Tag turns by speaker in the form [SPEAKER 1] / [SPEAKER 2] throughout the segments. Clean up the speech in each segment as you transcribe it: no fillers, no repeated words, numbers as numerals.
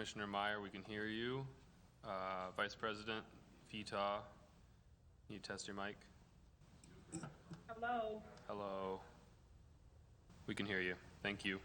[SPEAKER 1] Commissioner Meyer, we can hear you. Vice President Vita, can you test your mic?
[SPEAKER 2] Hello.
[SPEAKER 1] Hello. We can hear you. Thank you.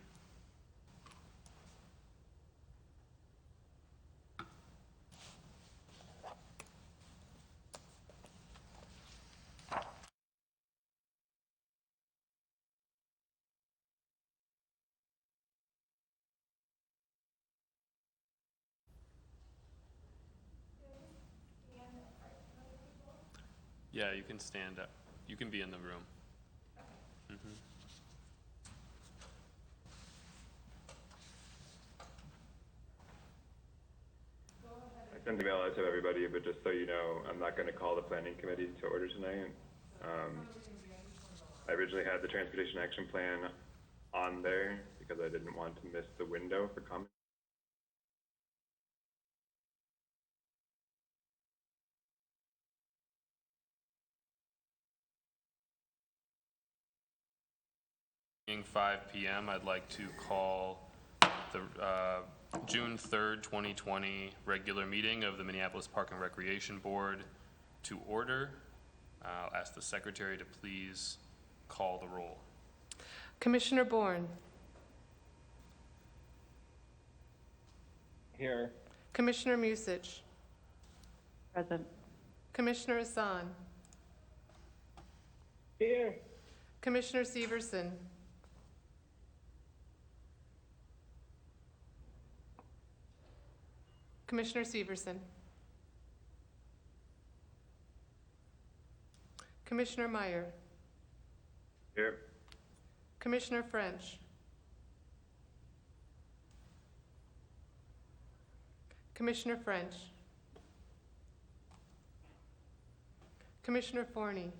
[SPEAKER 1] Yeah, you can stand up. You can be in the room. Mm-hmm.
[SPEAKER 3] I sent an email out to everybody, but just so you know, I'm not going to call the planning committee to order tonight. I originally had the transportation action plan on there because I didn't want to miss the window for comment.
[SPEAKER 1] Being 5 p.m., I'd like to call the June 3rd, 2020 regular meeting of the Minneapolis Park and Recreation Board to order. I'll ask the secretary to please call the roll.
[SPEAKER 4] Commissioner Bourne.
[SPEAKER 5] Here.
[SPEAKER 4] Commissioner Musich.
[SPEAKER 2] Present.
[SPEAKER 4] Commissioner Hassan.
[SPEAKER 5] Here.
[SPEAKER 4] Commissioner Severson. Commissioner Severson. Commissioner Meyer.
[SPEAKER 3] Here.
[SPEAKER 4] Commissioner French. Commissioner French. Commissioner Forney.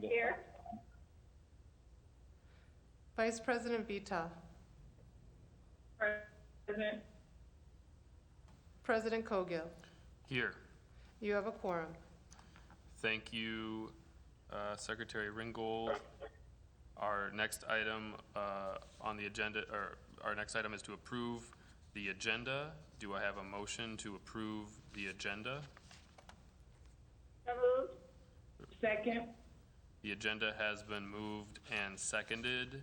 [SPEAKER 2] Here.
[SPEAKER 4] Vice President Vita.
[SPEAKER 2] Present.
[SPEAKER 4] President Cogill.
[SPEAKER 1] Here.
[SPEAKER 4] You have a quorum.
[SPEAKER 1] Thank you, Secretary Ringgold. Our next item on the agenda, or our next item is to approve the agenda. Do I have a motion to approve the agenda?
[SPEAKER 2] So moved. Second.
[SPEAKER 1] The agenda has been moved and seconded.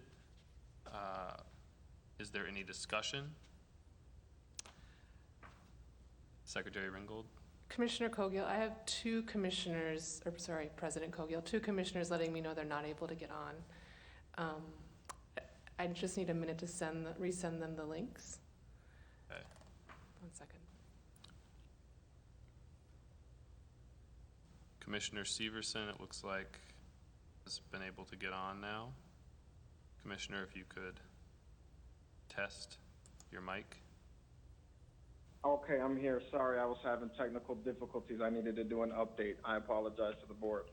[SPEAKER 1] Is there any discussion? Secretary Ringgold.
[SPEAKER 4] Commissioner Cogill, I have two commissioners, or sorry, President Cogill, two commissioners letting me know they're not able to get on. I just need a minute to resend them the links.
[SPEAKER 1] Okay.
[SPEAKER 4] 1 second.
[SPEAKER 1] Commissioner Severson, it looks like, has been able to get on now. Commissioner, if you could test your mic.
[SPEAKER 5] Okay, I'm here. Sorry, I was having technical difficulties. I needed to do an update. I apologize to the board.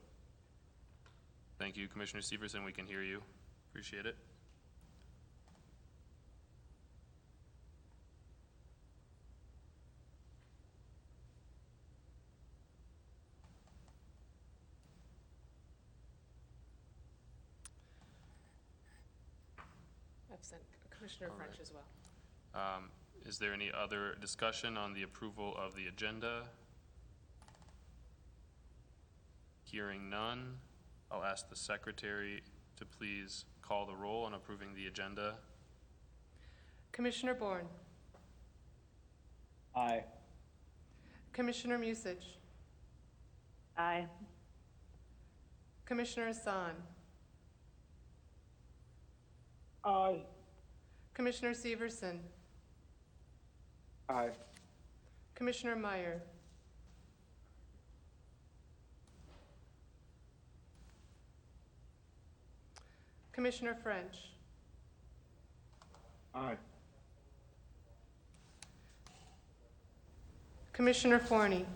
[SPEAKER 1] Thank you, Commissioner Severson. We can hear you. Appreciate it.
[SPEAKER 4] I've sent Commissioner
[SPEAKER 1] All
[SPEAKER 4] French
[SPEAKER 1] right.
[SPEAKER 4] as well.
[SPEAKER 1] Is there any other discussion on the approval of the agenda? Hearing none, I'll ask the secretary to please call the roll on approving the agenda.
[SPEAKER 4] Commissioner Bourne.
[SPEAKER 5] Aye.
[SPEAKER 4] Commissioner Musich.
[SPEAKER 2] Aye.
[SPEAKER 4] Commissioner Hassan.
[SPEAKER 5] Aye.
[SPEAKER 4] Commissioner Severson.
[SPEAKER 5] Aye.
[SPEAKER 4] Commissioner Meyer. Commissioner French.
[SPEAKER 5] Aye.
[SPEAKER 4] Commissioner Forney.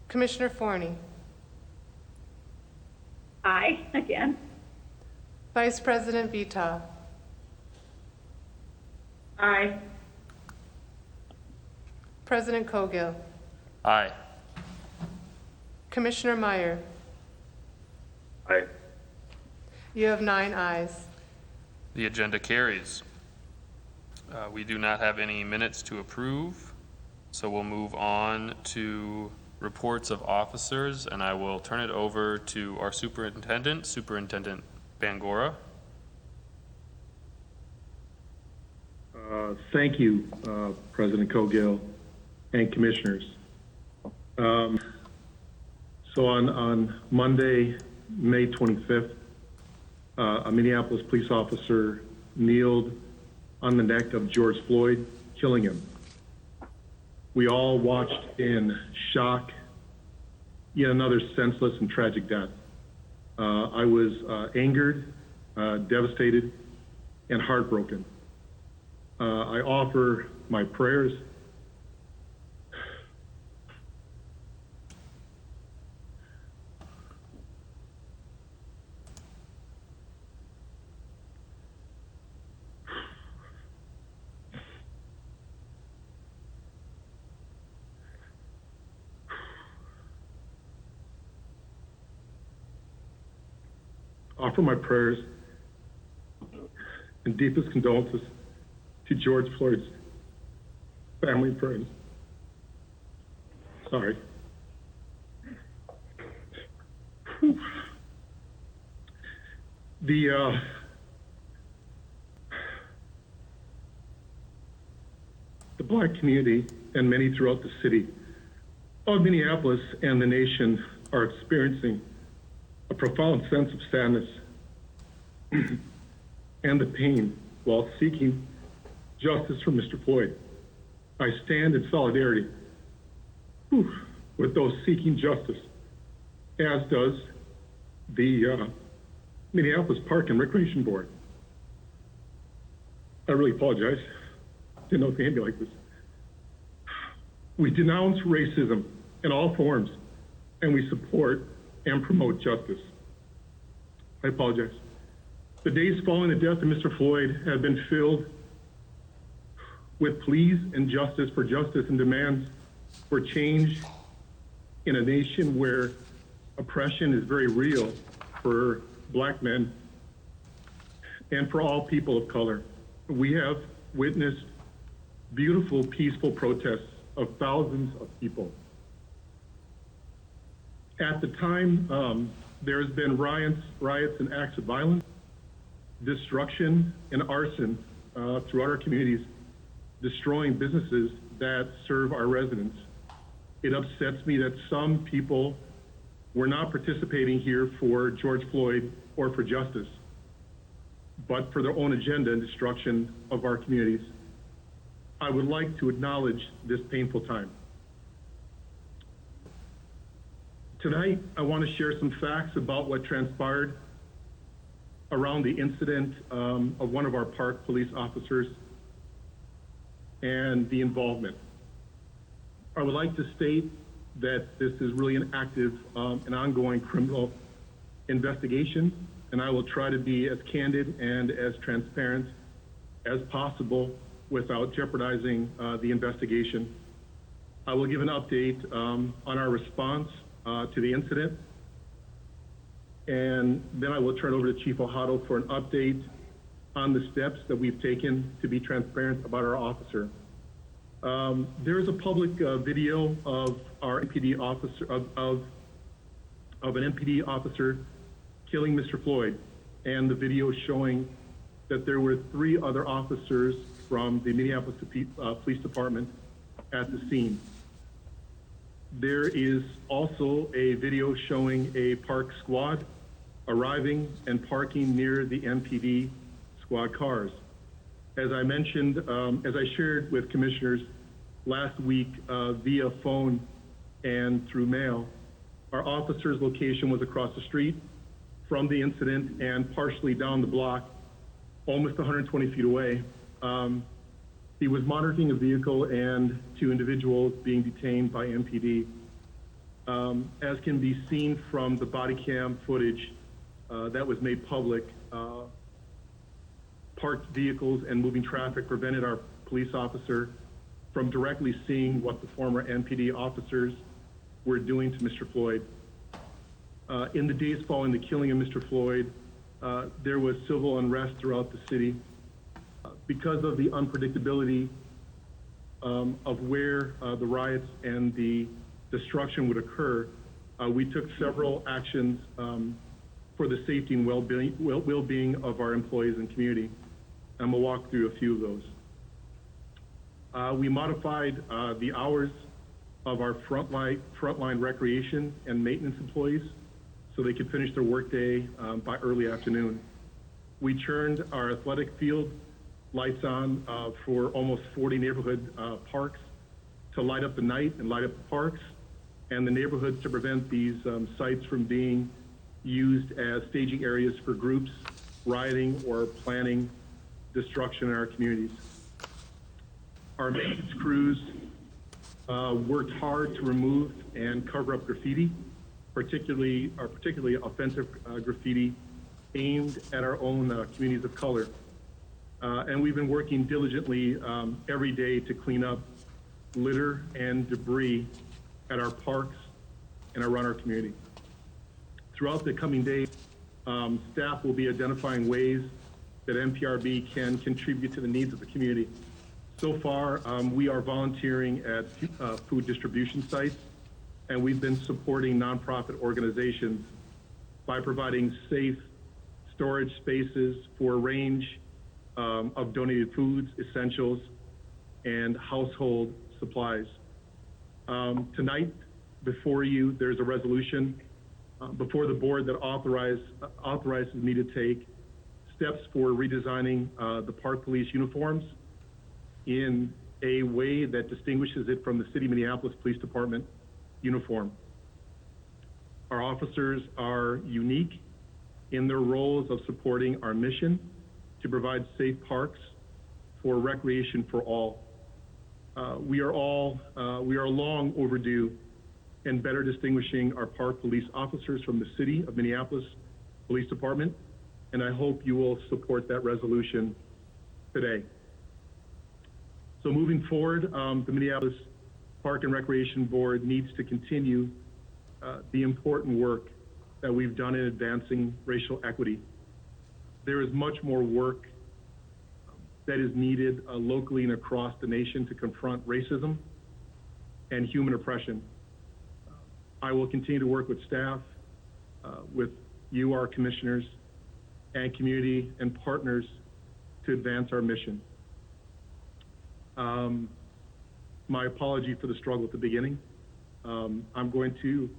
[SPEAKER 4] Commissioner Forney.
[SPEAKER 2] Aye, again.
[SPEAKER 4] Vice President Vita.
[SPEAKER 2] Aye.
[SPEAKER 4] President Cogill.
[SPEAKER 1] Aye.
[SPEAKER 4] Commissioner Meyer.
[SPEAKER 3] Aye.
[SPEAKER 4] You have 9 ayes.
[SPEAKER 1] The agenda carries. We do not have any minutes to approve, so we'll move on to reports of officers, and I will turn it over to our superintendent, Superintendent Bangora.
[SPEAKER 6] Thank you, President Cogill and commissioners. So on Monday, May 25th, a Minneapolis police officer kneeled on the neck of George Floyd, killing him. We all watched in shock, yet another senseless and tragic death. I was angered, devastated, and heartbroken. I offer my prayers and deepest condolences to George Floyd's family and friends. Sorry. The Black community and many throughout the city of Minneapolis and the nation are experiencing a profound sense of sadness and the pain while seeking justice for Mr. Floyd. I stand in solidarity with those seeking justice, as does the Minneapolis Park and Recreation Board. I really apologize. Didn't know it was going to be like this. We denounce racism in all forms, and we support and promote justice. I apologize. The days following the death of Mr. Floyd have been filled with pleas and justice and demands for change in a nation where oppression is very real for Black men and for all people of color. We have witnessed beautiful, peaceful protests of thousands of people. At the time, there's been riots and acts of violence, destruction, and arson throughout our communities, destroying businesses that serve our residents. It upsets me that some people were not participating here for George Floyd or for justice, but for their own agenda and destruction of our communities. I would like to acknowledge this painful time. Tonight, I want to share some facts about what transpired around the incident of one of our park police officers and the involvement. I would like to state that this is really an active and ongoing criminal investigation, and I will try to be as candid and as transparent as possible without jeopardizing the investigation. I will give an update on our response to the incident, and then I will turn over to Chief Ohado for an update on the steps that we've taken to be transparent about our officer. There is a public video of our MPD officer, of an MPD officer killing Mr. Floyd, and the video showing that there were 3 other officers from the Minneapolis Police Department at the scene. There is also a video showing a park squad arriving and parking near the MPD squad cars. As I mentioned, as I shared with commissioners last week via phone and through mail, our officer's location was across the street from the incident and partially down the block, almost 120 feet away. He was monitoring a vehicle and 2 individuals being detained by MPD. As can be seen from the body cam footage that was made public, parked vehicles and moving traffic prevented our police officer from directly seeing what the former MPD officers were doing to Mr. Floyd. In the days following the killing of Mr. Floyd, there was civil unrest throughout the city. Because of the unpredictability of where the riots and the destruction would occur, we took several actions for the safety and well-being of our employees and community. And we'll walk through a few of those. We modified the hours of our frontline recreation and maintenance employees so they could finish their workday by early afternoon. We turned our athletic field lights on for almost 40 neighborhood parks to light up the night and light up the parks and the neighborhoods to prevent these sites from being used as staging areas for groups rioting or planning destruction in our communities. Our maintenance crews worked hard to remove and cover up graffiti, particularly offensive graffiti aimed at our own communities of color. And we've been working diligently every day to clean up litter and debris at our parks and around our community. Throughout the coming days, staff will be identifying ways that MPRB can contribute to the needs of the community. So far, we are volunteering at food distribution sites, and we've been supporting nonprofit organizations by providing safe storage spaces for a range of donated foods, essentials, and household supplies. Tonight, before you, there's a resolution before the board that authorizes me to take steps for redesigning the Park Police uniforms in a way that distinguishes it from the City of Minneapolis Police Department uniform. Our officers are unique in their roles of supporting our mission to provide safe parks for recreation for all. We are long overdue in better distinguishing our park police officers from the City of Minneapolis Police Department, and I hope you will support that resolution today. So moving forward, the Minneapolis Park and Recreation Board needs to continue the important work that we've done in advancing racial equity. There is much more work that is needed locally and across the nation to confront racism and human oppression. I will continue to work with staff, with you, our commissioners, and community and partners to advance our mission. My apology for the struggle at the beginning. I'm going to,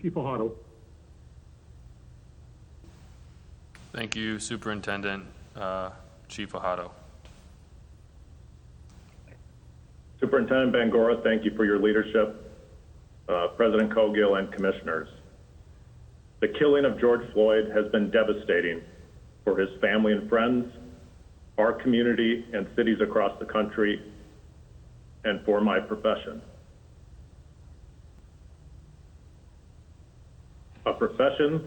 [SPEAKER 6] Chief Ohado.
[SPEAKER 1] Thank you, Superintendent. Chief Ohado.
[SPEAKER 7] Superintendent Bangora, thank you for your leadership. President Cogill and commissioners. The killing of George Floyd has been devastating for his family and friends, our community and cities across the country, and for my profession. A profession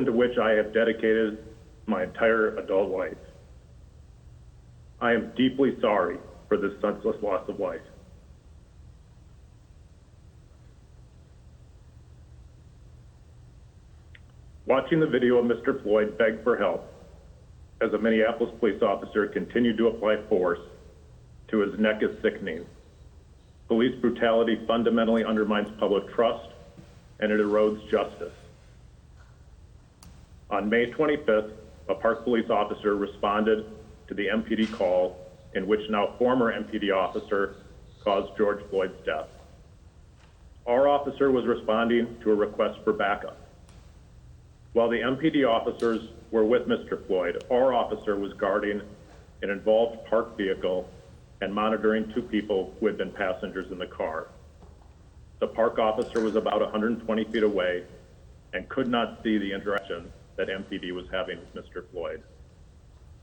[SPEAKER 7] to which I have dedicated my entire adult life. I am deeply sorry for this senseless loss of life. Watching the video of Mr. Floyd beg for help as a Minneapolis police officer continued to apply force to his neck is sickening. Police brutality fundamentally undermines public trust and it erodes justice. On May 25th, a Park Police officer responded to the MPD call in which now former MPD officer caused George Floyd's death. Our officer was responding to a request for backup. While the MPD officers were with Mr. Floyd, our officer was guarding an involved parked vehicle and monitoring two people who had been passengers in the car. The park officer was about 120 feet away and could not see the interaction that MPD was having with Mr. Floyd.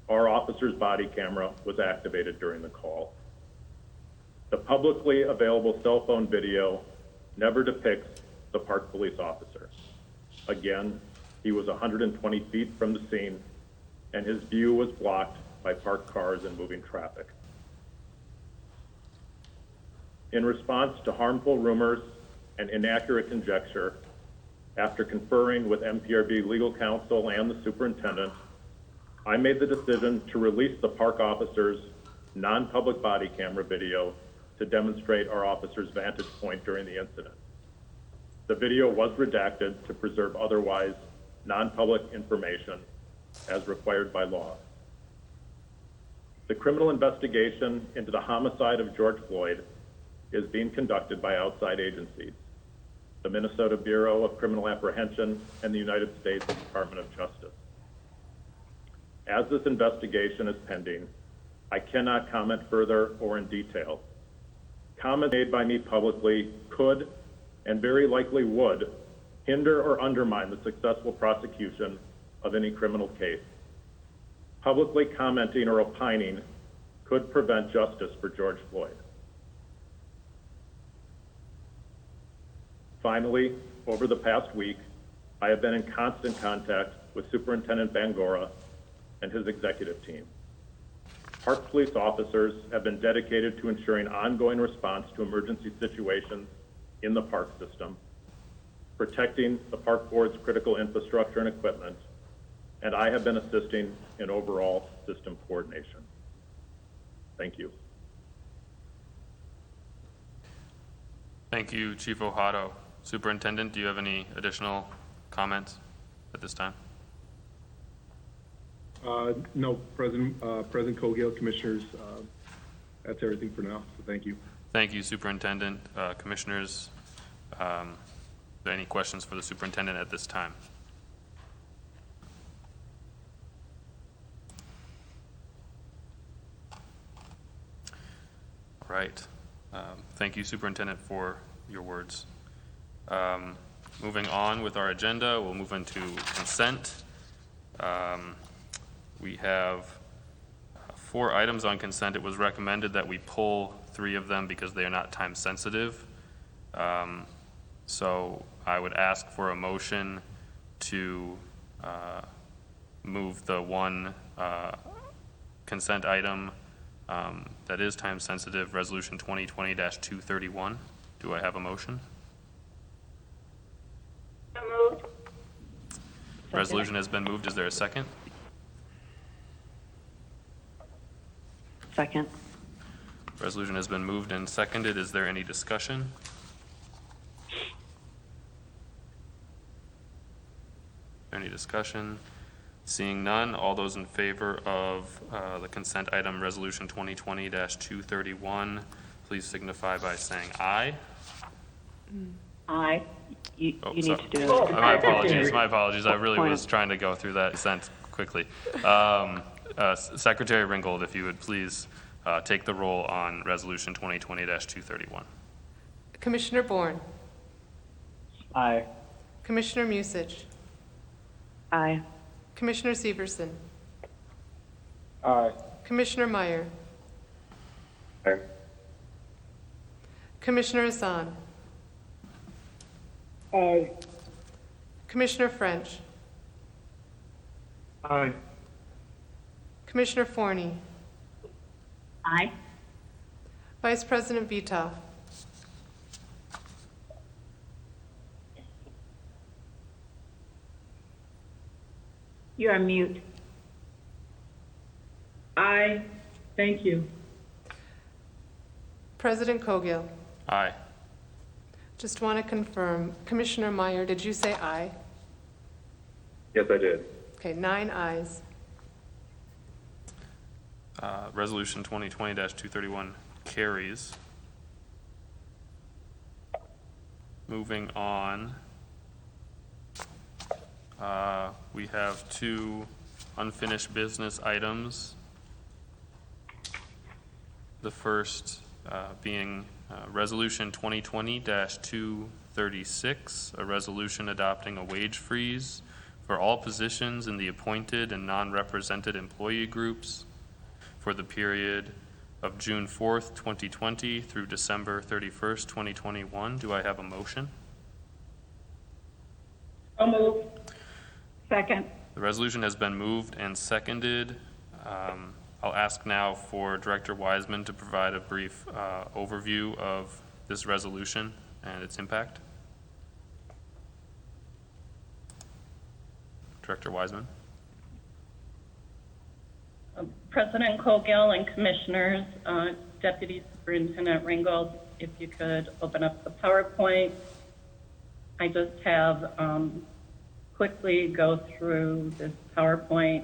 [SPEAKER 7] Our officer's body camera was activated during the call. The publicly available cell phone video never depicts the Park Police officer. Again, he was 120 feet from the scene and his view was blocked by parked cars and moving traffic. In response to harmful rumors and inaccurate conjecture, after conferring with MPRB legal counsel and the superintendent, I made the decision to release the park officer's non-public body camera video to demonstrate our officer's vantage point during the incident. The video was redacted to preserve otherwise non-public information as required by law. The criminal investigation into the homicide of George Floyd is being conducted by outside agencies, the Minnesota Bureau of Criminal Apprehension and the United States Department of Justice. As this investigation is pending, I cannot comment further or in detail. Comments made by me publicly could and very likely would hinder or undermine the successful prosecution of any criminal case. Publicly commenting or opining could prevent justice for George Floyd. Finally, over the past week, I have been in constant contact with Superintendent Bangora and his executive team. Park police officers have been dedicated to ensuring ongoing response to emergency situations in the park system, protecting the park board's critical infrastructure and equipment, and I have been assisting in overall system coordination. Thank you.
[SPEAKER 1] Thank you, Chief Ohado. Superintendent, do you have any additional comments at this time?
[SPEAKER 6] No, President Cogill, Commissioners, that's everything for now, so thank you.
[SPEAKER 1] Thank you, Superintendent. Commissioners, are there any questions for the superintendent at this time? Right. Thank you, Superintendent, for your words. Moving on with our agenda, we'll move into consent. We have 4 items on consent. It was recommended that we pull 3 of them because they are not time sensitive. So I would ask for a motion to move the one consent item that is time sensitive, Resolution 2020-231. Do I have a motion?
[SPEAKER 2] So moved.
[SPEAKER 1] Resolution has been moved. Is there a second?
[SPEAKER 8] Second.
[SPEAKER 1] Resolution has been moved and seconded. Is there any discussion? Any discussion? Seeing none, all those in favor of the consent item, Resolution 2020-231, please signify by saying aye.
[SPEAKER 8] Aye. You need
[SPEAKER 1] sorry.
[SPEAKER 8] to do it.
[SPEAKER 1] My apologies, my apologies. I really was trying to go through that consent quickly. Secretary Ringgold, if you would please take the roll on Resolution 2020-231.
[SPEAKER 4] Commissioner Bourne,
[SPEAKER 5] Aye.
[SPEAKER 4] Commissioner Musich,
[SPEAKER 8] Aye.
[SPEAKER 4] Commissioner Severson,
[SPEAKER 5] Aye.
[SPEAKER 4] Commissioner Meyer,
[SPEAKER 3] Aye.
[SPEAKER 4] Commissioner Hassan,
[SPEAKER 5] Aye.
[SPEAKER 4] Commissioner French,
[SPEAKER 6] Aye.
[SPEAKER 4] Commissioner Forney,
[SPEAKER 8] Aye.
[SPEAKER 4] Vice President Vitoff,
[SPEAKER 2] You're on mute. Aye. Thank you.
[SPEAKER 4] President Cogill.
[SPEAKER 1] Aye.
[SPEAKER 4] Just want to confirm, Commissioner Meyer, did you say aye?
[SPEAKER 3] Yes, I did.
[SPEAKER 4] Okay, 9 ayes.
[SPEAKER 1] Resolution 2020-231 carries. Moving on, we have 2 unfinished business items. The first being Resolution 2020-236, a resolution adopting a wage freeze for all positions in the appointed and non-represented employee groups for the period of June 4th, 2020 through December 31st, 2021. Do I have a motion?
[SPEAKER 2] So moved. Second.
[SPEAKER 1] The resolution has been moved and seconded. I'll ask now for Director Wiseman to provide a brief overview of this resolution and its impact. Director Wiseman.
[SPEAKER 9] President Cogill and Commissioners, Deputy Superintendent Ringgold, if you could open up the PowerPoint. I just have quickly go through this PowerPoint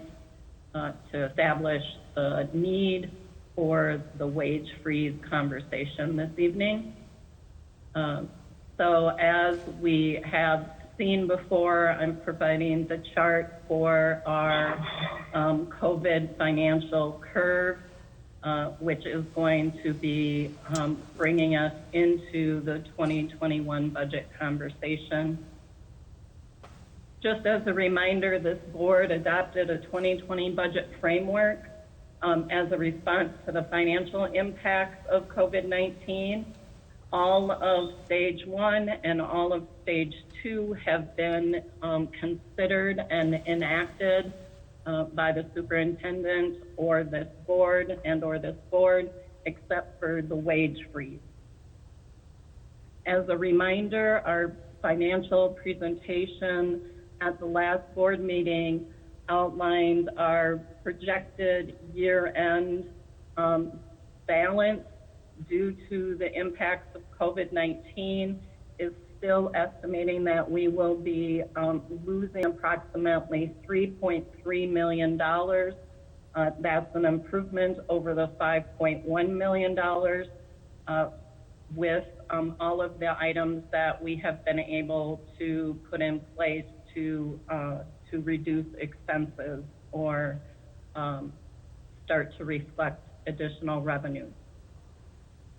[SPEAKER 9] to establish the need for the wage freeze conversation this evening. So as we have seen before, I'm providing the chart for our COVID financial curve, which is going to be bringing us into the 2021 budget conversation. Just as a reminder, this board adopted a 2020 budget framework as a response to the financial impacts of COVID-19. All of stage 1 and all of stage 2 have been considered and enacted by the superintendent or this board except for the wage freeze. As a reminder, our financial presentation at the last board meeting outlined our projected year-end balance due to the impacts of COVID-19 is still estimating that we will be losing approximately $3.3 million. That's an improvement over the $5.1 million with all of the items that we have been able to put in place to reduce expenses or start to reflect additional revenue.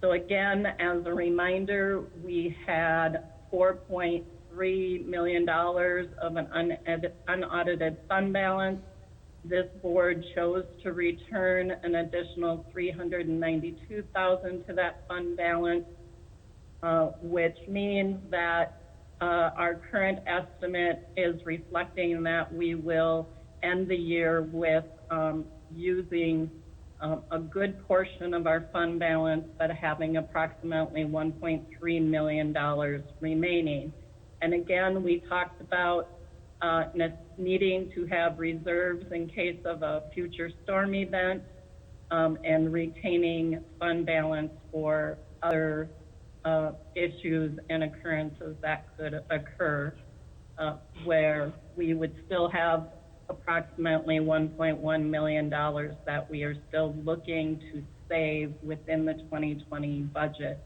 [SPEAKER 9] So again, as a reminder, we had $4.3 million of an unaudited fund balance. This board chose to return an additional $392,000 to that fund balance, which means that our current estimate is reflecting that we will end the year with using a good portion of our fund balance, but having approximately $1.3 million remaining. And again, we talked about needing to have reserves in case of a future storm event and retaining fund balance for other issues and occurrences that could occur where we would still have approximately $1.1 million that we are still looking to save within the 2020 budget.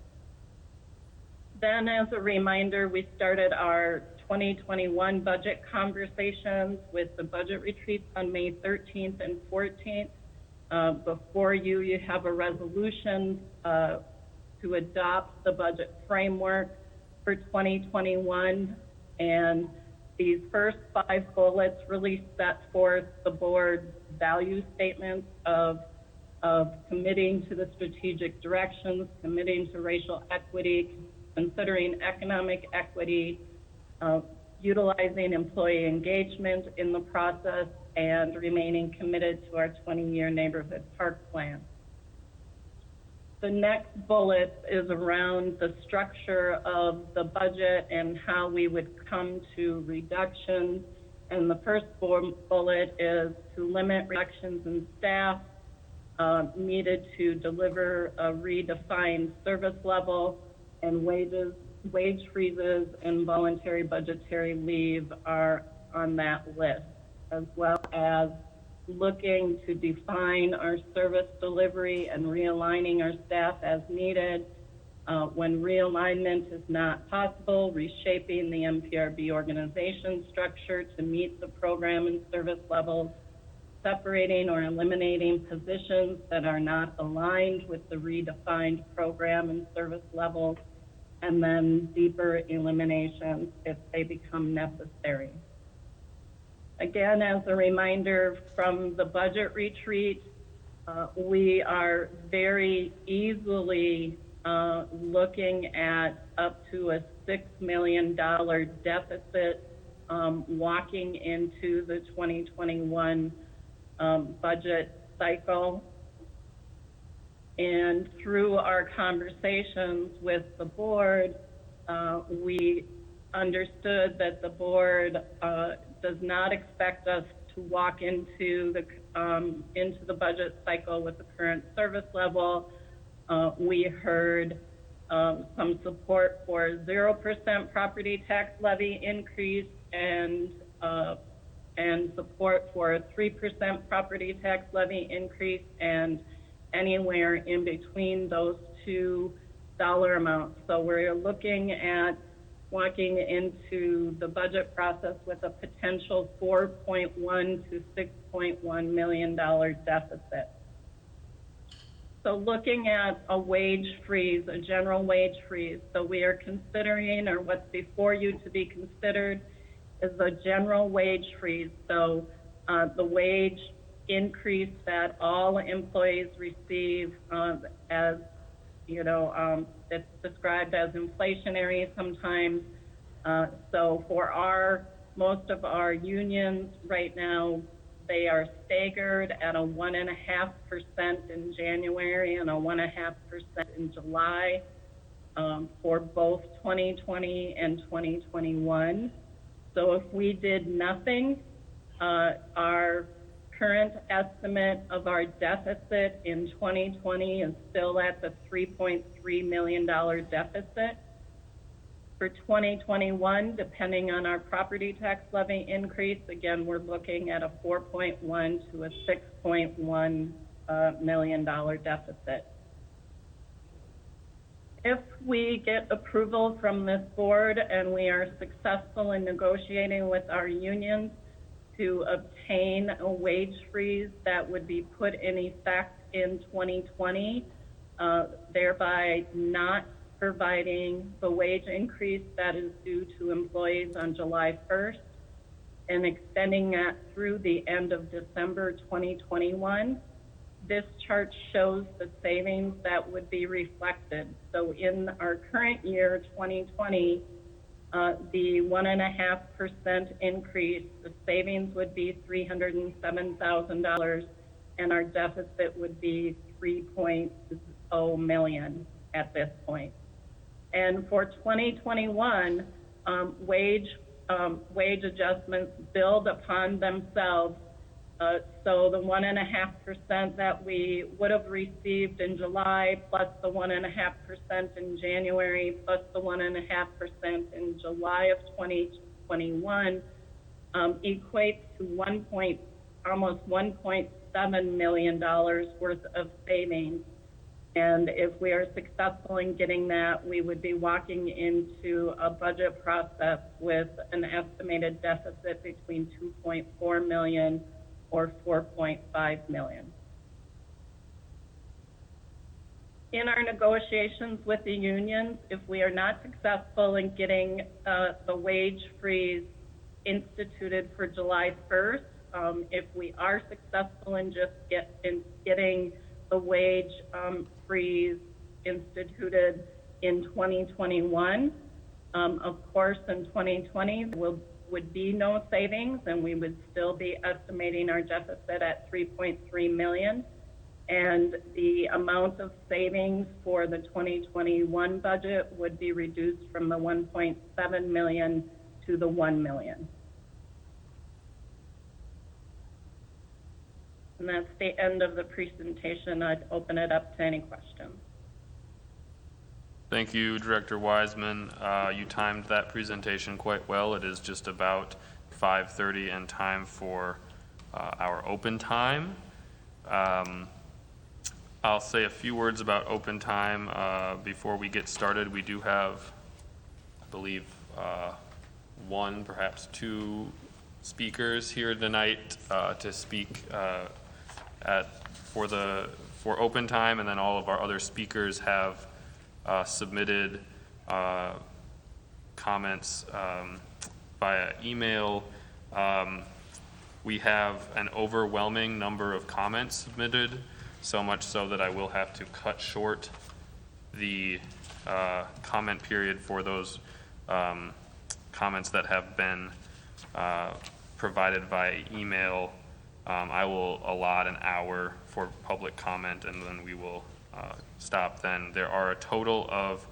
[SPEAKER 9] Then, as a reminder, we started our 2021 budget conversations with the budget retreats on May 13th and 14th. Before you, you have a resolution to adopt the budget framework for 2021, and these first 5 bullets really set forth the board's value statements of committing to the strategic directions, committing to racial equity, considering economic equity, utilizing employee engagement in the process, and remaining committed to our 20-year neighborhood park plan. The next bullet is around the structure of the budget and how we would come to reductions. And the first bullet is to limit reductions in staff needed to deliver a redefined service level, and wage freezes and voluntary budgetary leave are on that list, as well as looking to define our service delivery and realigning our staff as needed. When realignment is not possible, reshaping the MPRB organization structure to meet the program and service levels, separating or eliminating positions that are not aligned with the redefined program and service levels, and then deeper eliminations if they become necessary. Again, as a reminder from the budget retreat, we are very easily looking at up to a $6 million deficit walking into the 2021 budget cycle. And through our conversations with the board, we understood that the board does not expect us to walk into the budget cycle with the current service level. We heard some support for 0% property tax levy increase and support for a 3% property tax levy increase, and anywhere in between those two dollar amounts. So we're looking at walking into the budget process with a potential $4.1 to $6.1 million deficit. So looking at a wage freeze, a general wage freeze, so we are considering, or what's before you to be considered, is a general wage freeze. So the wage increase that all employees receive, as you know, it's described as inflationary sometimes. So for most of our unions right now, they are staggered at a 1.5% in January and a 1.5% in July for both 2020 and 2021. So if we did nothing, our current estimate of our deficit in 2020 is still at the $3.3 million deficit. For 2021, depending on our property tax levy increase, again, we're looking at a $4.1 to a $6.1 million deficit. If we get approval from this board and we are successful in negotiating with our unions to obtain a wage freeze that would be put in effect in 2020, thereby not providing the wage increase that is due to employees on July 1st and extending that through the end of December 2021. This chart shows the savings that would be reflected. So in our current year, 2020, the 1.5% increase, the savings would be $307,000, and our deficit would be $3.0 million at this point. And for 2021, wage adjustments build upon themselves. So the 1.5% that we would have received in July, plus the 1.5% in January, plus the 1.5% in July of 2021, equates to almost $1.7 million worth of savings. And if we are successful in getting that, we would be walking into a budget process with an estimated deficit between $2.4 million or $4.5 million. In our negotiations with the unions, if we are not successful in getting the wage freeze instituted for July 1st, if we are successful in just getting the wage freeze instituted in 2021, of course, in 2020, would be no savings, and we would still be estimating our deficit at $3.3 million. And the amount of savings for the 2021 budget would be reduced from the $1.7 million to the $1 million. And that's the end of the presentation. I'd open it up to any questions.
[SPEAKER 1] Thank you, Director Wiseman. You timed that presentation quite well. It is just about 5:30 and time for our open time. I'll say a few words about open time before we get started. We do have, I believe, one, perhaps two speakers here tonight to speak for open time, and then all of our other speakers have submitted comments via email. We have an overwhelming number of comments submitted, so much so that I will have to cut short the comment period for those comments that have been provided via email. I will allot an hour for public comment, and then we will stop then. There are a total of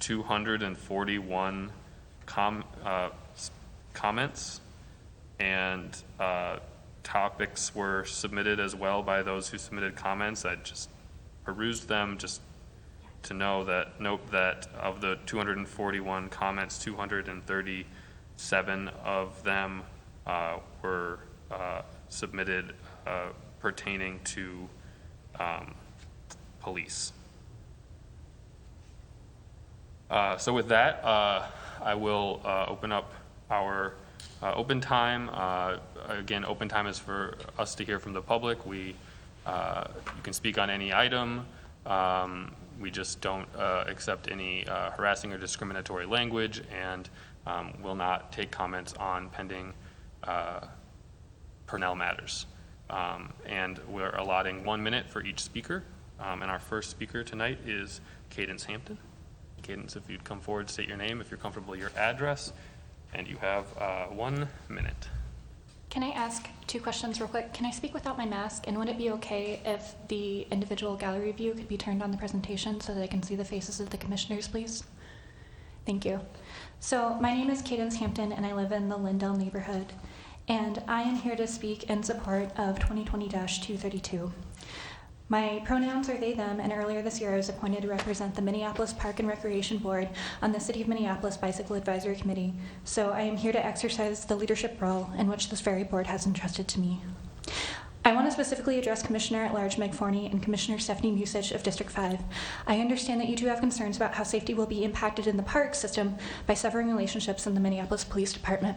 [SPEAKER 1] 241 comments, and topics were submitted as well by those who submitted comments. I just perused them just to note that of the 241 comments, 237 of them were submitted pertaining to police. So with that, I will open up our open time. Again, open time is for us to hear from the public. You can speak on any item. We just don't accept any harassing or discriminatory language, and will not take comments on pending personnel matters. And we're allotting 1 minute for each speaker. And our first speaker tonight is Cadence Hampton. Cadence, if you'd come forward, state your name, if you're comfortable, your address, and you have 1 minute.
[SPEAKER 10] Can I ask 2 questions real quick? Can I speak without my mask? And would it be okay if the individual gallery view could be turned on the presentation so that I can see the faces of the commissioners, please? Thank you. So my name is Cadence Hampton, and I live in the Lindell neighborhood. And I am here to speak in support of 2020-232. My pronouns are they, them, and earlier this year I was appointed to represent the Minneapolis Park and Recreation Board on the City of Minneapolis Bicycle Advisory Committee. So I am here to exercise the leadership role in which this very board has entrusted to me. I want to specifically address Commissioner at Large Meg Forney and Commissioner Stephanie Musich of District 5. I understand that you two have concerns about how safety will be impacted in the park system by severing relationships in the Minneapolis Police Department.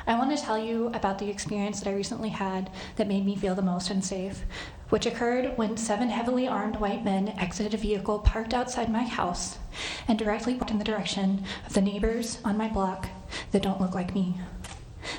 [SPEAKER 10] I want to tell you about the experience that I recently had that made me feel the most unsafe, which occurred when 7 heavily armed white men exited a vehicle parked outside my house and directly walked in the direction of the neighbors on my block that don't look like me.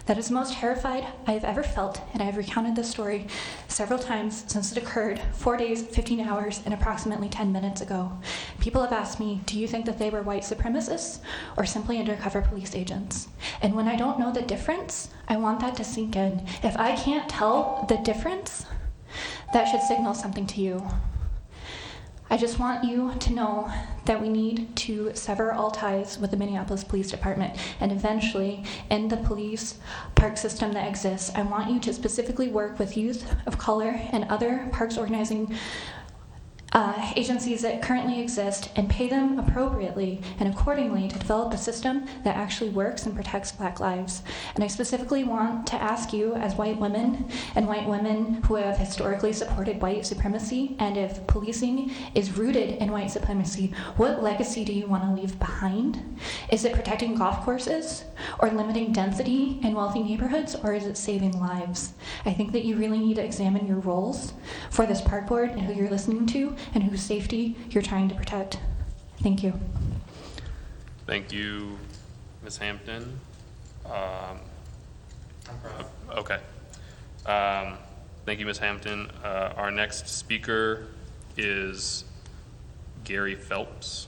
[SPEAKER 10] That is the most terrified I have ever felt, and I have recounted this story several times since it occurred 4 days, 15 hours, and approximately 10 minutes ago. People have asked me, do you think that they were white supremacists or simply undercover police agents? And when I don't know the difference, I want that to sink in. If I can't tell the difference, that should signal something to you. I just want you to know that we need to sever all ties with the Minneapolis Police Department and eventually end the police park system that exists. I want you to specifically work with youth of color and other parks organizing agencies that currently exist and pay them appropriately and accordingly to develop a system that actually works and protects Black lives. And I specifically want to ask you, as white women and white women who have historically supported white supremacy, and if policing is rooted in white supremacy, what legacy do you want to leave behind? Is it protecting golf courses or limiting density in wealthy neighborhoods, or is it saving lives? I think that you really need to examine your roles for this park board and who you're listening to and whose safety you're trying to protect. Thank you.
[SPEAKER 1] Thank you, Ms. Hampton. Okay. Thank you, Ms. Hampton. Our next speaker is Gary Phelps.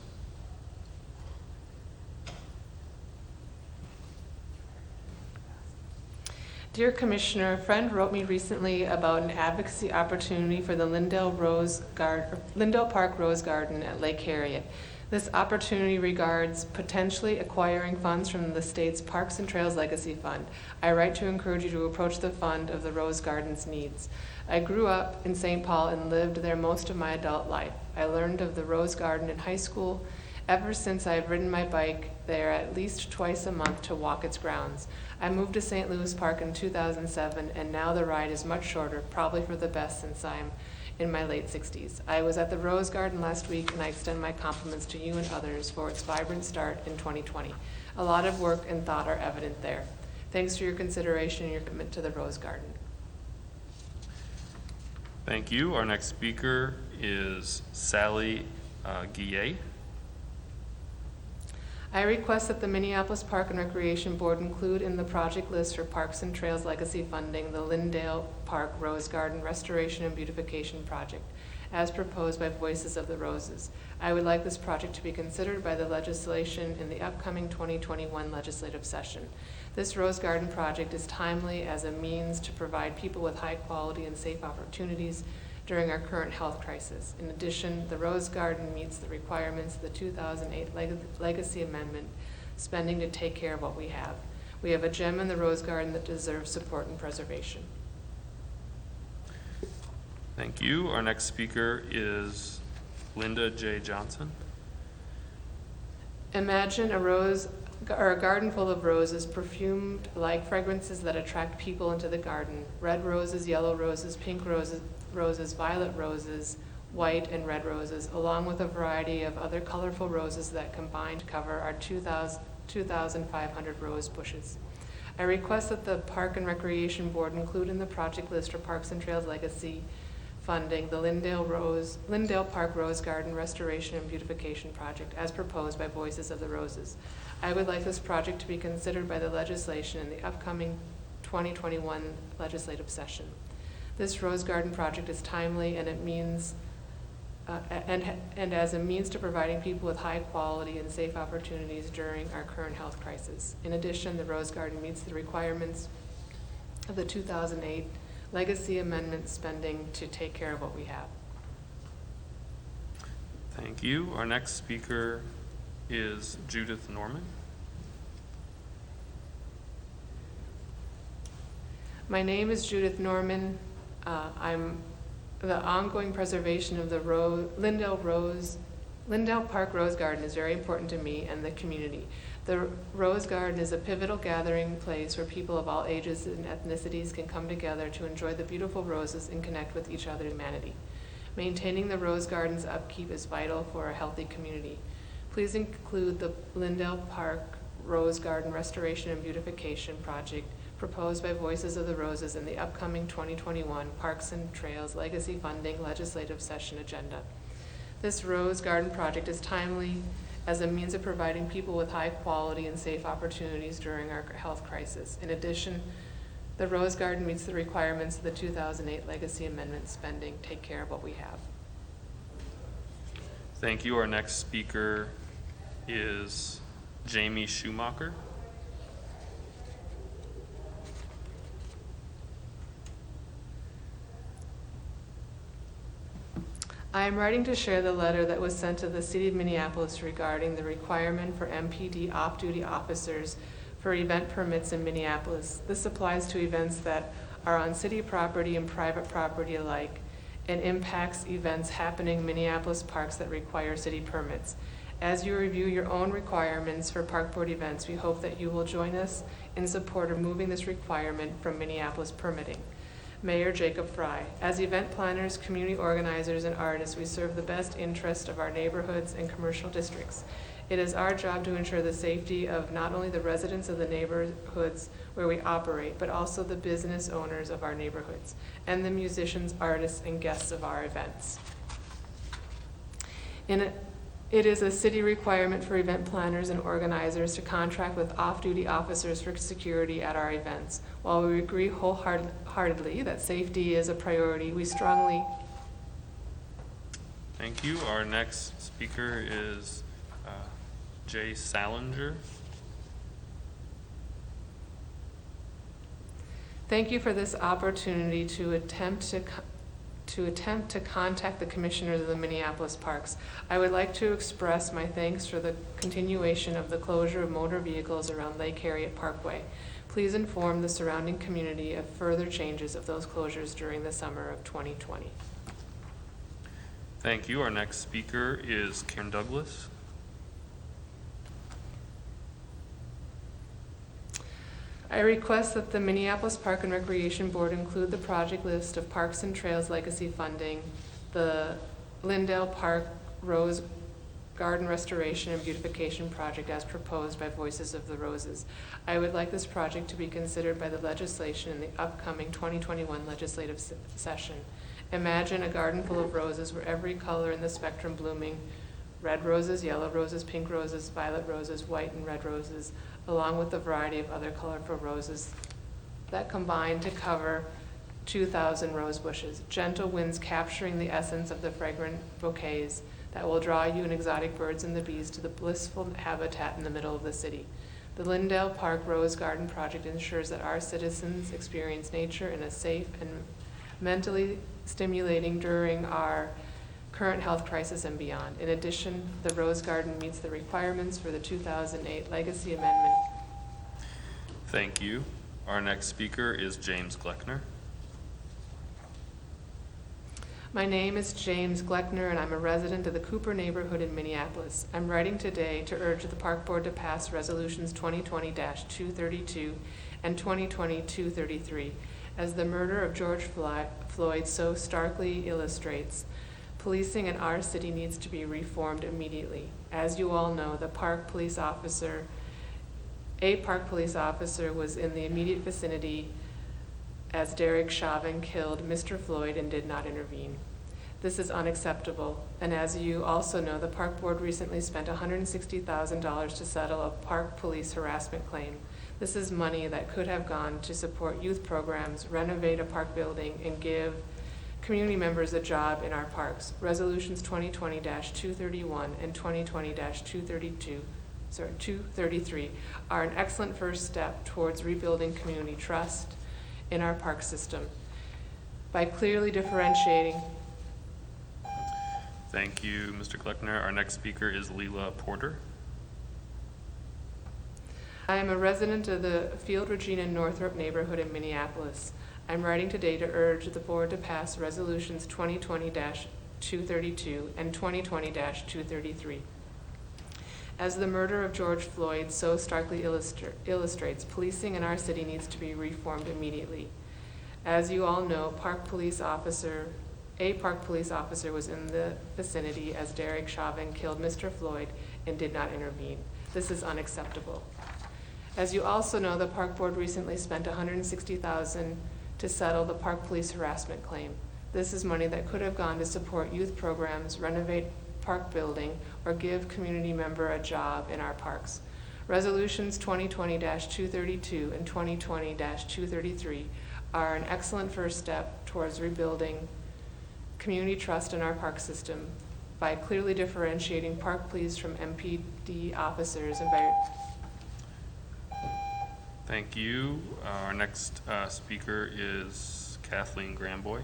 [SPEAKER 4] Dear Commissioner, a friend wrote me recently about an advocacy opportunity for the Lindell Park Rose Garden at Lake Harriet. This opportunity regards potentially acquiring funds from the state's Parks and Trails Legacy Fund. I write to encourage you to approach the fund of the Rose Garden's needs. I grew up in St. Paul and lived there most of my adult life. I learned of the Rose Garden in high school. Ever since, I've ridden my bike there at least twice a month to walk its grounds. I moved to St. Louis Park in 2007, and now the ride is much shorter, probably for the best since I'm in my late 60s. I was at the Rose Garden last week, and I extend my compliments to you and others for its vibrant start in 2020. A lot of work and thought are evident there. Thanks for your consideration and your commitment to the Rose Garden.
[SPEAKER 1] Thank you. Our next speaker is Sally Guillet.
[SPEAKER 4] I request that the Minneapolis Park and Recreation Board include in the project list for Parks and Trails Legacy funding the Lindale Park Rose Garden Restoration and Beautification Project. as proposed by Voices of the Roses. I would like this project to be considered by the legislation in the upcoming 2021 legislative session. This Rose Garden project is timely as a means to provide people with high quality and safe opportunities during our current health crisis. In addition, the Rose Garden meets the requirements of the 2008 Legacy Amendment, spending to take care of what we have. We have a gem in the Rose Garden that deserves support and preservation.
[SPEAKER 1] Thank you. Our next speaker is Linda J. Johnson.
[SPEAKER 4] Imagine a garden full of roses, perfumed like fragrances that attract people into the garden. Red roses, yellow roses, pink roses, violet roses, white and red roses, along with a variety of other colorful roses that combine to cover our 2,500 rose bushes. I request that the Park and Recreation Board include in the project list for Parks and Trails Legacy funding the Lindale Park Rose Garden Restoration and Beautification Project as proposed by Voices of the Roses. I would like this project to be considered by the legislation in the upcoming 2021 legislative session. This Rose Garden project is timely and and as a means to providing people with high quality and safe opportunities during our current health crisis. In addition, the Rose Garden meets the requirements of the 2008 Legacy Amendment spending to take care of what we have.
[SPEAKER 1] Thank you. Our next speaker is Judith Norman.
[SPEAKER 4] My name is Judith Norman. The ongoing preservation of the Lindale Park Rose Garden is very important to me and the community. The Rose Garden is a pivotal gathering place where people of all ages and ethnicities can come together to enjoy the beautiful roses and connect with each other in humanity. Maintaining the Rose Garden's upkeep is vital for a healthy community. Please include the Lindale Park Rose Garden Restoration and Beautification Project proposed by Voices of the Roses in the upcoming 2021 Parks and Trails Legacy Funding legislative session agenda. This Rose Garden project is timely as a means of providing people with high quality and safe opportunities during our health crisis. In addition, the Rose Garden meets the requirements of the 2008 Legacy Amendment spending. Take care of what we have.
[SPEAKER 1] Thank you. Our next speaker is Jamie Schumacher.
[SPEAKER 4] I am writing to share the letter that was sent to the City of Minneapolis regarding the requirement for MPD off-duty officers for event permits in Minneapolis. This applies to events that are on city property and private property alike and impacts events happening in Minneapolis parks that require city permits. As you review your own requirements for park board events, we hope that you will join us in support of moving this requirement from Minneapolis permitting. Mayor Jacob Fry. As event planners, community organizers, and artists, we serve the best interest of our neighborhoods and commercial districts. It is our job to ensure the safety of not only the residents of the neighborhoods where we operate, but also the business owners of our neighborhoods and the musicians, artists, and guests of our events. It is a city requirement for event planners and organizers to contract with off-duty officers for security at our events. While we agree wholeheartedly that safety is a priority, we strongly...
[SPEAKER 1] Thank you. Our next speaker is Jay Salinger.
[SPEAKER 4] Thank you for this opportunity to attempt to contact the commissioners of the Minneapolis parks. I would like to express my thanks for the continuation of the closure of motor vehicles around Lake Harriet Parkway. Please inform the surrounding community of further changes of those closures during the summer of 2020.
[SPEAKER 1] Thank you. Our next speaker is Karen Douglas.
[SPEAKER 4] I request that the Minneapolis Park and Recreation Board include the project list of Parks and Trails Legacy funding, the Lindale Park Rose Garden Restoration and Beautification Project as proposed by Voices of the Roses. I would like this project to be considered by the legislation in the upcoming 2021 legislative session. Imagine a garden full of roses where every color in the spectrum blooming, red roses, yellow roses, pink roses, violet roses, white and red roses, along with a variety of other colorful roses that combine to cover 2,000 rose bushes, gentle winds capturing the essence of the fragrant bouquets that will draw you and exotic birds and the bees to the blissful habitat in the middle of the city. The Lindale Park Rose Garden project ensures that our citizens experience nature in a safe and mentally stimulating during our current health crisis and beyond. In addition, the Rose Garden meets the requirements for the 2008 Legacy Amendment.
[SPEAKER 1] Thank you. Our next speaker is James Glockner.
[SPEAKER 4] My name is James Glockner, and I'm a resident of the Cooper neighborhood in Minneapolis. I'm writing today to urge the Park Board to pass Resolutions 2020-232 and 2020-233. As the murder of George Floyd so starkly illustrates, policing in our city needs to be reformed immediately. As you all know, a park police officer was in the immediate vicinity as Derek Chauvin killed Mr. Floyd and did not intervene. This is unacceptable, and as you also know, the Park Board recently spent $160,000 to settle a park police harassment claim. This is money that could have gone to support youth programs, renovate a park building, and give community members a job in our parks. Resolutions 2020-231 and 2020-233 are an excellent first step towards rebuilding community trust in our park system by clearly differentiating.
[SPEAKER 1] Thank you, Mr. Glockner. Our next speaker is Leela Porter.
[SPEAKER 4] I am a resident of the Field Regina Northrop neighborhood in Minneapolis. I'm writing today to urge the board to pass Resolutions 2020-232 and 2020-233. As the murder of George Floyd so starkly illustrates, policing in our city needs to be reformed immediately. As you all know, a park police officer was in the vicinity as Derek Chauvin killed Mr. Floyd and did not intervene. This is unacceptable. As you also know, the Park Board recently spent $160,000 to settle the park police harassment claim. This is money that could have gone to support youth programs, renovate park building, or give community member a job in our parks. Resolutions 2020-232 and 2020-233 are an excellent first step towards rebuilding community trust in our park system by clearly differentiating park police from MPD officers and by...
[SPEAKER 1] Thank you. Our next speaker is Kathleen Gramboy.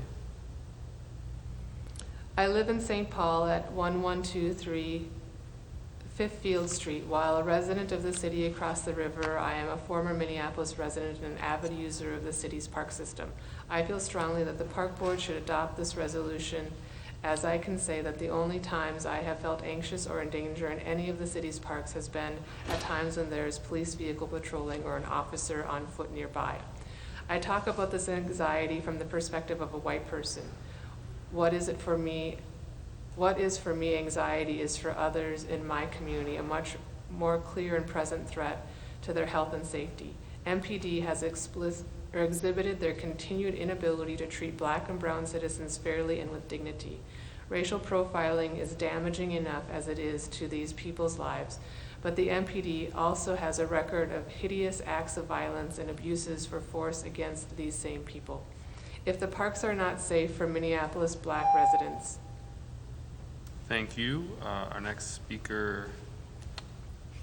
[SPEAKER 4] I live in St. Paul at 1123 Fifth Field Street. While a resident of the city across the river, I am a former Minneapolis resident and an avid user of the city's park system. I feel strongly that the Park Board should adopt this resolution, as I can say that the only times I have felt anxious or in danger in any of the city's parks has been at times when there is police vehicle patrolling or an officer on foot nearby. I talk about this anxiety from the perspective of a white person. What is for me anxiety is for others in my community a much more clear and present threat to their health and safety. MPD has exhibited their continued inability to treat Black and brown citizens fairly and with dignity. Racial profiling is damaging enough as it is to these people's lives, but the MPD also has a record of hideous acts of violence and abuses for force against these same people. If the parks are not safe for Minneapolis Black residents.
[SPEAKER 1] Thank you. Our next speaker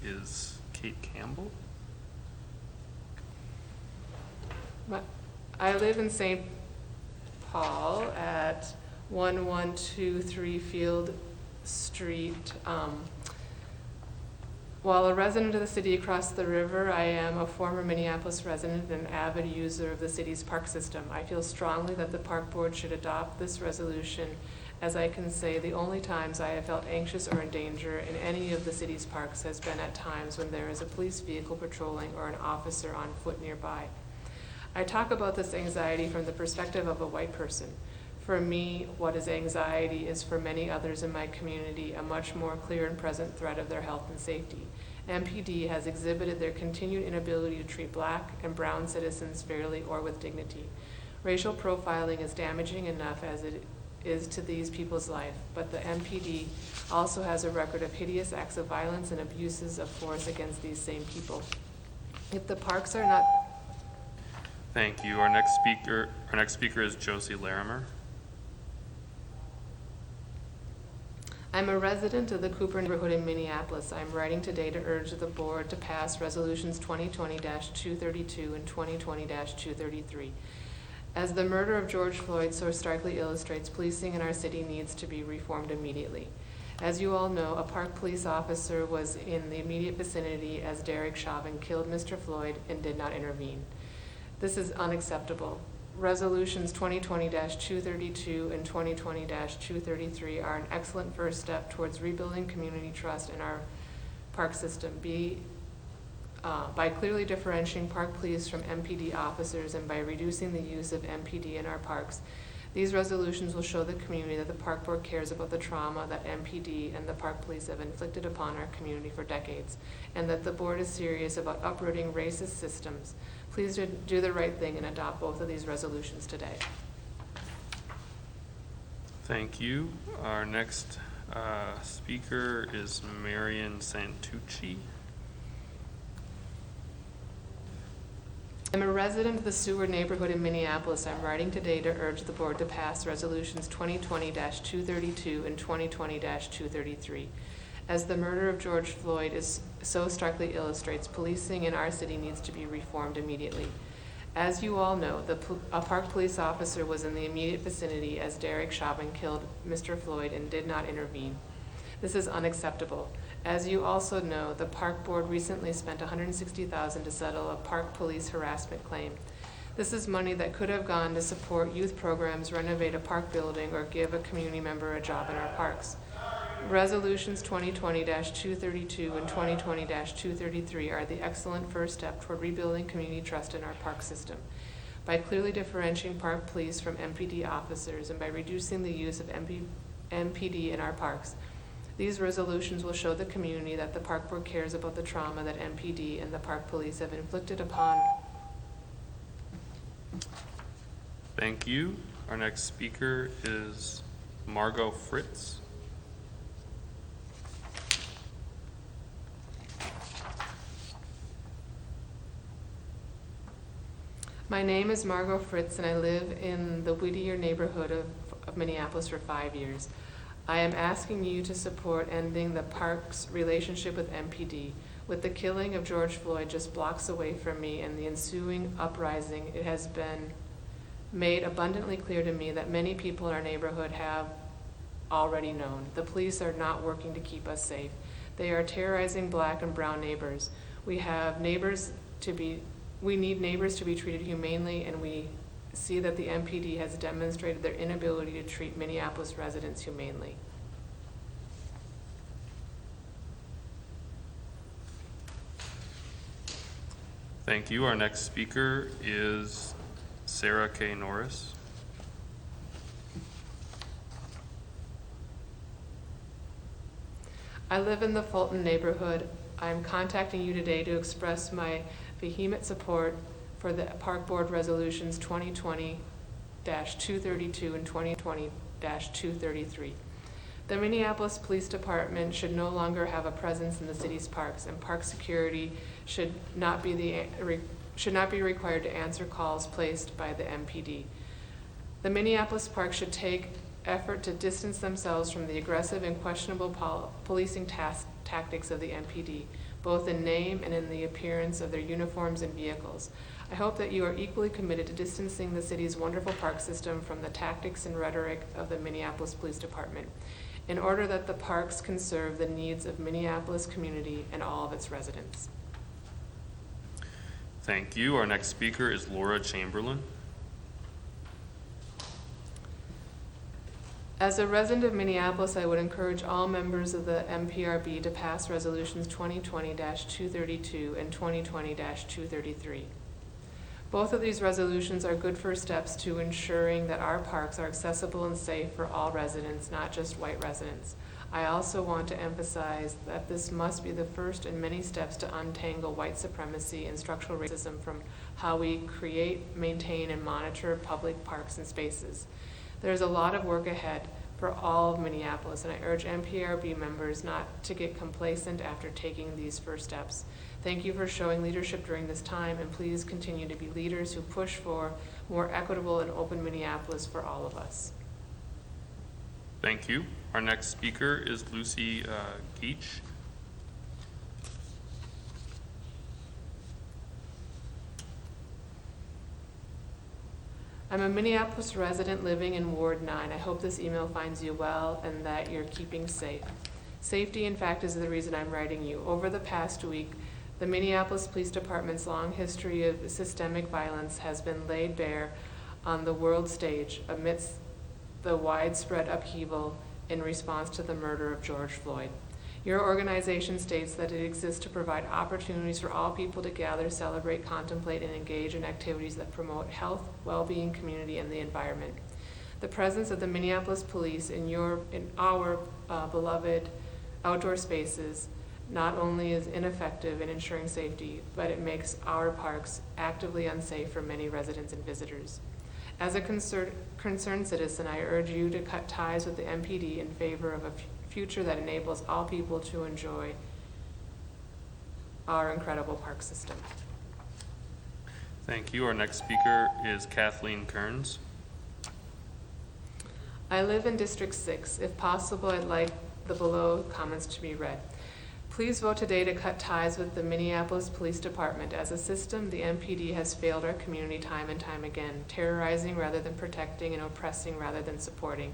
[SPEAKER 1] is Kate Campbell.
[SPEAKER 4] I live in St. Paul at 1123 Field Street. While a resident of the city across the river, I am a former Minneapolis resident and an avid user of the city's park system. I feel strongly that the Park Board should adopt this resolution, as I can say the only times I have felt anxious or in danger in any of the city's parks has been at times when there is a police vehicle patrolling or an officer on foot nearby. I talk about this anxiety from the perspective of a white person. For me, what is anxiety is for many others in my community a much more clear and present threat of their health and safety. MPD has exhibited their continued inability to treat Black and brown citizens fairly or with dignity. Racial profiling is damaging enough as it is to these people's life, but the MPD also has a record of hideous acts of violence and abuses of force against these same people. If the parks are not...
[SPEAKER 1] Thank you. Our next speaker is Josie Larimer.
[SPEAKER 4] I'm a resident of the Cooper neighborhood in Minneapolis. I'm writing today to urge the board to pass resolutions 2020-232 and 2020-233. As the murder of George Floyd so starkly illustrates, policing in our city needs to be reformed immediately. As you all know, a park police officer was in the immediate vicinity as Derek Chauvin killed Mr. Floyd and did not intervene. This is unacceptable. Resolutions 2020-232 and 2020-233 are an excellent first step towards rebuilding community trust in our park system. By clearly differentiating park police from MPD officers and by reducing the use of MPD in our parks, these resolutions will show the community that the park board cares about the trauma that MPD and the park police have inflicted upon our community for decades, and that the board is serious about uprooting racist systems. Please do the right thing and adopt both of these resolutions today.
[SPEAKER 1] Thank you. Our next speaker is Marion Santucci.
[SPEAKER 4] I'm a resident of the Seward neighborhood in Minneapolis. I'm writing today to urge the board to pass resolutions 2020-232 and 2020-233. As the murder of George Floyd so starkly illustrates, policing in our city needs to be reformed immediately. As you all know, a park police officer was in the immediate vicinity as Derek Chauvin killed Mr. Floyd and did not intervene. This is unacceptable. As you also know, the park board recently spent $160,000 to settle a park police harassment claim. This is money that could have gone to support youth programs, renovate a park building, or give a community member a job in our parks. Resolutions 2020-232 and 2020-233 are the excellent first step toward rebuilding community trust in our park system. By clearly differentiating park police from MPD officers and by reducing the use of MPD in our parks, these resolutions will show the community that the park board cares about the trauma that MPD and the park police have inflicted upon.
[SPEAKER 1] Thank you. Our next speaker is Margot Fritz.
[SPEAKER 4] My name is Margot Fritz, and I live in the Whittier neighborhood of Minneapolis for 5 years. I am asking you to support ending the park's relationship with MPD. With the killing of George Floyd just blocks away from me and the ensuing uprising, it has been made abundantly clear to me that many people in our neighborhood have already known. The police are not working to keep us safe. They are terrorizing black and brown neighbors. We need neighbors to be treated humanely, and we see that the MPD has demonstrated their inability to treat Minneapolis residents humanely.
[SPEAKER 1] Thank you. Our next speaker is Sarah K. Norris.
[SPEAKER 4] I live in the Fulton neighborhood. I'm contacting you today to express my vehement support for the Park Board Resolutions 2020-232 and 2020-233. The Minneapolis Police Department should no longer have a presence in the city's parks, and park security should not be required to answer calls placed by the MPD. The Minneapolis Park should take effort to distance themselves from the aggressive and questionable policing tactics of the MPD, both in name and in the appearance of their uniforms and vehicles. I hope that you are equally committed to distancing the city's wonderful park system from the tactics and rhetoric of the Minneapolis Police Department, in order that the parks can serve the needs of Minneapolis community and all of its residents.
[SPEAKER 1] Thank you. Our next speaker is Laura Chamberlain.
[SPEAKER 4] As a resident of Minneapolis, I would encourage all members of the MPRB to pass resolutions 2020-232 and 2020-233. Both of these resolutions are good first steps to ensuring that our parks are accessible and safe for all residents, not just white residents. I also want to emphasize that this must be the first in many steps to untangle white supremacy and structural racism from how we create, maintain, and monitor public parks and spaces. There's a lot of work ahead, for all of Minneapolis, and I urge MPRB members not to get complacent after taking these first steps. Thank you for showing leadership during this time, and please continue to be leaders who push for more equitable and open Minneapolis for all of us.
[SPEAKER 1] Thank you. Our next speaker is Lucy Geach.
[SPEAKER 4] I'm a Minneapolis resident living in Ward 9. I hope this email finds you well and that you're keeping safe. Safety, in fact, is the reason I'm writing you. Over the past week, the Minneapolis Police Department's long history of systemic violence has been laid bare on the world stage amidst the widespread upheaval in response to the murder of George Floyd. Your organization states that it exists to provide opportunities for all people to gather, celebrate, contemplate, and engage in activities that promote health, well-being, community, and the environment. The presence of the Minneapolis Police in our beloved outdoor spaces not only is ineffective in ensuring safety, but it makes our parks actively unsafe for many residents and visitors. As a concerned citizen, I urge you to cut ties with the MPD in favor of a future that enables all people to enjoy our incredible park system.
[SPEAKER 1] Thank you. Our next speaker is Kathleen Kearns.
[SPEAKER 4] I live in District 6. If possible, I'd like the below comments to be read. Please vote today to cut ties with the Minneapolis Police Department. As a system, the MPD has failed our community time and time again, terrorizing rather than protecting and oppressing rather than supporting.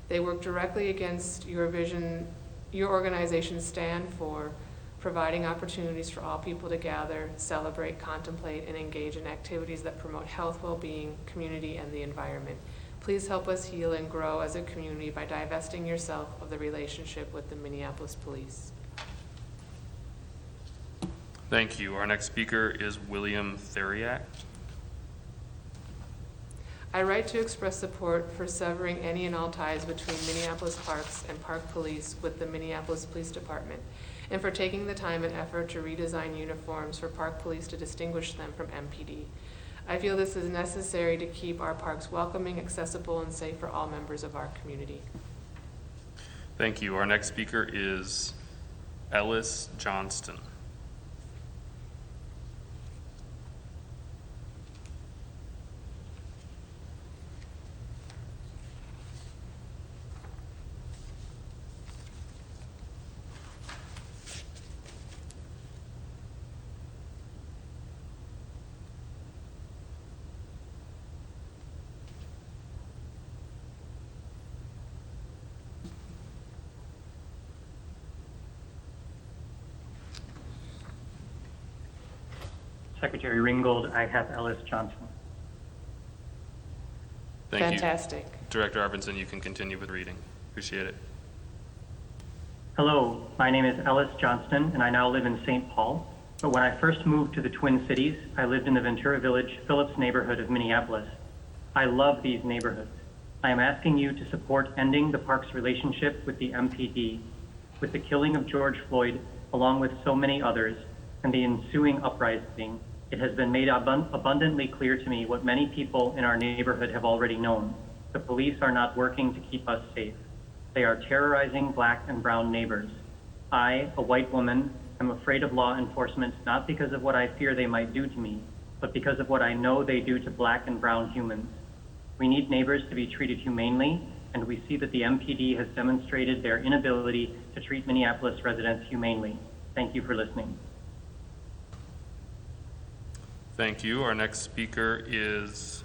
[SPEAKER 4] They work directly against your vision, your organization's stand for providing opportunities for all people to gather, celebrate, contemplate, and engage in activities that promote health, well-being, community, and the environment. Please help us heal and grow as a community by divesting yourself of the relationship with the Minneapolis Police.
[SPEAKER 1] Thank you. Our next speaker is William Theriak.
[SPEAKER 4] I write to express support for severing any and all ties between Minneapolis Parks and Park Police with the Minneapolis Police Department, and for taking the time and effort to redesign uniforms for Park Police to distinguish them from MPD. I feel this is necessary to keep our parks welcoming, accessible, and safe for all members of our community.
[SPEAKER 1] Thank you. Our next speaker is Ellis Johnson.
[SPEAKER 11] Secretary Ringgold, I have Ellis Johnson.
[SPEAKER 1] Thank
[SPEAKER 4] Fantastic.
[SPEAKER 1] you. Director Arvinson, you can continue with reading. Appreciate it.
[SPEAKER 11] Hello, my name is Ellis Johnston, and I now live in St. Paul. But when I first moved to the Twin Cities, I lived in the Ventura Village, Phillips neighborhood of Minneapolis. I love these neighborhoods. I am asking you to support ending the park's relationship with the MPD. With the killing of George Floyd, along with so many others, and the ensuing uprising, it has been made abundantly clear to me what many people in our neighborhood have already known. The police are not working to keep us safe. They are terrorizing Black and brown neighbors. I, a white woman, am afraid of law enforcement not because of what I fear they might do to me, but because of what I know they do to Black and brown humans. We need neighbors to be treated humanely, and we see that the MPD has demonstrated their inability to treat Minneapolis residents humanely. Thank you for listening.
[SPEAKER 1] Thank you. Our next speaker is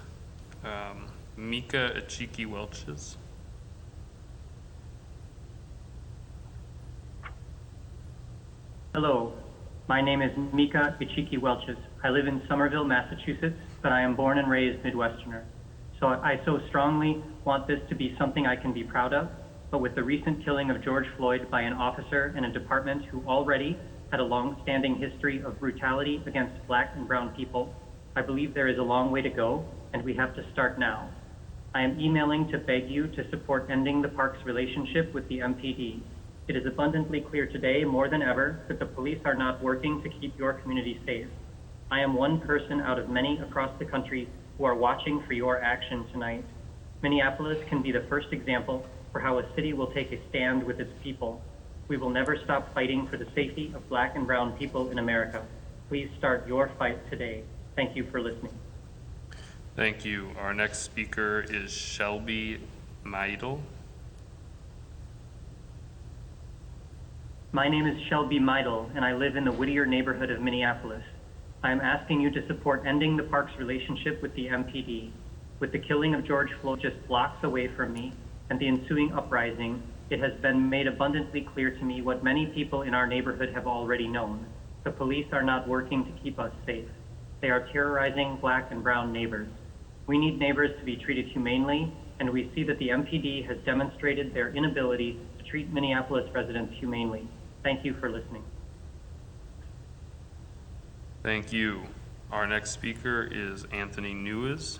[SPEAKER 1] Mika Welches.
[SPEAKER 11] Hello, my name is Mika Welches. I live in Somerville, Massachusetts, but I am born and raised Midwesterner. So I so strongly want this to be something I can be proud of, but with the recent killing of George Floyd by an officer in a department who already had a long-standing history of brutality against Black and brown people, I believe there is a long way to go, and we have to start now. I am emailing to beg you to support ending the park's relationship with the MPD. It is abundantly clear today, more than ever, that the police are not working to keep your community safe. I am one person out of many across the country who are watching for your action tonight. Minneapolis can be the first example, for how a city will take a stand with its people. We will never stop fighting for the safety of Black and brown people in America. Please start your fight today. Thank you for listening.
[SPEAKER 1] Thank you. Our next speaker is Shelby Mighdal.
[SPEAKER 11] My name is Shelby Mighdal, and I live in the Whittier neighborhood of Minneapolis. I am asking you to support ending the park's relationship with the MPD. With the killing of George Floyd just blocks away from me and the ensuing uprising, it has been made abundantly clear to me what many people in our neighborhood have already known. The police are not working to keep us safe. They are terrorizing Black and brown neighbors. We need neighbors to be treated humanely, and we see that the MPD has demonstrated their inability to treat Minneapolis residents humanely. Thank you for listening.
[SPEAKER 1] Thank you. Our next speaker is Anthony Newes.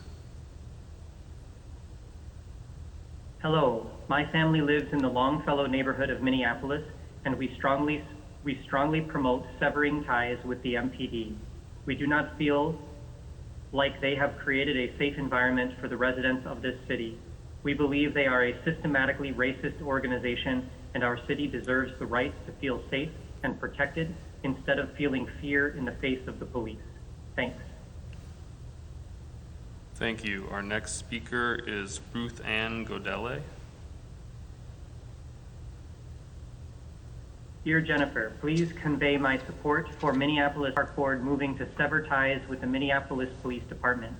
[SPEAKER 11] Hello, my family lives in the Longfellow neighborhood of Minneapolis, and we strongly promote severing ties with the MPD. We do not feel like they have created a safe environment for the residents of this city. We believe they are a systematically racist organization, and our city deserves the right to feel safe and protected instead of feeling fear in the face of the police. Thanks.
[SPEAKER 1] Thank you. Our next speaker is Ruth Ann Godele.
[SPEAKER 11] Dear Jennifer, please convey my support for Minneapolis Park Board moving to sever ties with the Minneapolis Police Department.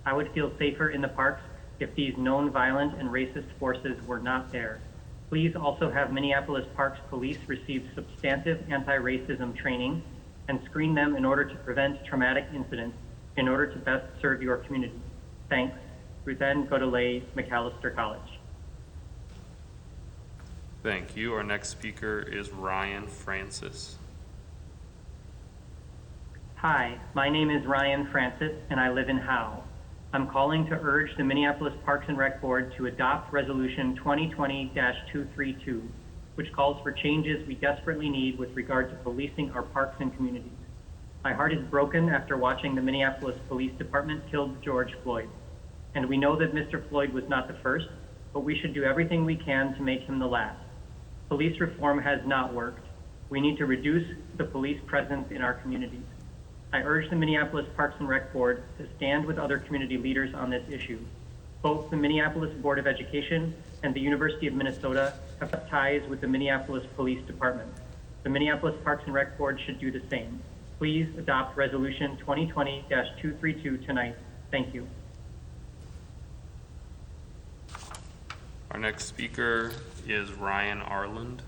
[SPEAKER 11] I would feel safer in the parks if these known violent and racist forces were not there. Please also have Minneapolis Parks Police receive substantive anti-racism training and screen them in order to prevent traumatic incidents in order to best serve your community. Thanks. Ruth Ann Godele, McAllister College.
[SPEAKER 1] Thank you. Our next speaker is Ryan Francis.
[SPEAKER 11] Hi, my name is Ryan Francis, and I live in Howe. I'm calling to urge the Minneapolis Parks and Rec Board to adopt Resolution 2020-232, which calls for changes we desperately need with regard to policing our parks and communities. My heart is broken after watching the Minneapolis Police Department kill George Floyd. And we know that Mr. Floyd was not the first, but we should do everything we can to make him the last. Police reform has not worked. We need to reduce the police presence in our communities. I urge the Minneapolis Parks and Rec Board to stand with other community leaders on this issue. Both the Minneapolis Board of Education and the University of Minnesota have cut ties with the Minneapolis Police Department. The Minneapolis Parks and Rec Board should do the same. Please adopt Resolution 2020-232 tonight. Thank you.
[SPEAKER 1] Our next speaker is Ryan Arland.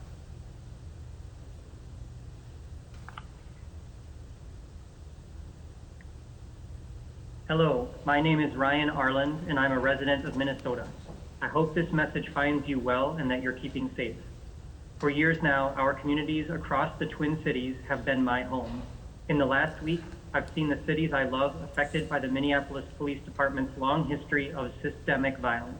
[SPEAKER 11] Hello, my name is Ryan Arland, and I'm a resident of Minnesota. I hope this message finds you well and that you're keeping safe. For years now, our communities across the Twin Cities have been my home. In the last week, I've seen the cities I love affected by the Minneapolis Police Department's long history of systemic violence.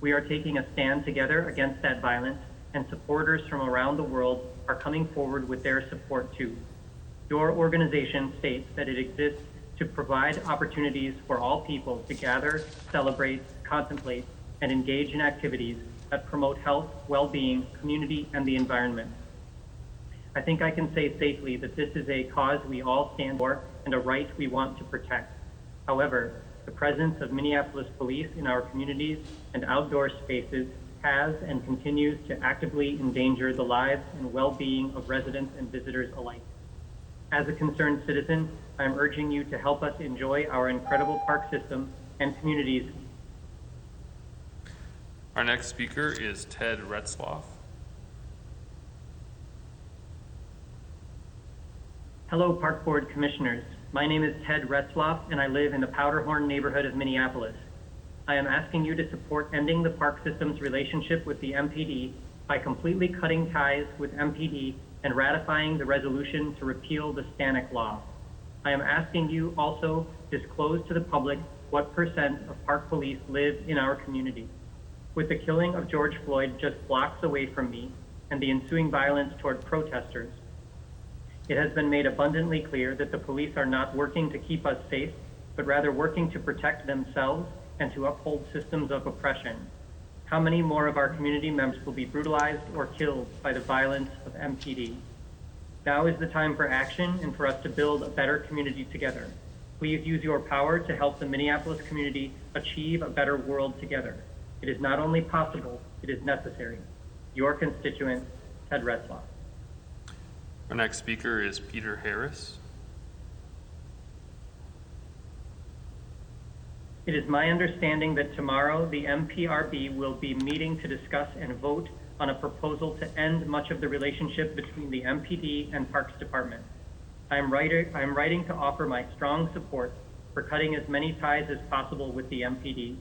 [SPEAKER 11] We are taking a stand together against that violence, and supporters from around the world are coming forward with their support too. Your organization states that it exists to provide opportunities for all people to gather, celebrate, contemplate, and engage in activities that promote health, well-being, community, and the environment. I think I can say safely that this is a cause we all stand for and a right we want to protect. However, the presence of Minneapolis police in our communities and outdoor spaces has and continues to actively endanger the lives and well-being of residents and visitors alike. As a concerned citizen, I am urging you to help us enjoy our incredible park system and communities.
[SPEAKER 1] Our next speaker is Ted Retzloff.
[SPEAKER 11] Hello, Park Board Commissioners. My name is Ted Retzloff, and I live in the Powderhorn neighborhood of Minneapolis. I am asking you to support ending the park system's relationship with the MPD by completely cutting ties with MPD and ratifying the resolution to repeal the Stanek Law. I am asking you also disclose to the public what % of park police live in our community. With the killing of George Floyd just blocks away from me and the ensuing violence toward protesters, it has been made abundantly clear that the police are not working to keep us safe, but rather working to protect themselves and to uphold systems of oppression. How many more of our community members will be brutalized or killed by the violence of MPD? Now is the time for action and for us to build a better community together. Please use your power to help the Minneapolis community achieve a better world together. It is not only possible, it is necessary. Your constituent, Ted Res WAP.
[SPEAKER 1] Our next speaker is Peter Harris.
[SPEAKER 11] It is my understanding that tomorrow the MPRB will be meeting to discuss and vote on a proposal to end much of the relationship between the MPD and Parks Department. I am writing to offer my strong support for cutting as many ties as possible with the MPD,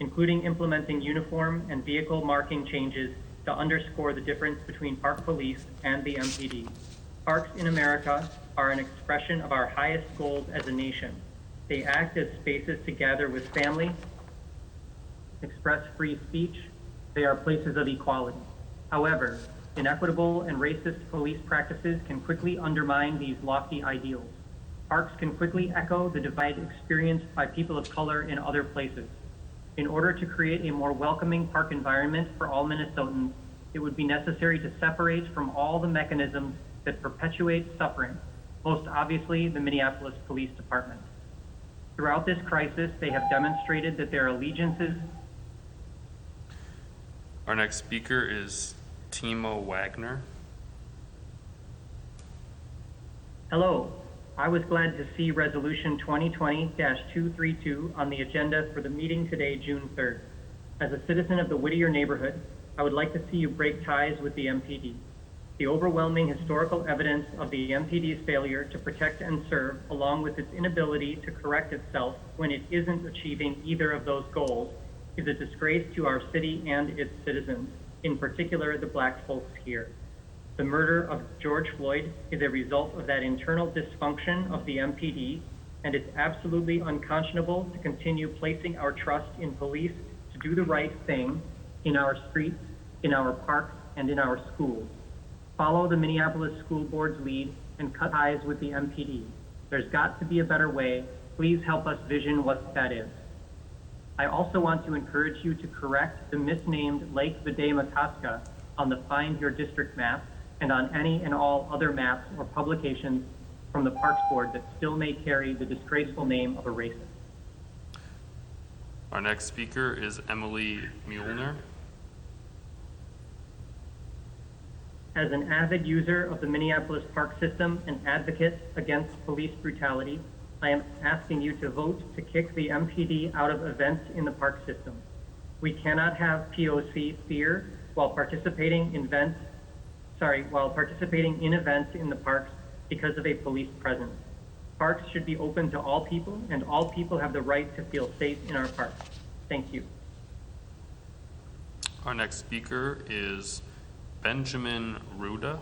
[SPEAKER 11] including implementing uniform and vehicle marking changes to underscore the difference between park police and the MPD. Parks in America are an expression of our highest goals as a nation. They act as spaces to gather with family, express free speech. They are places of equality. However, inequitable and racist police practices can quickly undermine these lofty ideals. Parks can quickly echo the divide experienced by people of color in other places. In order to create a more welcoming park environment for all Minnesotans, it would be necessary to separate from all the mechanisms that perpetuate suffering, most obviously the Minneapolis Police Department. Throughout this crisis, they have demonstrated that their allegiances.
[SPEAKER 1] Our next speaker is Timo Wagner.
[SPEAKER 11] Hello. I was glad to see Resolution 2020-232 on the agenda for the meeting today, June 3rd. As a citizen of the Whittier neighborhood, I would like to see you break ties with the MPD. The overwhelming historical evidence of the MPD's failure to protect and serve, along with its inability to correct itself when it isn't achieving either of those goals, is a disgrace to our city and its citizens, in particular the Black folks here. The murder of George Floyd is a result of that internal dysfunction of the MPD, and it's absolutely unconscionable to continue placing our trust in police to do the right thing in our streets, in our parks, and in our schools. Follow the Minneapolis School Board's lead and cut ties with the MPD. There's got to be a better way. Please help us vision what that is. I also want to encourage you to correct the misnamed Lake Videy-Mataska on the Find Your District map and on any and all other maps or publications from the Parks Board that still may carry the disgraceful name of a racist.
[SPEAKER 1] Our next speaker is Emily Muehlner.
[SPEAKER 11] As an avid user of the Minneapolis park system and advocate against police brutality, I am asking you to vote to kick the MPD out of events in the park system. We cannot have POC fear while participating in events in the parks because of a police presence. Parks should be open to all people, and all people have the right to feel safe in our parks. Thank you.
[SPEAKER 1] Our next speaker is Benjamin Ruda.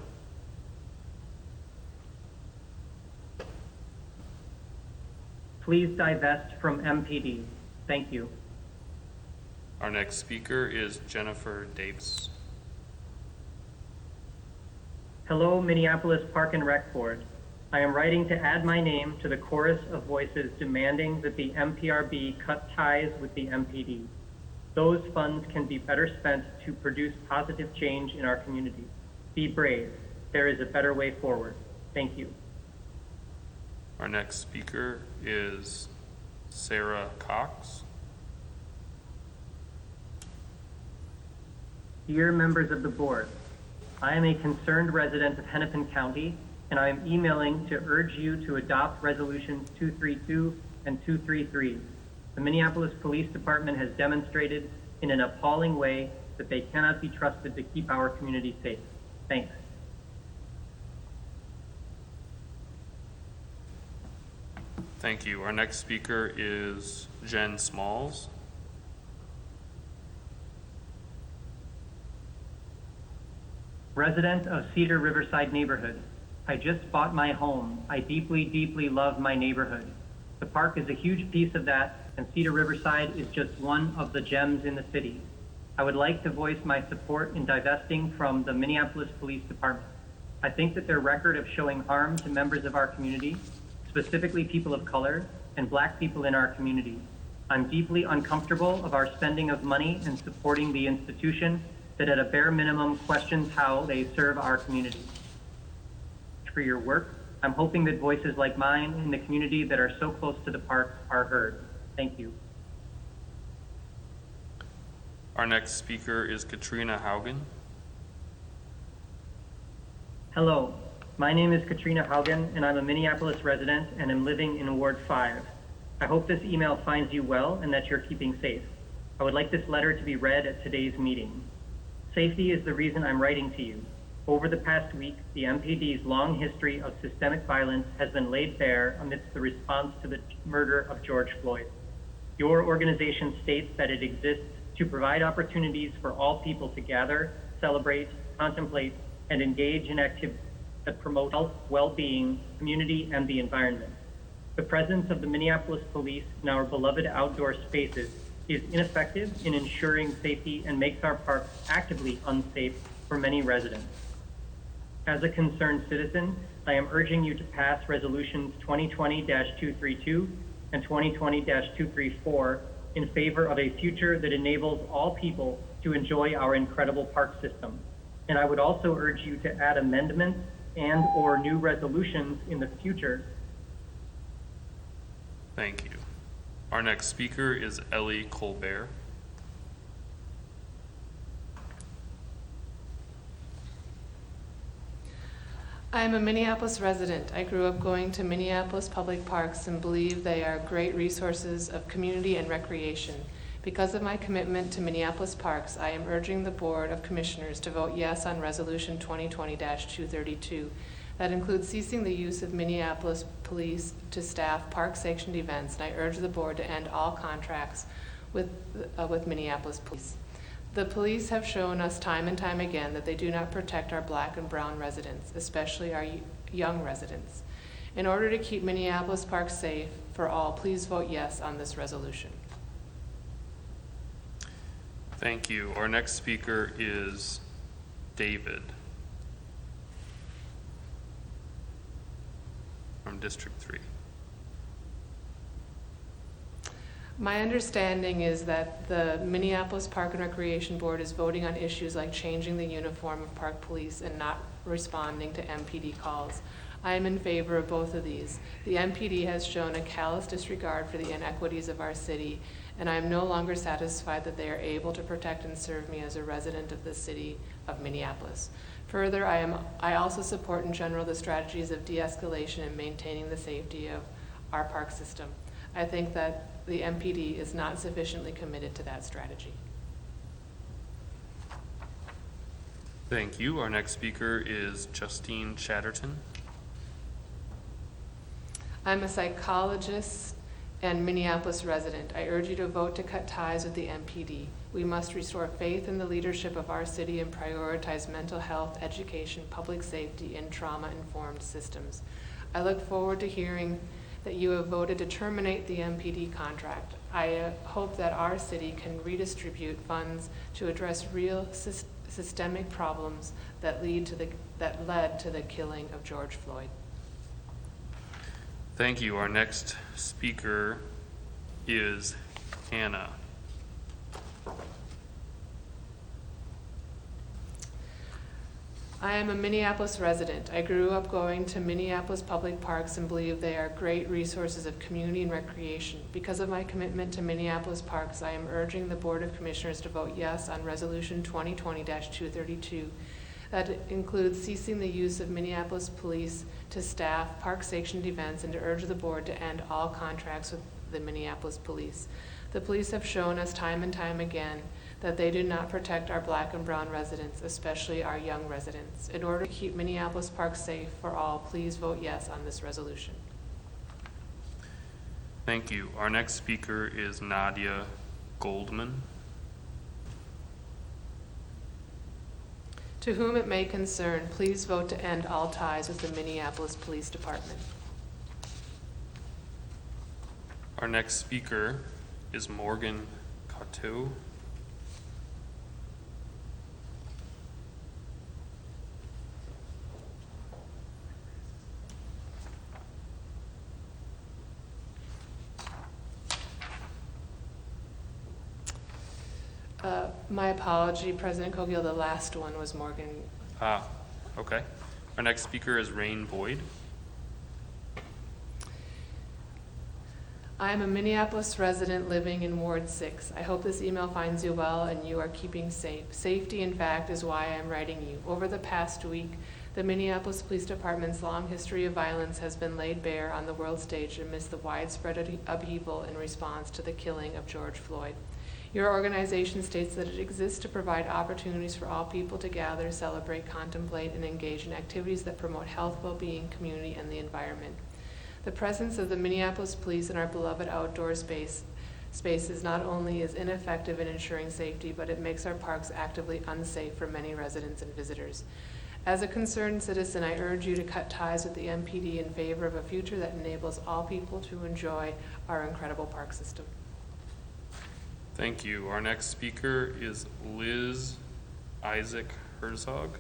[SPEAKER 11] Please divest from MPD. Thank you.
[SPEAKER 1] Our next speaker is Jennifer Davis.
[SPEAKER 11] Hello, Minneapolis Park and Rec Board. I am writing to add my name to the chorus of voices demanding that the MPRB cut ties with the MPD. Those funds can be better spent to produce positive change in our community. Be brave. There is a better way forward. Thank you.
[SPEAKER 1] Our next speaker is Sarah Cox.
[SPEAKER 11] Dear members of the board, I am a concerned resident of Hennepin County, and I am emailing to urge you to adopt Resolutions 232 and 233. The Minneapolis Police Department has demonstrated in an appalling way that they cannot be trusted to keep our community safe. Thanks.
[SPEAKER 1] Thank you. Our next speaker is Jen Smalls.
[SPEAKER 11] Resident of Cedar Riverside neighborhood. I just bought my home. I deeply, deeply love my neighborhood. The park is a huge piece of that, and Cedar Riverside is just one of the gems in the city. I would like to voice my support in divesting from the Minneapolis Police Department. I think that their record of showing harm to members of our community, specifically people of color and Black people in our community, I'm deeply uncomfortable of our spending of money and supporting the institution that at a bare minimum questions how they serve our community. For your work, I'm hoping that voices like mine in the community that are so close to the park are heard. Thank you.
[SPEAKER 1] Our next speaker is Katrina Haugen.
[SPEAKER 11] Hello, my name is Katrina Haugen, and I'm a Minneapolis resident and am living in Ward 5. I hope this email finds you well and that you're keeping safe. I would like this letter to be read at today's meeting. Safety is the reason I'm writing to you. Over the past week, the MPD's long history of systemic violence has been laid bare amidst the response to the murder of George Floyd. Your organization states that it exists to provide opportunities for all people to gather, celebrate, contemplate, and engage in activities that promote health, well-being, community, and the environment. The presence of the Minneapolis police in our beloved outdoor spaces is ineffective in ensuring safety and makes our parks actively unsafe for many residents. As a concerned citizen, I am urging you to pass resolutions 2020-232 and 2020-234 in favor of a future that enables all people to enjoy our incredible park system. And I would also urge you to add amendments and/or new resolutions in the future.
[SPEAKER 1] Thank you. Our next speaker is Ellie Colbert.
[SPEAKER 4] I am a Minneapolis resident. I grew up going to Minneapolis public parks and believe they are great resources of community and recreation. Because of my commitment to Minneapolis parks, I am urging the Board of Commissioners to vote yes on Resolution 2020-232. That includes ceasing the use of Minneapolis police to staff park-sanctioned events, and I urge the board to end all contracts with Minneapolis police. The police have shown us time and time again that they do not protect our Black and brown residents, especially our young residents. In order to keep Minneapolis parks safe for all, please vote yes on this resolution.
[SPEAKER 1] Thank you. Our next speaker is David from District 3.
[SPEAKER 4] My understanding is that the Minneapolis Park and Recreation Board is voting on issues like changing the uniform of park police and not responding to MPD calls. I am in favor of both of these. The MPD has shown a callous disregard for the inequities of our city, and I am no longer satisfied that they are able to protect and serve me as a resident of the city of Minneapolis. Further, I also support in general the strategies of de-escalation and maintaining the safety of our park system. I think that the MPD is not sufficiently committed to that strategy.
[SPEAKER 1] Thank you. Our next speaker is Justine Chatterton.
[SPEAKER 4] I'm a psychologist and Minneapolis resident. I urge you to vote to cut ties with the MPD. We must restore faith in the leadership of our city and prioritize mental health, education, public safety, and trauma-informed systems. I look forward to hearing that you have voted to terminate the MPD contract. I hope that our city can redistribute funds to address real systemic problems that led to the killing of George Floyd.
[SPEAKER 1] Thank you. Our next speaker is Hannah.
[SPEAKER 4] I am a Minneapolis resident. I grew up going to Minneapolis public parks and believe they are great resources of community and recreation. Because of my commitment to Minneapolis parks, I am urging the Board of Commissioners to vote yes on Resolution 2020-232. That includes ceasing the use of Minneapolis police to staff park-sanctioned events and to urge the board to end all contracts with the Minneapolis police. The police have shown us time and time again that they do not protect our Black and brown residents, especially our young residents. In order to keep Minneapolis parks safe for all, please vote yes on this resolution.
[SPEAKER 1] Thank you. Our next speaker is Nadia Goldman.
[SPEAKER 4] To whom it may concern, please vote to end all ties with the Minneapolis Police Department.
[SPEAKER 1] Our next speaker is Morgan Coteau.
[SPEAKER 4] My apology, President Cogiel, the last one was Morgan.
[SPEAKER 1] Ah, okay. Our next speaker is Rain Boyd.
[SPEAKER 4] I am a Minneapolis resident living in Ward 6. I hope this email finds you well and you are keeping safe. Safety, in fact, is why I am writing you. Over the past week, the Minneapolis Police Department's long history of violence has been laid bare on the world stage amidst the widespread upheaval in response to the killing of George Floyd. Your organization states that it exists to provide opportunities for all people to gather, celebrate, contemplate, and engage in activities that promote health, well-being, community, and the environment. The presence of the Minneapolis Police in our beloved outdoor spaces not only is ineffective in ensuring safety, but it makes our parks actively unsafe for many residents and visitors. As a concerned citizen, I urge you to cut ties with the MPD in favor of a future that enables all people to enjoy our incredible park system.
[SPEAKER 1] Thank you. Our next speaker is Liz Isaac Herzog.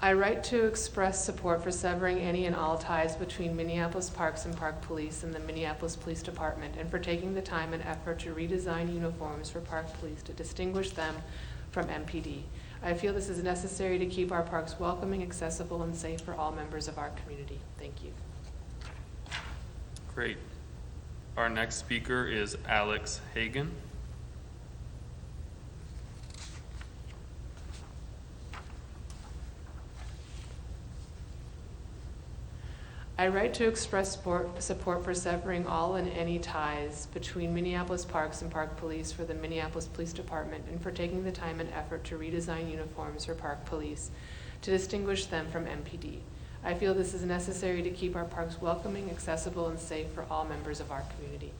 [SPEAKER 4] I write to express support for severing any and all ties between Minneapolis Parks and Park Police and the Minneapolis Police Department, and for taking the time and effort to redesign uniforms for Park Police to distinguish them from MPD. I feel this is necessary to keep our parks welcoming, accessible, and safe for all members of our community. Thank you.
[SPEAKER 1] Great. Our next speaker is Alex Hagan.
[SPEAKER 4] I write to express support for severing all and any ties between Minneapolis Parks and Park Police for the Minneapolis Police Department, and for taking the time and effort to redesign uniforms for Park Police to distinguish them from MPD. I feel this is necessary to keep our parks welcoming, accessible, and safe for all members of our community.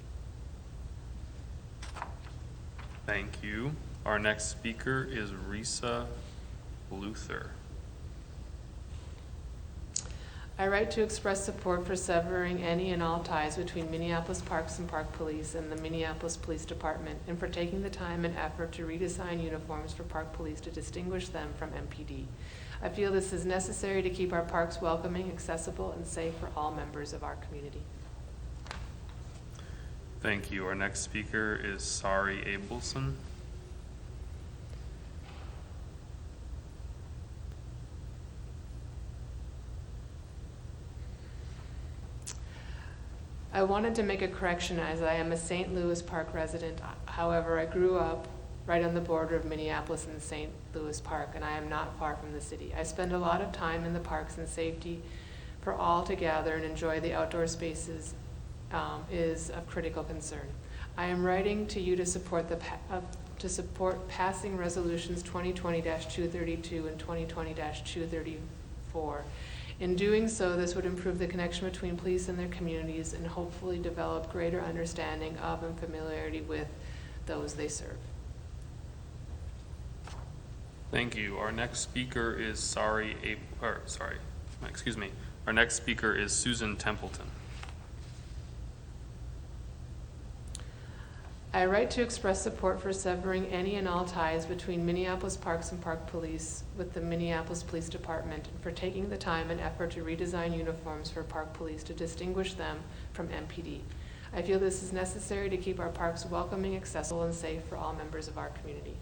[SPEAKER 1] Thank you. Our next speaker is Risa Luther.
[SPEAKER 4] I write to express support for severing any and all ties between Minneapolis Parks and Park Police and the Minneapolis Police Department, and for taking the time and effort to redesign uniforms for Park Police to distinguish them from MPD. I feel this is necessary to keep our parks welcoming, accessible, and safe for all members of our community.
[SPEAKER 1] Thank you. Our next speaker is Sari Abelson.
[SPEAKER 4] I wanted to make a correction, as I am a St. Louis Park resident. However, I grew up right on the border of Minneapolis and St. Louis Park, and I am not far from the city. I spend a lot of time in the parks, and safety for all to gather and enjoy the outdoor spaces is of critical concern. I am writing to you to support passing resolutions 2020-232 and 2020-234. In doing so, this would improve the connection between police and their communities and hopefully develop greater understanding of and familiarity with those they serve.
[SPEAKER 1] Thank you. Our next speaker is Our next speaker is Susan Templeton.
[SPEAKER 4] I write to express support for severing any and all ties between Minneapolis Parks and Park Police with the Minneapolis Police Department, and for taking the time and effort to redesign uniforms for Park Police to distinguish them from MPD. I feel this is necessary to keep our parks welcoming, accessible, and safe for all members of our community.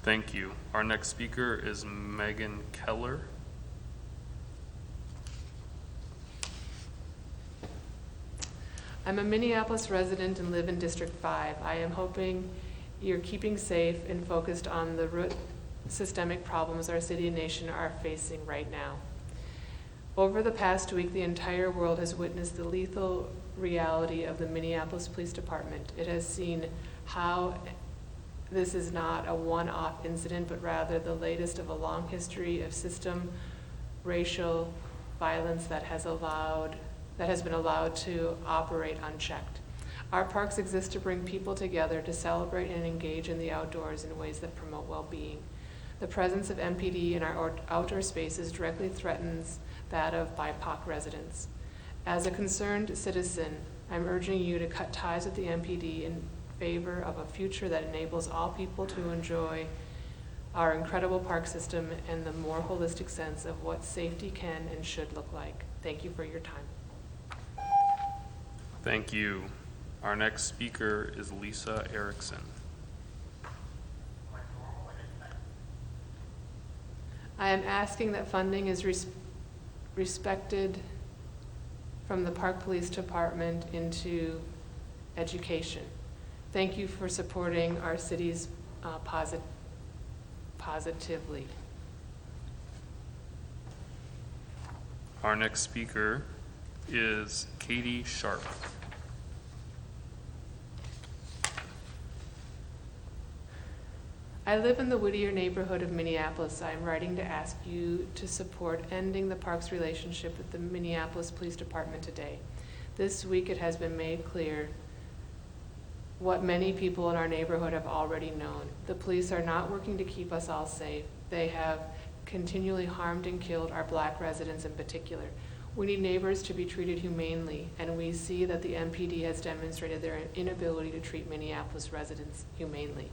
[SPEAKER 1] Thank you. Our next speaker is Megan Keller.
[SPEAKER 4] I'm a Minneapolis resident and live in District 5. I am hoping you're keeping safe and focused on the root systemic problems our city and nation are facing right now. Over the past week, the entire world has witnessed the lethal reality of the Minneapolis Police Department. It has seen how this is not a one-off incident, but rather the latest of a long history of system racial violence that has been allowed to operate unchecked. Our parks exist to bring people together to celebrate and engage in the outdoors in ways that promote well-being. The presence of MPD in our outdoor spaces directly threatens that of BIPOC residents. As a concerned citizen, I'm urging you to cut ties with the MPD in favor of a future that enables all people to enjoy our incredible park system, and the more holistic sense of what safety can and should look like. Thank you for your time.
[SPEAKER 1] Thank you. Our next speaker is Lisa Erickson.
[SPEAKER 4] I am asking that funding is respected from the Park Police Department into education. Thank you for supporting our city's positively.
[SPEAKER 1] Our next speaker is Katie Sharp.
[SPEAKER 4] I live in the Whittier neighborhood of Minneapolis. I am writing to ask you to support ending the park's relationship with the Minneapolis Police Department today. This week it has been made clear what many people in our neighborhood have already known. The police are not working to keep us all safe. They have continually harmed and killed our Black residents in particular. We need neighbors to be treated humanely, and we see that the MPD has demonstrated their inability to treat Minneapolis residents humanely.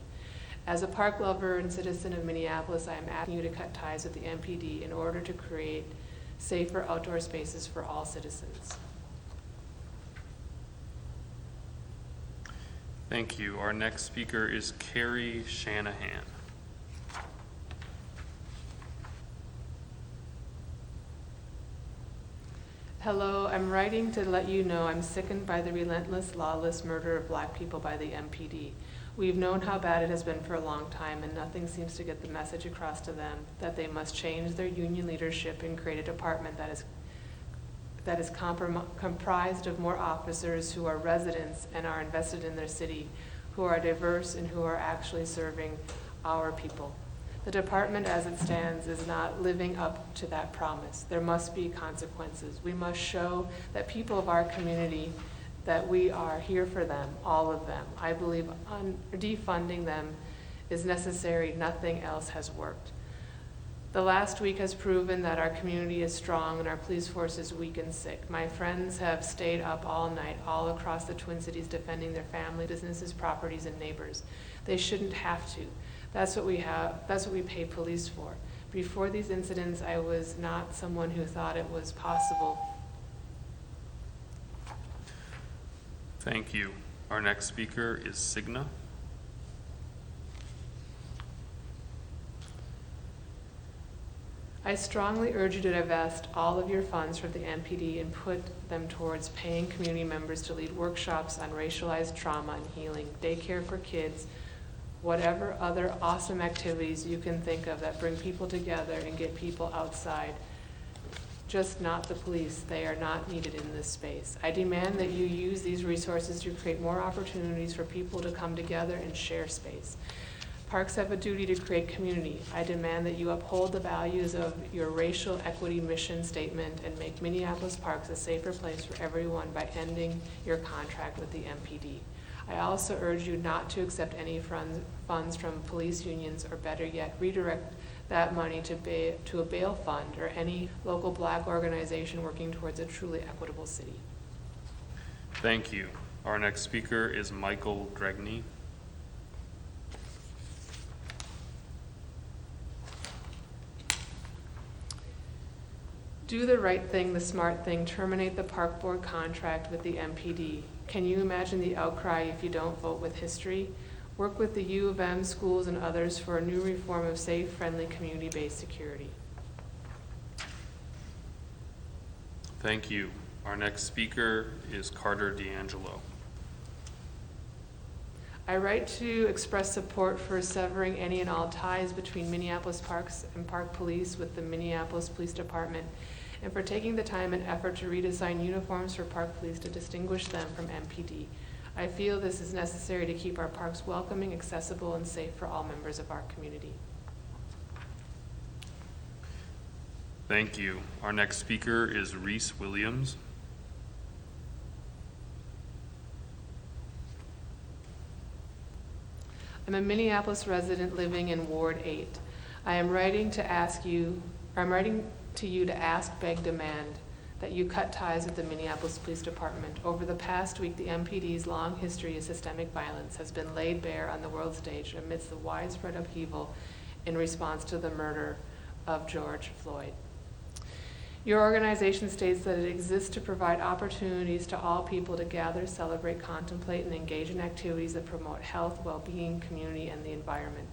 [SPEAKER 4] As a park lover and citizen of Minneapolis, I am asking you to cut ties with the MPD in order to create safer outdoor spaces for all citizens.
[SPEAKER 1] Thank you. Our next speaker is Carrie Shanahan.
[SPEAKER 4] Hello, I'm writing to let you know I'm sickened by the relentless, lawless murder of Black people by the MPD. We've known how bad it has been for a long time, and nothing seems to get the message across to them that they must change their union leadership and create a department that is comprised of more officers who are residents and are invested in their city, who are diverse and who are actually serving our people. The department as it stands is not living up to that promise. There must be consequences. We must show that people of our community that we are here for them, all of them. I believe defunding them is necessary. Nothing else has worked. The last week has proven that our community is strong and our police force is weak and sick. My friends have stayed up all night, all across the Twin Cities, defending their family, businesses, properties, and neighbors. They shouldn't have to. That's what we pay police for. Before these incidents, I was not someone who thought it was possible.
[SPEAKER 1] Thank you. Our next speaker is Signa.
[SPEAKER 4] I strongly urge you to divest all of your funds from the MPD and put them towards paying community members to lead workshops on racialized trauma and healing, daycare for kids, whatever other awesome activities you can think of that bring people together and get people outside. Just not the police. They are not needed in this space. I demand that you use these resources to create more opportunities for people to come together and share space. Parks have a duty to create community. I demand that you uphold the values of your racial equity mission statement and make Minneapolis Parks a safer place for everyone by ending your contract with the MPD. I also urge you not to accept any funds from police unions, or better yet, redirect that money to a bail fund or any local Black organization working towards a truly equitable city.
[SPEAKER 1] Thank you. Our next speaker is Michael Dregney.
[SPEAKER 4] Do the right thing, the smart thing, terminate the park board contract with the MPD. Can you imagine the outcry if you don't vote with history? Work with the U of M, schools, and others for a new reform of safe, friendly, community-based security.
[SPEAKER 1] Thank you. Our next speaker is Carter D'Angelo.
[SPEAKER 4] I write to express support for severing any and all ties between Minneapolis Parks and Park Police with the Minneapolis Police Department, and for taking the time and effort to redesign uniforms for Park Police to distinguish them from MPD. I feel this is necessary to keep our parks welcoming, accessible, and safe for all members of our community.
[SPEAKER 1] Thank you. Our next speaker is Reese Williams.
[SPEAKER 4] I'm a Minneapolis resident living in Ward 8. I'm writing to you to ask, beg, demand that you cut ties with the Minneapolis Police Department. Over the past week, the MPD's long history of systemic violence has been laid bare on the world stage amidst the widespread upheaval in response to the murder of George Floyd. Your organization states that it exists to provide opportunities to all people to gather, celebrate, contemplate, and engage in activities that promote health, well-being, community, and the environment.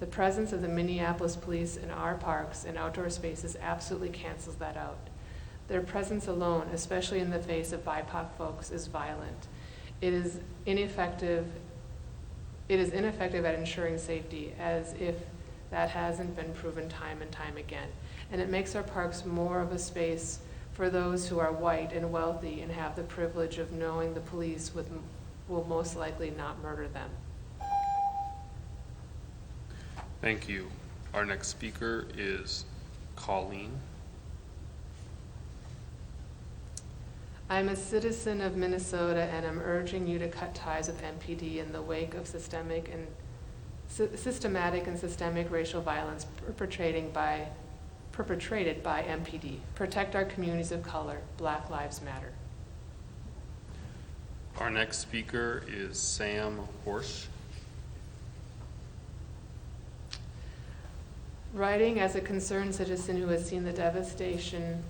[SPEAKER 4] The presence of the Minneapolis police in our parks and outdoor spaces absolutely cancels that out. Their presence alone, especially in the face of BIPOC folks, is violent. It is ineffective at ensuring safety, as if that hasn't been proven time and time again. And it makes our parks more of a space for those who are white and wealthy and have the privilege of knowing the police will most likely not murder them.
[SPEAKER 1] Thank you. Our next speaker is Colleen.
[SPEAKER 4] I'm a citizen of Minnesota, and I'm urging you to cut ties with MPD in the wake of systematic and systemic racial violence perpetrated by MPD. Protect our communities of color. Black Lives Matter.
[SPEAKER 1] Our next speaker is Sam Horsch.
[SPEAKER 4] Writing as a concerned citizen who has seen the devastation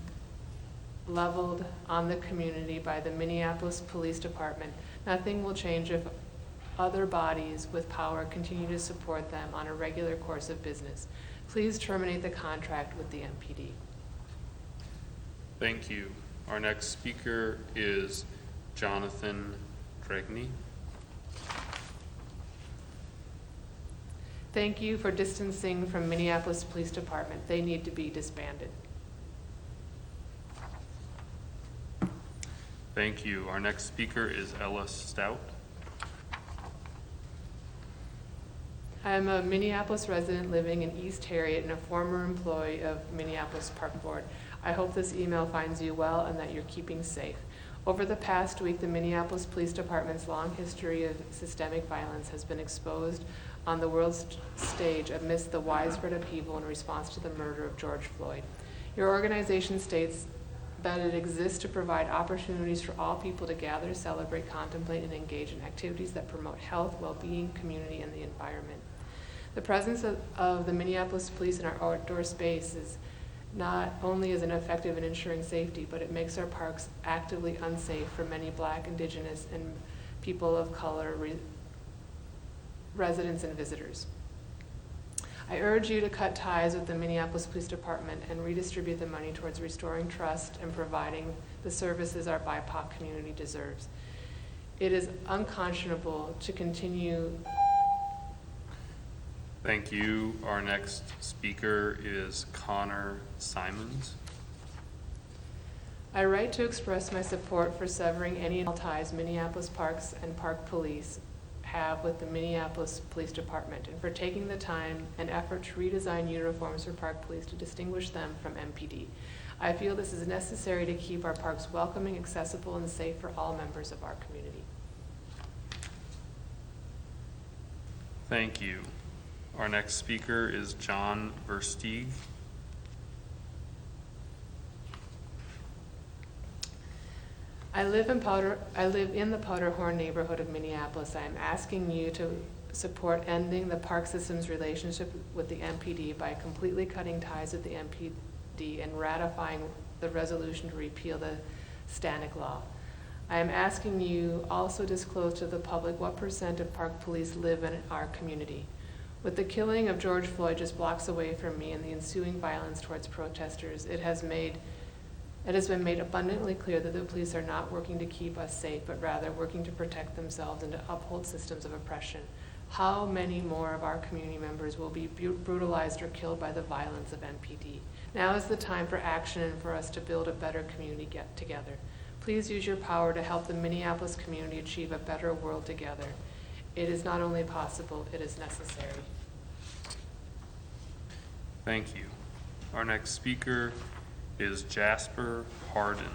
[SPEAKER 4] leveled on the community by the Minneapolis Police Department, nothing will change if other bodies with power continue to support them on a regular course of business. Please terminate the contract with the MPD.
[SPEAKER 1] Thank you. Our next speaker is Jonathan Dragney.
[SPEAKER 4] Thank you for distancing from Minneapolis Police Department. They need to be disbanded.
[SPEAKER 1] Thank you. Our next speaker is Ellis Stout.
[SPEAKER 4] I'm a Minneapolis resident living in East Harriet and a former employee of Minneapolis Park Board. I hope this email finds you well and that you're keeping safe. Over the past week, the Minneapolis Police Department's long history of systemic violence has been exposed on the world stage amidst the widespread upheaval in response to the murder of George Floyd. Your organization states that it exists to provide opportunities for all people to gather, celebrate, contemplate, and engage in activities that promote health, well-being, community, and the environment. The presence of the Minneapolis police in our outdoor spaces not only is ineffective in ensuring safety, but it makes our parks actively unsafe for many Black, Indigenous, and people of color residents and visitors. I urge you to cut ties with the Minneapolis Police Department and redistribute the money towards restoring trust and providing the services our BIPOC community deserves. It is unconscionable to continue.
[SPEAKER 1] Thank you. Our next speaker is Connor Simons.
[SPEAKER 4] I write to express my support for severing any and all ties Minneapolis Parks and Park Police have with the Minneapolis Police Department, and for taking the time and effort to redesign uniforms for Park Police to distinguish them from MPD. I feel this is necessary to keep our parks welcoming, accessible, and safe for all members of our community.
[SPEAKER 1] Thank you. Our next speaker is John Versteeg.
[SPEAKER 4] I live in the Powderhorn neighborhood of Minneapolis. I am asking you to support ending the park system's relationship with the MPD by completely cutting ties with the MPD and ratifying the resolution to repeal the Stanek Law. I am asking you also disclose to the public what % of park police live in our community. With the killing of George Floyd just blocks away from me and the ensuing violence towards protesters, it has been made abundantly clear that the police are not working to keep us safe, but rather working to protect themselves and to uphold systems of oppression. How many more of our community members will be brutalized or killed by the violence of MPD? Now is the time for action and for us to build a better community together. Please use your power to help the Minneapolis community achieve a better world together. It is not only possible, it is necessary.
[SPEAKER 1] Thank you. Our next speaker is Jasper Hardin.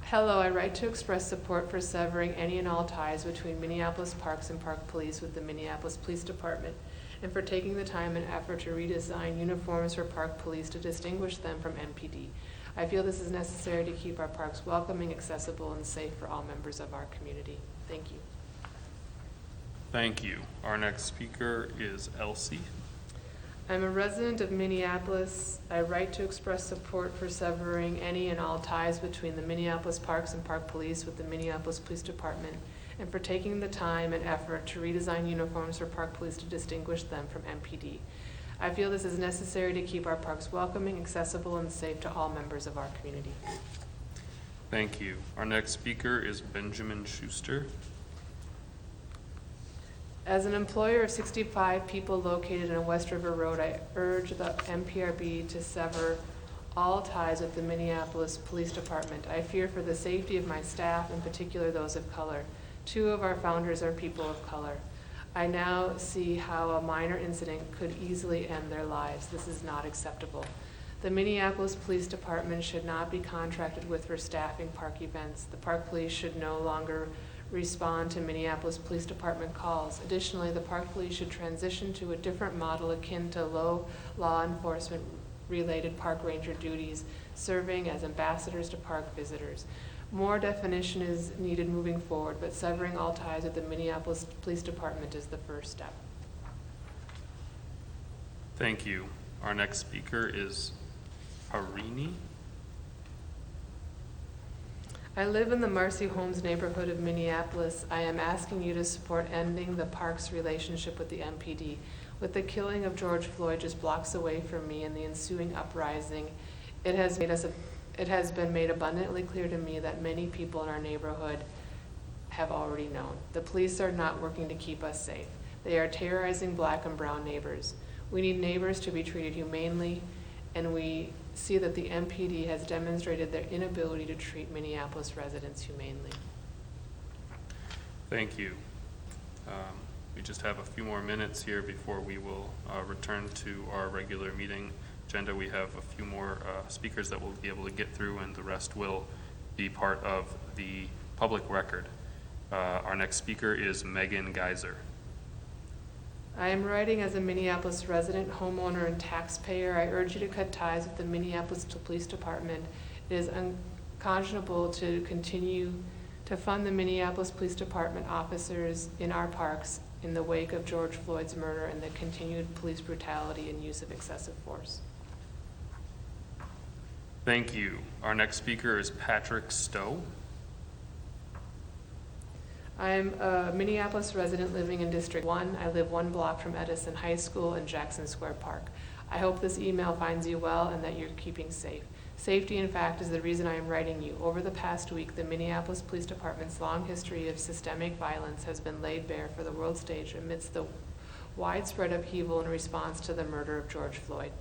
[SPEAKER 4] Hello, I write to express support for severing any and all ties between Minneapolis Parks and Park Police with the Minneapolis Police Department, and for taking the time and effort to redesign uniforms for Park Police to distinguish them from MPD. I feel this is necessary to keep our parks welcoming, accessible, and safe for all members of our community. Thank you.
[SPEAKER 1] Thank you. Our next speaker is Elsie.
[SPEAKER 4] I'm a resident of Minneapolis. I write to express support for severing any and all ties between the Minneapolis Parks and Park Police with the Minneapolis Police Department, and for taking the time and effort to redesign uniforms for Park Police to distinguish them from MPD. I feel this is necessary to keep our parks welcoming, accessible, and safe to all members of our community.
[SPEAKER 1] Thank you. Our next speaker is Benjamin Schuster.
[SPEAKER 4] As an employer of 65 people located on West River Road, I urge the MPRB to sever all ties with the Minneapolis Police Department. I fear for the safety of my staff, in particular those of color. 2 of our founders are people of color. I now see how a minor incident could easily end their lives. This is not acceptable. The Minneapolis Police Department should not be contracted with for staffing park events. The Park Police should no longer respond to Minneapolis Police Department calls. Additionally, the Park Police should transition to a different model akin to low law enforcement related park ranger duties, serving as ambassadors to park visitors. More definition is needed moving forward, but severing all ties with the Minneapolis Police Department is the first step.
[SPEAKER 1] Thank you. Our next speaker is Harini.
[SPEAKER 4] I live in the Marcy Homes neighborhood of Minneapolis. I am asking you to support ending the park's relationship with the MPD. With the killing of George Floyd just blocks away from me and the ensuing uprising, it has been made abundantly clear to me that many people in our neighborhood have already known. The police are not working to keep us safe. They are terrorizing Black and brown neighbors. We need neighbors to be treated humanely, and we see that the MPD has demonstrated their inability to treat Minneapolis residents humanely.
[SPEAKER 1] Thank you. We just have a few more minutes here before we will return to our regular meeting agenda. We have a few more speakers that we'll be able to get through, and the rest will be part of the public record. Our next speaker is Megan Geiser.
[SPEAKER 4] I am writing as a Minneapolis resident, homeowner, and taxpayer. I urge you to cut ties with the Minneapolis Police Department. It is unconscionable to continue to fund the Minneapolis Police Department officers in our parks in the wake of George Floyd's murder and the continued police brutality and use of excessive force.
[SPEAKER 1] Thank you. Our next speaker is Patrick Stowe.
[SPEAKER 4] I am a Minneapolis resident living in District 1. I live 1 block from Edison High School and Jackson Square Park. I hope this email finds you well and that you're keeping safe. Safety, in fact, is the reason I am writing you. Over the past week, the Minneapolis Police Department's long history of systemic violence has been laid bare for the world stage amidst the widespread upheaval in response to the murder of George Floyd.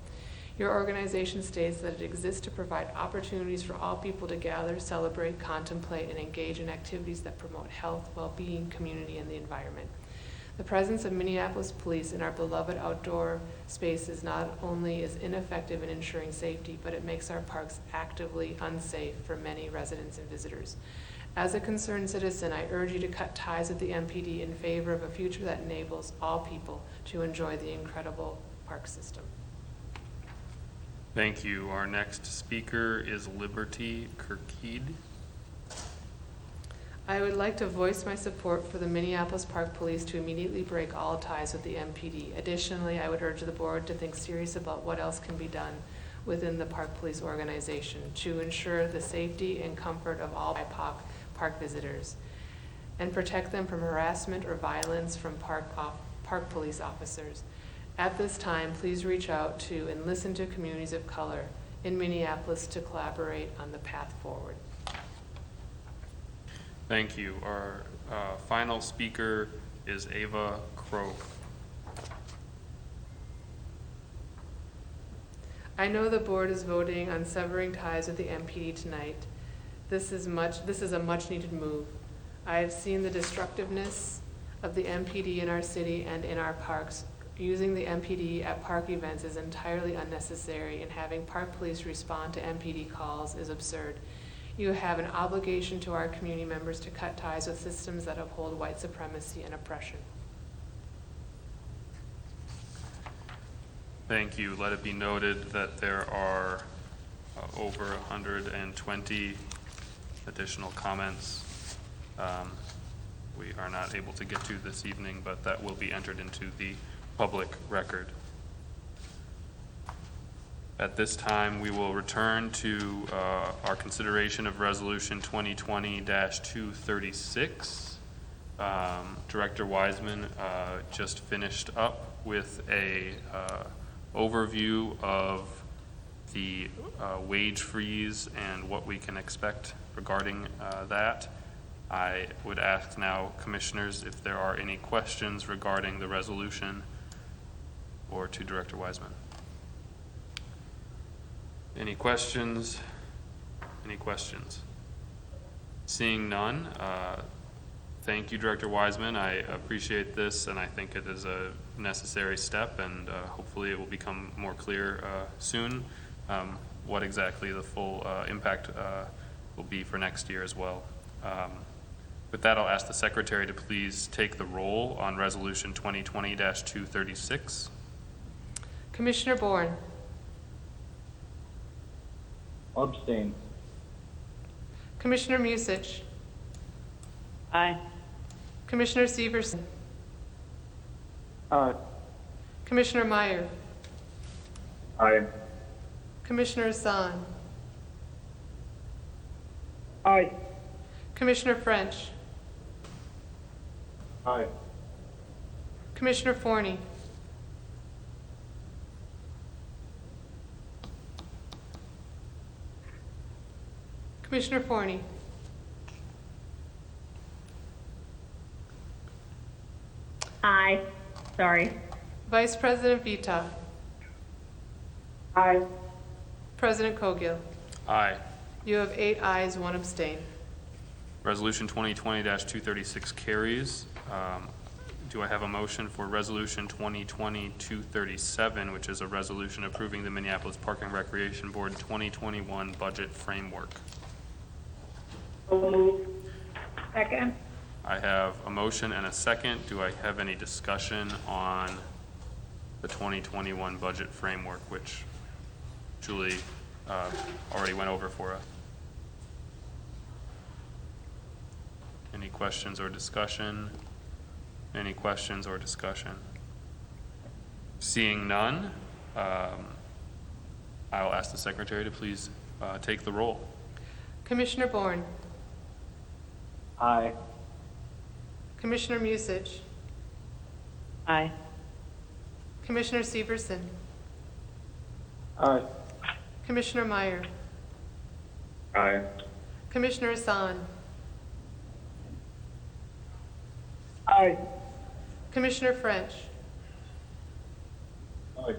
[SPEAKER 4] Your organization states that it exists to provide opportunities for all people to gather, celebrate, contemplate, and engage in activities that promote health, well-being, community, and the environment. The presence of Minneapolis police in our beloved outdoor spaces not only is ineffective in ensuring safety, but it makes our parks actively unsafe for many residents and visitors. As a concerned citizen, I urge you to cut ties with the MPD in favor of a future that enables all people to enjoy the incredible park system.
[SPEAKER 1] Thank you. Our next speaker is Liberty Kirkhead.
[SPEAKER 4] I would like to voice my support for the Minneapolis Park Police to immediately break all ties with the MPD. Additionally, I would urge the board to think seriously about what else can be done within the Park Police organization to ensure the safety and comfort of all BIPOC park visitors and protect them from harassment or violence from park police officers. At this time, please reach out to and listen to communities of color in Minneapolis to collaborate on the path forward.
[SPEAKER 1] Thank you. Our final speaker is Ava Croak.
[SPEAKER 4] I know the board is voting on severing ties with the MPD tonight. This is a much needed move. I have seen the destructiveness of the MPD in our city and in our parks. Using the MPD at park events is entirely unnecessary, and having park police respond to MPD calls is absurd. You have an obligation to our community members to cut ties with systems that uphold white supremacy and oppression.
[SPEAKER 1] Thank you. Let it be noted that there are over 120 additional comments. we are not able to get to this evening, but that will be entered into the public record. At this time, we will return to our consideration of Resolution 2020-236. Director Wiseman just finished up with a overview of the wage freeze and what we can expect regarding that. I would ask now, commissioners, if there are any questions regarding the resolution or to Director Wiseman. Any questions? Any questions? Seeing none, thank you, Director Wiseman. I appreciate this, and I think it is a necessary step, and hopefully it will become more clear soon what exactly the full impact will be for next year as well. With that, I'll ask the Secretary to please take the roll on Resolution 2020-236.
[SPEAKER 4] Commissioner Bourne,
[SPEAKER 5] Abstain.
[SPEAKER 4] Commissioner Musich,
[SPEAKER 8] Aye.
[SPEAKER 4] Commissioner Severson,
[SPEAKER 5] Aye.
[SPEAKER 4] Commissioner Meyer,
[SPEAKER 7] Aye.
[SPEAKER 4] Commissioner Hassan,
[SPEAKER 2] Aye.
[SPEAKER 4] Commissioner French,
[SPEAKER 5] Aye.
[SPEAKER 4] Commissioner Forney, Commissioner Forney,
[SPEAKER 2] Aye. Sorry.
[SPEAKER 4] Vice President Vita,
[SPEAKER 2] Aye.
[SPEAKER 4] President Cogill.
[SPEAKER 1] Aye.
[SPEAKER 4] You have 8 ayes, 1 abstain.
[SPEAKER 1] Resolution 2020-236 carries. Do I have a motion for Resolution 2020-237, which is a resolution approving the Minneapolis Park and Recreation Board 2021 budget framework?
[SPEAKER 2] So moved. Second.
[SPEAKER 1] I have a motion and a second. Do I have any discussion on the 2021 budget framework, which Julie already went over for us? Any questions or discussion? Any questions or discussion? Seeing none, I'll ask the Secretary to please take the roll.
[SPEAKER 4] Commissioner Bourne,
[SPEAKER 5] Aye.
[SPEAKER 4] Commissioner Musich,
[SPEAKER 8] Aye.
[SPEAKER 4] Commissioner Severson,
[SPEAKER 5] Aye.
[SPEAKER 4] Commissioner Meyer,
[SPEAKER 3] Aye.
[SPEAKER 4] Commissioner Hassan,
[SPEAKER 2] Aye.
[SPEAKER 4] Commissioner French,
[SPEAKER 5] Aye.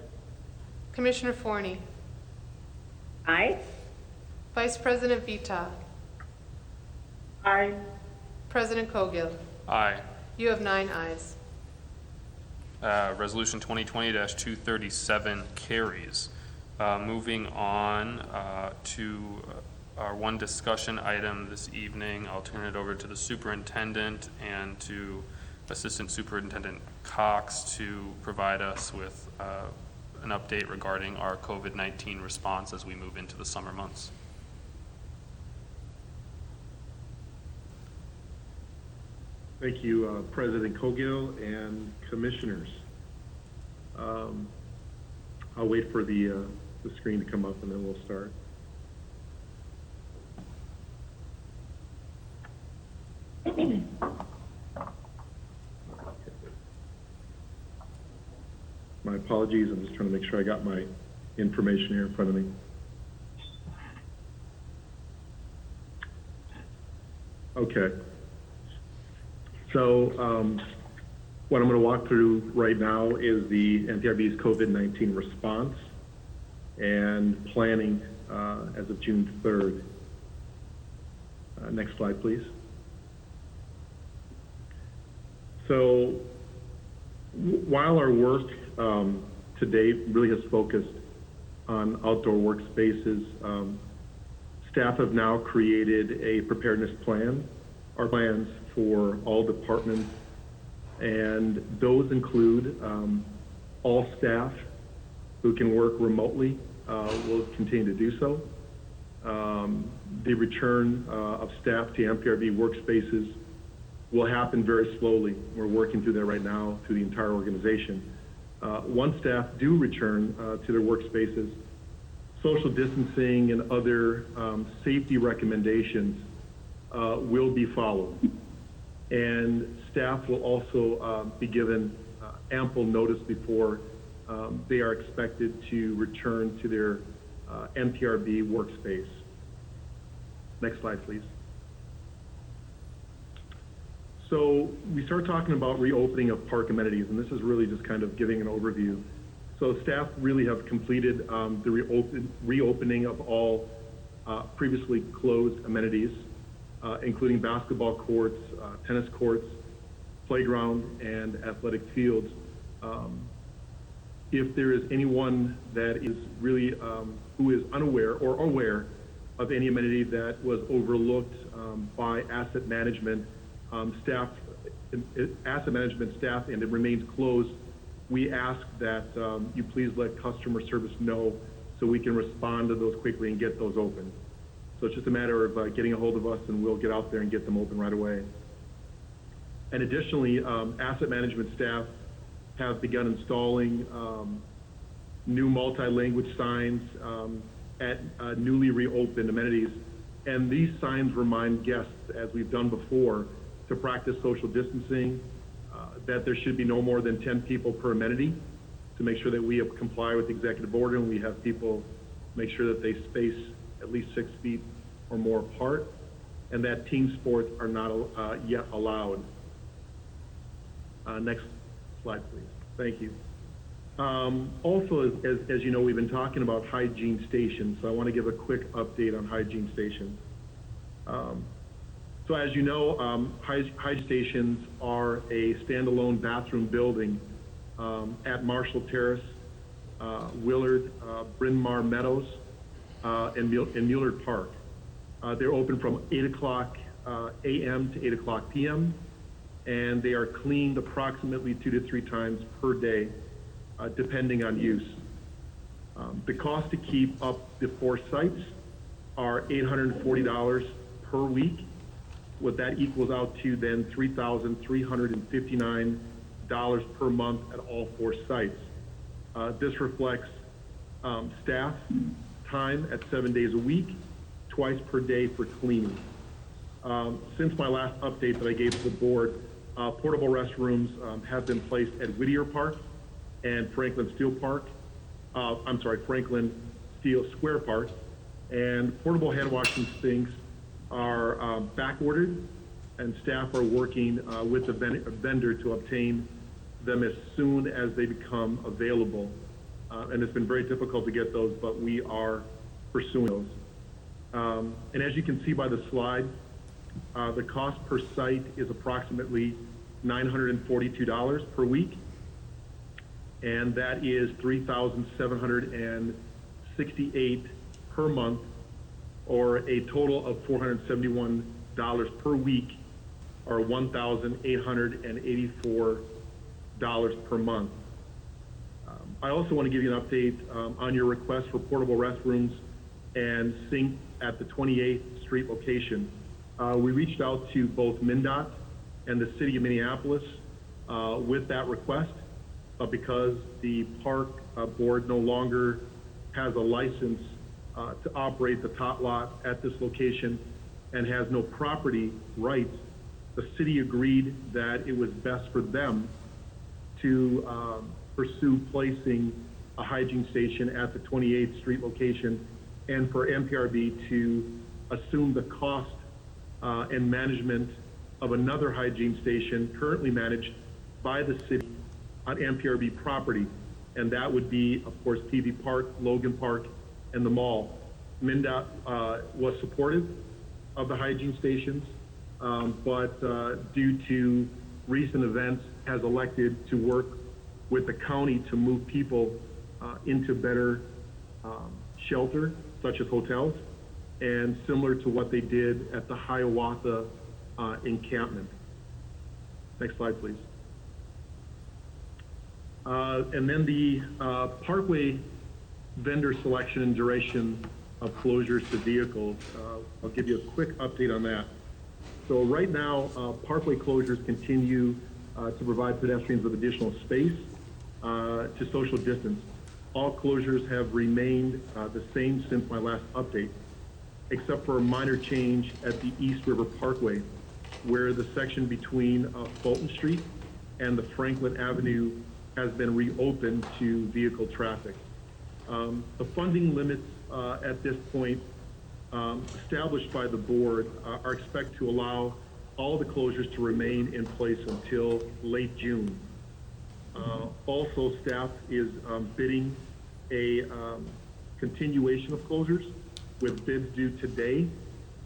[SPEAKER 4] Commissioner Forney,
[SPEAKER 2] Aye.
[SPEAKER 4] Vice President Vita,
[SPEAKER 2] Aye.
[SPEAKER 4] President Cogill.
[SPEAKER 1] Aye.
[SPEAKER 4] You have 9 ayes.
[SPEAKER 1] Resolution 2020-237 carries. Moving on to our one discussion item this evening, I'll turn it over to the superintendent and to Assistant Superintendent Cox to provide us with an update regarding our COVID-19 response as we move into the summer months.
[SPEAKER 6] Thank you, President Cogill and Commissioners. I'll wait for the screen to come up and then we'll start. My apologies, I'm just trying to make sure I got my information here in front of me. Okay. So what I'm going to walk through right now is the NPRB's COVID-19 response and planning as of June 3rd. Next slide, please. So while our work to date really has focused on outdoor workspaces, staff have now created a preparedness plan. Our plans for all departments, and those include all staff who can work remotely will continue to do so. The return of staff to MPRB workspaces will happen very slowly. We're working through that right now through the entire organization. Once staff do return to their workspaces, social distancing and other safety recommendations will be followed. And staff will also be given ample notice before they are expected to return to their MPRB workspace. Next slide, please. So we start talking about reopening of park amenities, and this is really just kind of giving an overview. So staff really have completed the reopening of all previously closed amenities, including basketball courts, tennis courts, playground, and athletic fields. If there is anyone that is really who is unaware or aware of any amenity that was overlooked by asset management staff, and it remains closed, we ask that you please let customer service know so we can respond to those quickly and get those open. So it's just a matter of getting a hold of us, and we'll get out there and get them open right away. And additionally, asset management staff have begun installing new multi-language signs at newly reopened amenities. And these signs remind guests, as we've done before, to practice social distancing, that there should be no more than 10 people per amenity, to make sure that we comply with the executive order and we have people make sure that they space at least 6 feet or more apart, and that team sports are not yet allowed. Next slide, please. Thank you. Also, as you know, we've been talking about hygiene stations, so I want to give a quick update on hygiene stations. So as you know, hygiene stations are a standalone bathroom building at Marshall Terrace, Willard, Bryn Mawr Meadows, and Muellert Park. They're open from 8 o'clock a.m. to 8 o'clock p.m., and they are cleaned approximately 2 to 3 times per day, depending on use. The cost to keep up the 4 sites are $840 per week. What that equals out to then $3,359 per month at all 4 sites. This reflects staff time at 7 days a week, twice per day for cleaning. Since my last update that I gave to the board, portable restrooms have been placed at Whittier Park and Franklin Steele Square Park, and portable hand washing sinks are back ordered, and staff are working with the vendor to obtain them as soon as they become available. And it's been very difficult to get those, but we are pursuing those. And as you can see by the slide, the cost per site is approximately $942 per week, and that is $3,768 per month, or a total of $471 per week, or $1,884 per month. I also want to give you an update on your request for portable restrooms and sink at the 28th Street location. We reached out to both MnDOT and the City of Minneapolis with that request, but because the park board no longer has a license to operate the tot lot at this location and has no property rights, the city agreed that it was best for them to pursue placing a hygiene station at the 28th Street location, and for MPRB to assume the cost and management of another hygiene station currently managed by the city on MPRB property, and that would be, of course, PV Park, Logan Park, and the mall. MnDOT was supportive of the hygiene stations, but due to recent events, has elected to work with the county to move people into better shelter, such as hotels, and similar to what they did at the Hiawatha encampment. Next slide, please. And then the parkway vendor selection and duration of closures to vehicles. I'll give you a quick update on that. So right now, parkway closures continue to provide pedestrians with additional space to social distance. All closures have remained the same since my last update, except for a minor change at the East River Parkway, where the section between Fulton Street and the Franklin Avenue has been reopened to vehicle traffic. The funding limits at this point established by the board are expected to allow all the closures to remain in place until late June. Also, staff is bidding a continuation of closures with bids due today.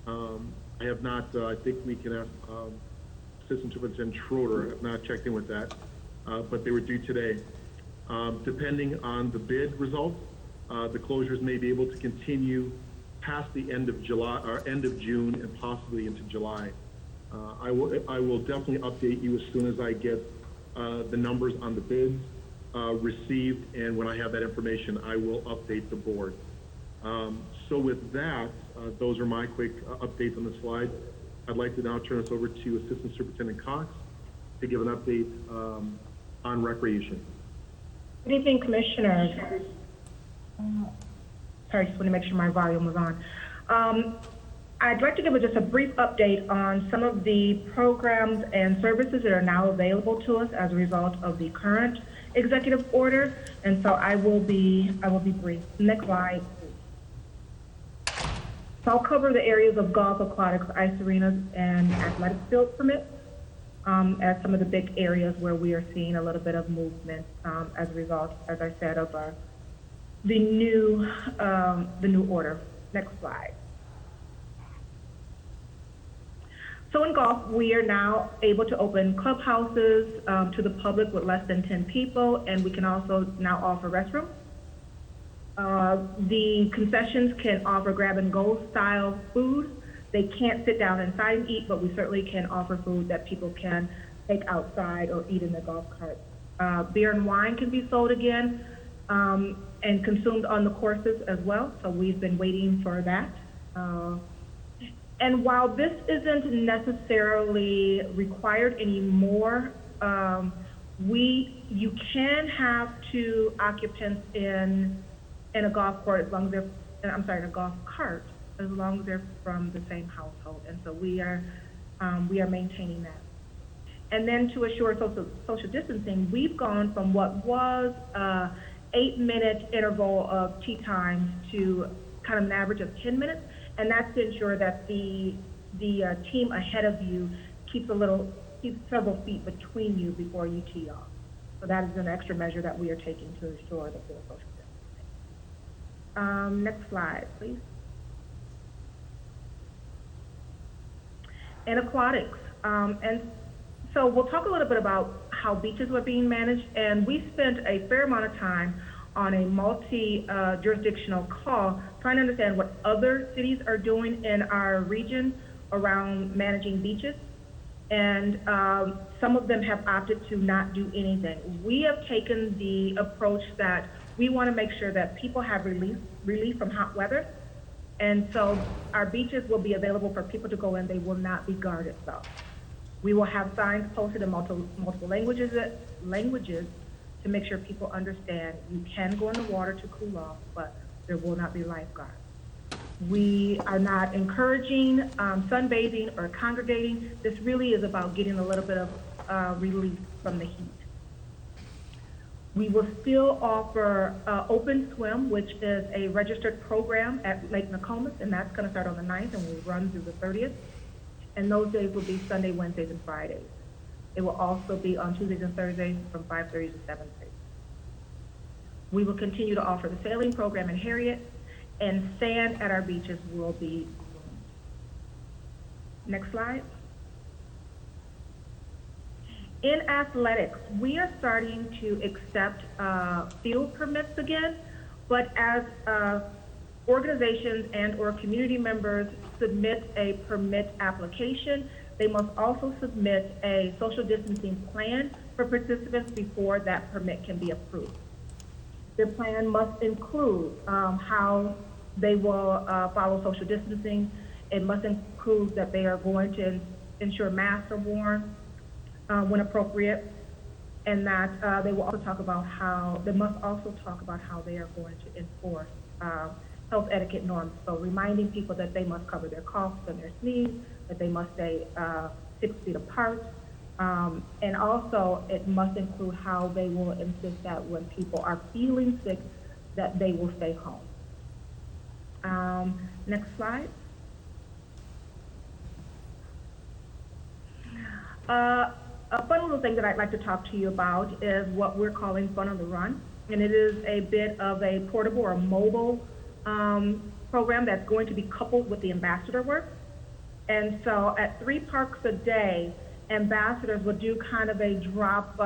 [SPEAKER 6] I have not, I think we can have Assistant Superintendent Schroeder, I have not checked in with that, but they were due today. Depending on the bid results, the closures may be able to continue past the end of July or end of June and possibly into July. I will definitely update you as soon as I get the numbers on the bids received, and when I have that information, I will update the board. So with that, those are my quick updates on the slide. I'd like to now turn us over to Assistant Superintendent Cox to give an update on recreation.
[SPEAKER 12] Good evening, Commissioners. Sorry, just want to make sure my volume was on. I'd like to give just a brief update on some of the programs and services that are now available to us as a result of the current executive order, and so I will be brief. Next slide. So I'll cover the areas of golf, aquatics, ice arenas, and athletic field permits as some of the big areas where we are seeing a little bit of movement as a result, as I said, of the new order. Next slide. So in golf, we are now able to open clubhouses to the public with less than 10 people, and we can also now offer restrooms. The concessions can offer grab-and-go style food. They can't sit down inside and eat, but we certainly can offer food that people can take outside or eat in the golf cart. Beer and wine can be sold again and consumed on the courses as well, so we've been waiting for that. And while this isn't necessarily required anymore, you can have 2 occupants in a golf court as long as they're, in a golf cart, as long as they're from the same household. And so we are maintaining that. And then to assure social distancing, we've gone from what was 8-minute interval of tee times to kind of an average of 10 minutes. And that's to ensure that the team ahead of you keeps several feet between you before you tee off. So that is an extra measure that we are taking to ensure the full social distancing. Next slide, please. And aquatics. And so we'll talk a little bit about how beaches are being managed. And we spent a fair amount of time on a multi-jurisdictional call, trying to understand what other cities are doing in our region around managing beaches. And some of them have opted to not do anything. We have taken the approach that we want to make sure that people have relief from hot weather. And so our beaches will be available for people to go in. They will not be guarded though. We will have signs posted in multiple languages to make sure people understand you can go in the water to cool off, but there will not be lifeguards. We are not encouraging sunbathing or congregating. This really is about getting a little bit of relief from the heat. We will still offer Open Swim, which is a registered program at Lake Nokomis, and that's going to start on the 9th and will run through the 30th. And those days will be Sunday, Wednesdays, and Fridays. It will also be on Tuesdays and Thursdays from 5:30 to 7:30. We will continue to offer the sailing program in Harriet, and sand at our beaches will be groomed. Next slide. In athletics, we are starting to accept field permits again, but as organizations and or community members submit a permit application, they must also submit a social distancing plan for participants before that permit can be approved. Their plan must include how they will follow social distancing. It must include that they are going to ensure masks are worn when appropriate, and that they will also talk about how, they must also talk about how they are going to enforce health etiquette norms. So reminding people that they must cover their coughs and their sneeze, that they must stay 6 feet apart. And also, it must include how they will insist that when people are feeling sick, that they will stay home. Next slide. A fun little thing that I'd like to talk to you about is what we're calling Fun on the Run. And it is a bit of a portable or mobile program that's going to be coupled with the ambassador work. And so at 3 parks a day, ambassadors will do kind of a drop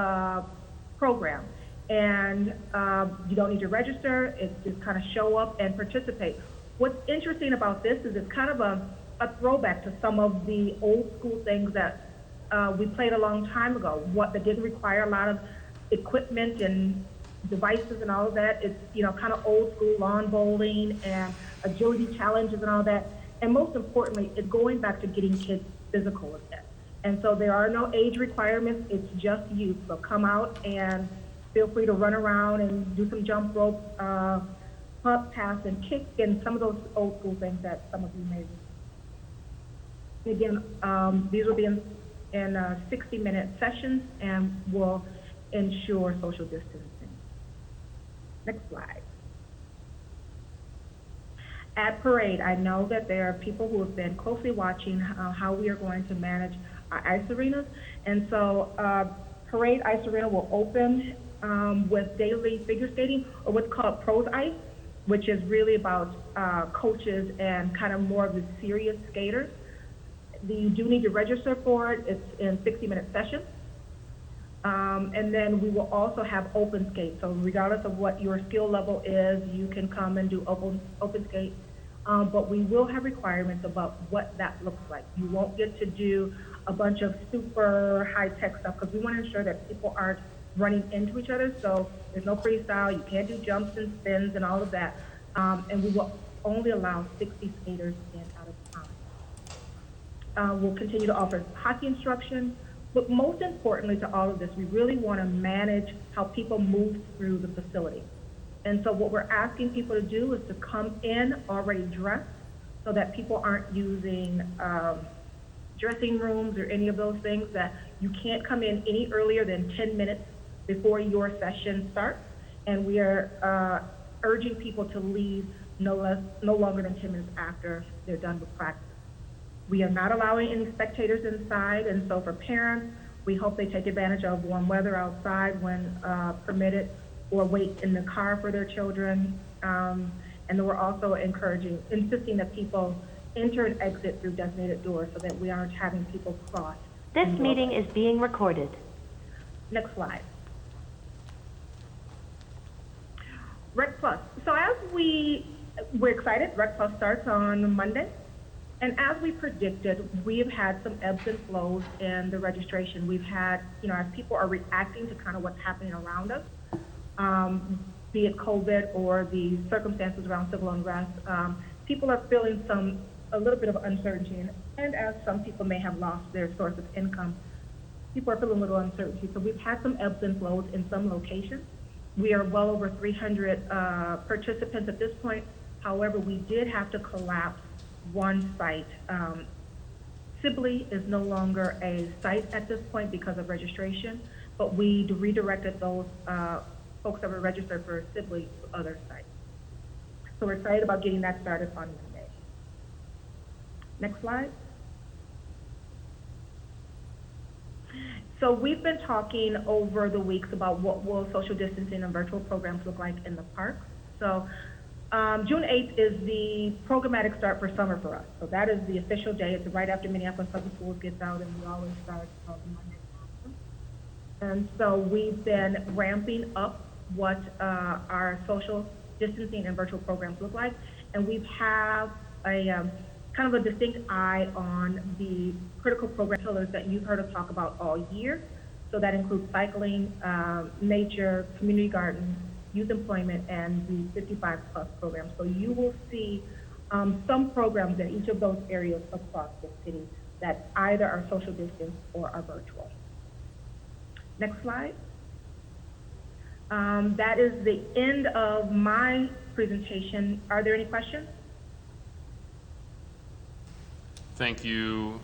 [SPEAKER 12] program. And you don't need to register, it's just kind of show up and participate. What's interesting about this is it's kind of a throwback to some of the old school things that we played a long time ago, what that didn't require a lot of equipment and devices and all of that. It's, you know, kind of old school lawn bowling and agility challenges and all that. And most importantly, it's going back to getting kids physical again. And so there are no age requirements, it's just youth. So come out and feel free to run around and do some jump rope, putt, pass, and kick, and some of those old school things that some of you may do. Again, these will be in 60-minute sessions and will ensure social distancing. Next slide. At Parade, I know that there are people who have been closely watching how we are going to manage our ice arenas. And so Parade Ice Arena will open with daily figure skating, or what's called Pros Ice, which is really about coaches and kind of more of the serious skaters. You do need to register for it. It's in 60-minute sessions. And then we will also have open skate. So regardless of what your skill level is, you can come and do open skate. But we will have requirements about what that looks like. You won't get to do a bunch of super high-tech stuff because we want to ensure that people aren't running into each other. So there's no freestyle. You can't do jumps and spins and all of that. And we will only allow 60 skaters in out of time. We'll continue to offer hockey instruction. But most importantly to all of this, we really want to manage how people move through the facility. And so what we're asking people to do is to come in already dressed so that people aren't using dressing rooms or any of those things, that you can't come in any earlier than 10 minutes before your session starts. And we are urging people to leave no longer than 10 minutes after they're done with practice. We are not allowing any spectators inside, and so for parents, we hope they take advantage of warm weather outside when permitted, or wait in the car for their children. And then we're also insisting that people enter and exit through designated doors so that we aren't having people cross.
[SPEAKER 13] This meeting is being recorded.
[SPEAKER 12] Next slide. Rec Plus. So as we're excited, Rec Plus starts on Monday. And as we predicted, we have had some ebbs and flows in the registration. We've had, as people are reacting to kind of what's happening around us, be it COVID or the circumstances around civil unrest, people are feeling a little bit of uncertainty. And as some people may have lost their source of income, people are feeling a little uncertainty. So we've had some ebbs and flows in some locations. We are well over 300 participants at this point. However, we did have to collapse one site. Sibley is no longer a site at this point because of registration, but we redirected those folks that were registered for Sibley to other sites. So we're excited about getting that started on Monday. Next slide. So we've been talking over the weeks about what will social distancing and virtual programs look like in the parks. So June 8th is the programmatic start for summer for us. So that is the official day. It's right after Minneapolis Public Schools gets out, and we always start on Monday. And so we've been ramping up what our social distancing and virtual programs look like. And we have a kind of a distinct eye on the critical program pillars that you've heard us talk about all year. So that includes cycling, nature, community gardens, youth employment, and the 55+ program. So you will see some programs in each of those areas across the city that either are social distance or are virtual. Next slide. That is the end of my presentation. Are there any questions?
[SPEAKER 1] Thank you,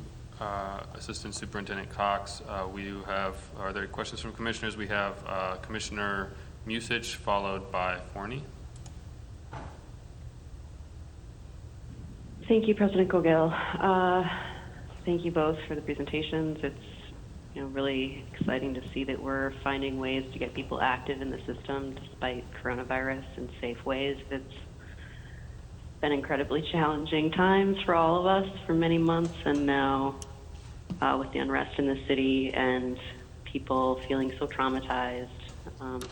[SPEAKER 1] Assistant Superintendent Cox. Are there questions from commissioners? We have Commissioner Musich, followed by Forney.
[SPEAKER 8] Thank you, President Cogill. Thank you both for the presentations. It's really exciting to see that we're finding ways to get people active in the system despite coronavirus in safe ways. It's been incredibly challenging times for all of us for many months, and now with the unrest in the city and people feeling so traumatized,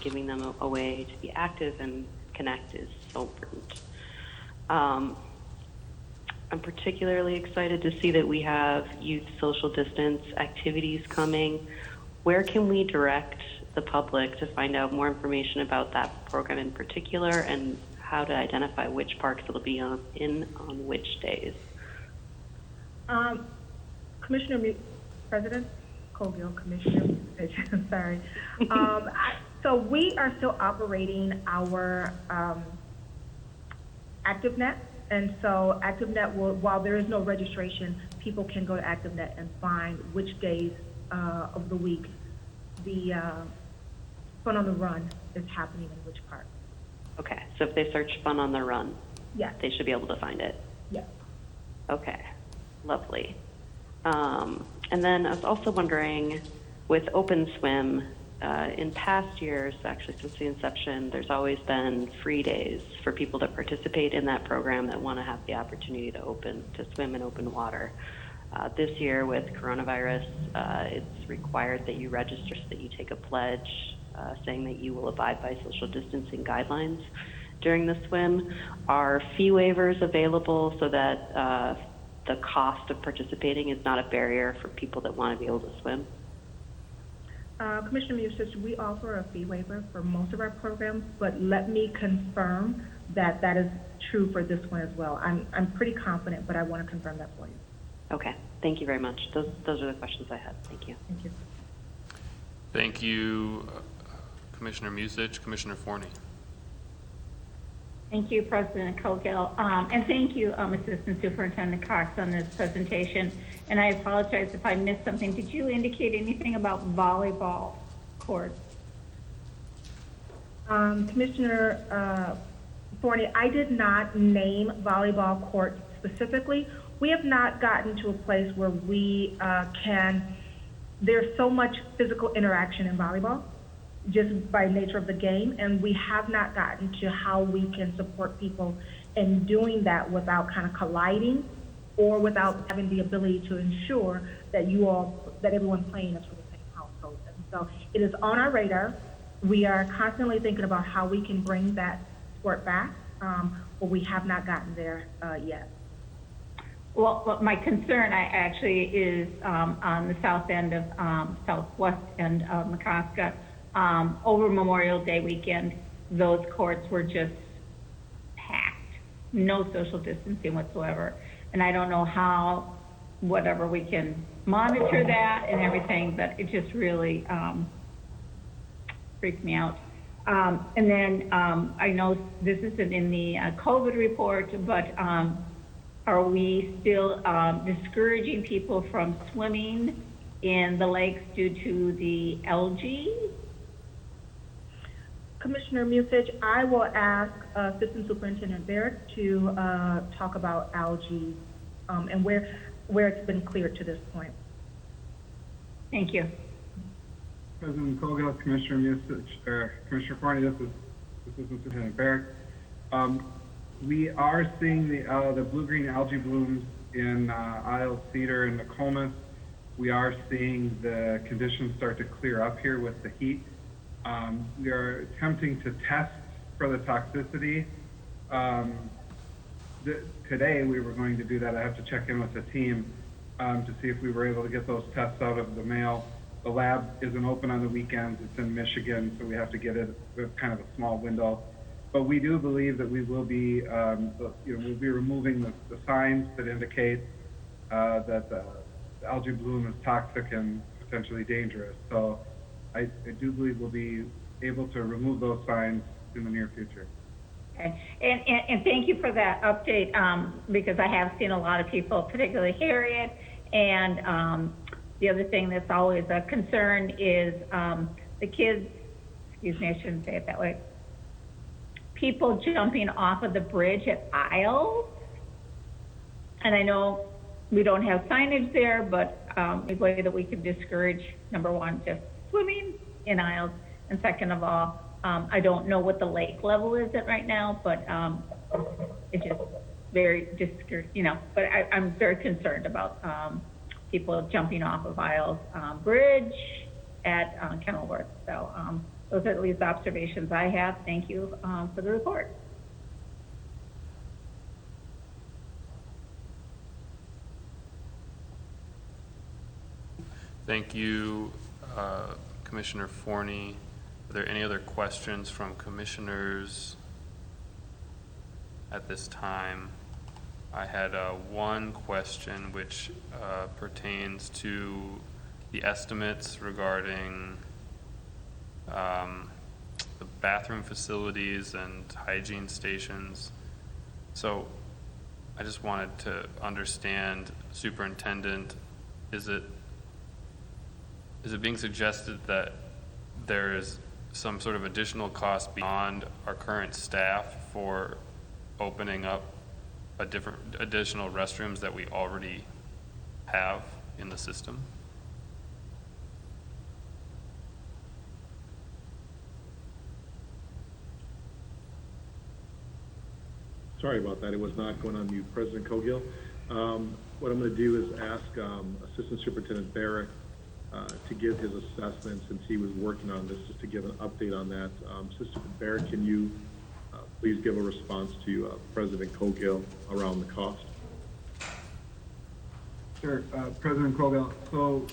[SPEAKER 8] giving them a way to be active and connect is so important. I'm particularly excited to see that we have youth social distance activities coming. Where can we direct the public to find out more information about that program in particular, and how to identify which parks it'll be on which days?
[SPEAKER 12] President Cogill, Commissioner, sorry. So we are still operating our ActiveNet. And so ActiveNet will, while there is no registration, people can go to ActiveNet and find which days of the week the Fun on the Run is happening in which park.
[SPEAKER 8] Okay, so if they search Fun on the Run,
[SPEAKER 12] yes,
[SPEAKER 8] they should be able to find it.
[SPEAKER 12] Yes.
[SPEAKER 8] Okay, lovely. And then I was also wondering, with Open Swim, in past years, actually since the inception, there's always been free days for people to participate in that program that want to have the opportunity to swim in open water. This year with coronavirus, it's required that you register, so that you take a pledge saying that you will abide by social distancing guidelines during the swim. Are fee waivers available so that the cost of participating is not a barrier for people that want to be able to swim?
[SPEAKER 12] Commissioner Musich, we offer a fee waiver for most of our programs, but let me confirm that that is true for this one as well. I'm pretty confident, but I want to confirm that for you.
[SPEAKER 8] Okay, thank you very much. Those are the questions I had. Thank you.
[SPEAKER 12] Thank you.
[SPEAKER 1] Thank you, Commissioner Musich. Commissioner Forney.
[SPEAKER 2] Thank you, President Cogill, and thank you, Assistant Superintendent Cox, on this presentation. And I apologize if I missed something. Did you indicate anything about volleyball courts?
[SPEAKER 12] Commissioner Forney, I did not name volleyball courts specifically. We have not gotten to a place where we there's so much physical interaction in volleyball, just by nature of the game, and we have not gotten to how we can support people in doing that without kind of colliding or without having the ability to ensure that everyone playing is from the same household. And so it is on our radar. We are constantly thinking about how we can bring that sport back, but we have not gotten there yet.
[SPEAKER 2] Well, my concern actually is on the south end of, southwest end of Muskoka. Over Memorial Day weekend, those courts were just packed, no social distancing whatsoever. And I don't know how, whatever we can monitor that and everything, but it just really freaked me out. And then I know this isn't in the COVID report, but are we still discouraging people from swimming in the lakes due to the algae?
[SPEAKER 12] Commissioner Musich, I will ask Assistant Superintendent Barrett to talk about algae and where it's been cleared to this point.
[SPEAKER 2] Thank you.
[SPEAKER 14] President Cogill, Commissioner Musich, Commissioner Forney, this is Assistant Superintendent Barrett. We are seeing the blue-green algae blooms in Isle Cedar and Nokomis. We are seeing the conditions start to clear up here with the heat. We are attempting to test for the toxicity. Today we were going to do that. I have to check in with the team to see if we were able to get those tests out of the mail. The lab isn't open on the weekends. It's in Michigan, so we have to get it with kind of a small window. But we do believe that we will be, we'll be removing the signs that indicate that the algae bloom is toxic and potentially dangerous. So I do believe we'll be able to remove those signs in the near future.
[SPEAKER 2] Okay. And thank you for that update, because I have seen a lot of people, particularly Harriet, and the other thing that's always a concern is the kids, excuse me, I shouldn't say it that way, people jumping off of the bridge at aisles. And I know we don't have signage there, but a way that we could discourage, number one, just swimming in aisles, and second of all, I don't know what the lake level is at right now, but it's just very but I'm very concerned about people jumping off of aisles bridge at Kenilworth. So those are at least observations I have. Thank you for the report.
[SPEAKER 1] Thank you, Commissioner Forney. Are there any other questions from commissioners at this time? I had one question which pertains to the estimates regarding the bathroom facilities and hygiene stations. So I just wanted to understand, Superintendent, is it being suggested that there is some sort of additional cost beyond our current staff for opening up additional restrooms that we already have in the system?
[SPEAKER 6] Sorry about that. It was not going on mute. President Cogill. What I'm going to do is ask Assistant Superintendent Barrett to give his assessment, since he was working on this, just to give an update on that. Assistant Barrett, can you please give a response to President Cogill around the cost?
[SPEAKER 14] Sure, President Cogill. So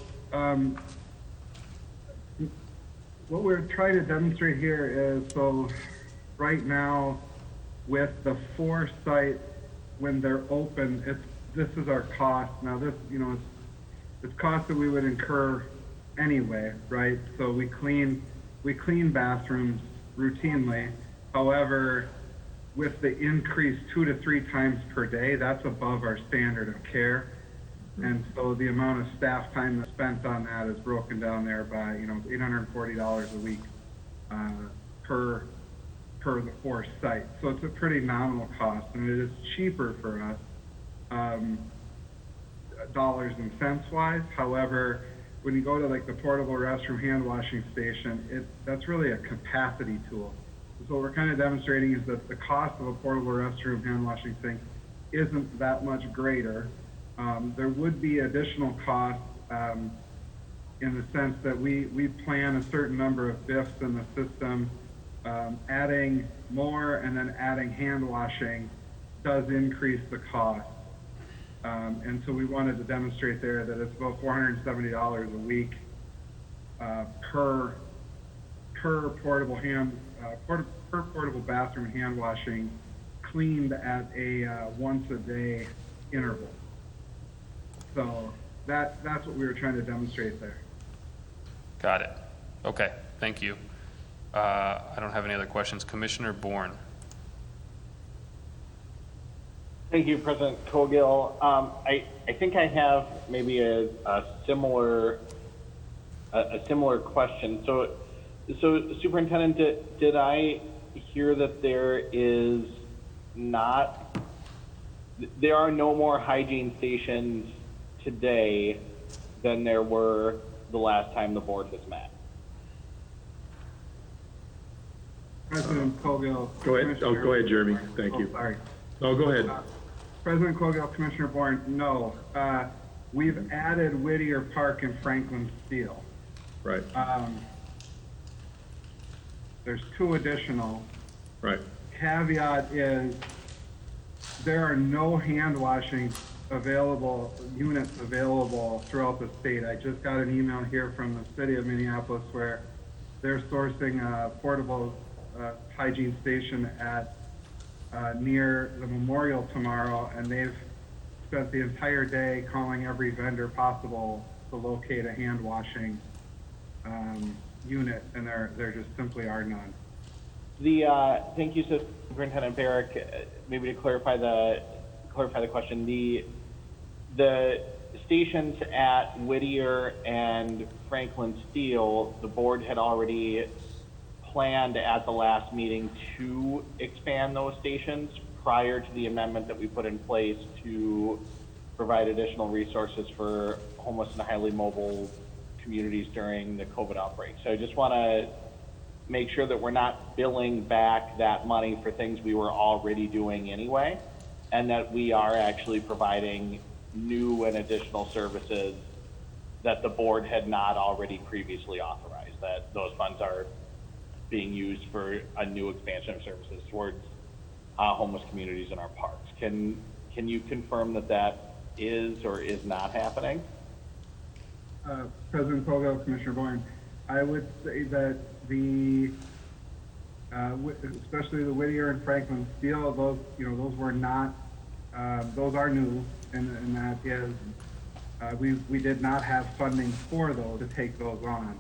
[SPEAKER 14] what we're trying to demonstrate here is, so right now with the 4 sites, when they're open, this is our cost. Now this, it's cost that we would incur anyway, right? So we clean bathrooms routinely. However, with the increase 2 to 3 times per day, that's above our standard of care. And so the amount of staff time that's spent on that is broken down there by, $840 a week per the 4 sites. So it's a pretty nominal cost, and it is cheaper for us, dollars and cents wise. However, when you go to like the portable restroom hand washing station, that's really a capacity tool. So what we're kind of demonstrating is that the cost of a portable restroom hand washing sink isn't that much greater. There would be additional costs in the sense that we plan a certain number of BIFs in the system. Adding more and then adding hand washing does increase the cost. And so we wanted to demonstrate there that it's about $470 a week per portable bathroom hand washing, cleaned at a once a day interval. So that's what we were trying to demonstrate there.
[SPEAKER 1] Got it. Okay, thank you. I don't have any other questions. Commissioner Bourne.
[SPEAKER 15] Thank you, President Cogill. I think I have maybe a similar question. So Superintendent, did I hear that there are no more hygiene stations today than there were the last time the board was met?
[SPEAKER 14] President Cogill.
[SPEAKER 6] Go ahead. Oh, go ahead, Jeremy. Thank you.
[SPEAKER 14] Sorry.
[SPEAKER 6] No, go ahead.
[SPEAKER 14] President Cogill, Commissioner Bourne, no. We've added Whittier Park and Franklin Steel.
[SPEAKER 6] Right.
[SPEAKER 14] There's 2 additional.
[SPEAKER 6] Right.
[SPEAKER 14] Caveat is there are no hand washing units available throughout the state. I just got an email here from the city of Minneapolis where they're sourcing a portable hygiene station at near the memorial tomorrow, and they've spent the entire day calling every vendor possible to locate a hand washing unit, and there just simply are none.
[SPEAKER 15] Thank you, Superintendent Barrick. Maybe to clarify the question, the stations at Whittier and Franklin Steel, the board had already planned at the last meeting to expand those stations prior to the amendment that we put in place to provide additional resources for homeless and highly mobile communities during the COVID outbreak. So I just want to make sure that we're not billing back that money for things we were already doing anyway, and that we are actually providing new and additional services that the board had not already previously authorized, that those funds are being used for a new expansion of services towards homeless communities in our parks. Can you confirm that that is or is not happening?
[SPEAKER 14] President Kogel, Commissioner Boyne, I would say that especially the Whittier and Franklin Steel, those were not, those are new, and that is, we did not have funding for those to take those on.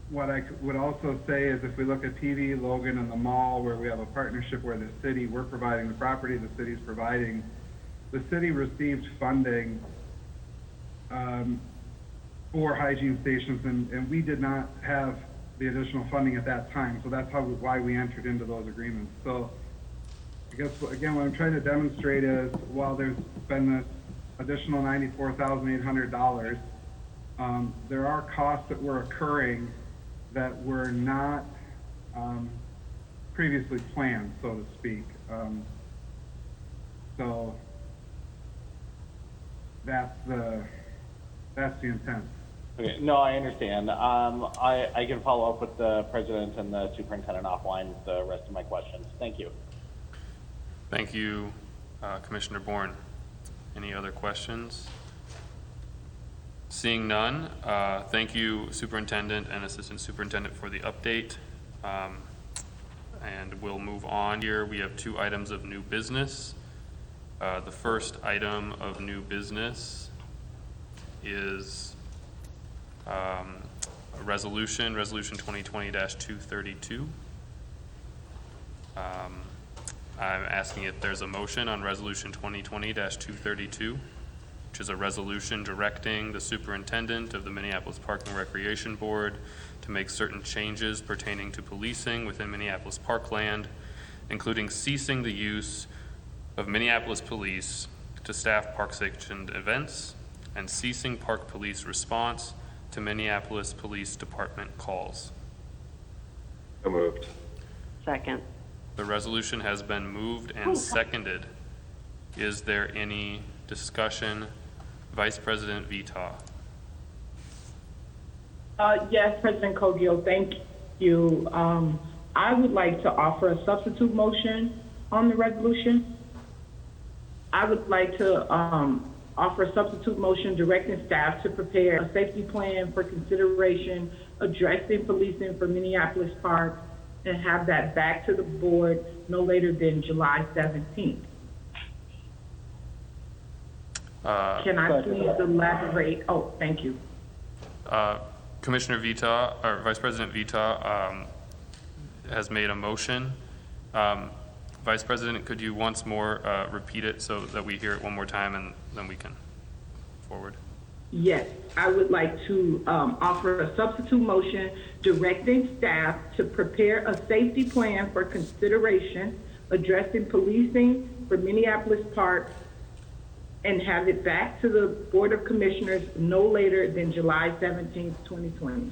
[SPEAKER 14] What I would also say is if we look at TV, Logan, and the mall, where we have a partnership where we're providing the property, the city's providing, the city received funding for hygiene stations, and we did not have the additional funding at that time, so that's why we entered into those agreements. So I guess, again, what I'm trying to demonstrate is while there's been this additional $94,800, there are costs that were occurring that were not previously planned, so to speak. So that's the intent.
[SPEAKER 15] Okay, no, I understand. I can follow up with the president and the superintendent offline with the rest of my questions. Thank you.
[SPEAKER 1] Thank you, Commissioner Bourne. Any other questions? Seeing none, thank you, Superintendent and Assistant Superintendent, for the update. And we'll move on here. We have 2 items of new business. The first item of new business is a resolution 2020-232. I'm asking if there's a motion on resolution 2020-232, which is a resolution directing the superintendent of the Minneapolis Park and Recreation Board to make certain changes pertaining to policing within Minneapolis parkland, including ceasing the use of Minneapolis police to staff park-sanctioned events and ceasing park police response to Minneapolis Police Department calls.
[SPEAKER 3] So moved.
[SPEAKER 8] Second.
[SPEAKER 1] The resolution has been moved and seconded. Is there any discussion? Vice President Vitaw.
[SPEAKER 16] Yes, President Kogel, thank you. I would like to offer a substitute motion on the resolution. I would like to offer a substitute motion directing staff to prepare a safety plan for consideration addressing policing for Minneapolis Park and have that back to the board no later than July 17th. Can I please elaborate? Oh, thank you.
[SPEAKER 1] Commissioner Vitaw, or Vice President Vitaw, has made a motion. Vice President, could you once more repeat it so that we hear it one more time and then we can forward?
[SPEAKER 16] Yes, I would like to offer a substitute motion directing staff to prepare a safety plan for consideration addressing policing for Minneapolis Park and have it back to the Board of Commissioners no later than July 17th, 2020.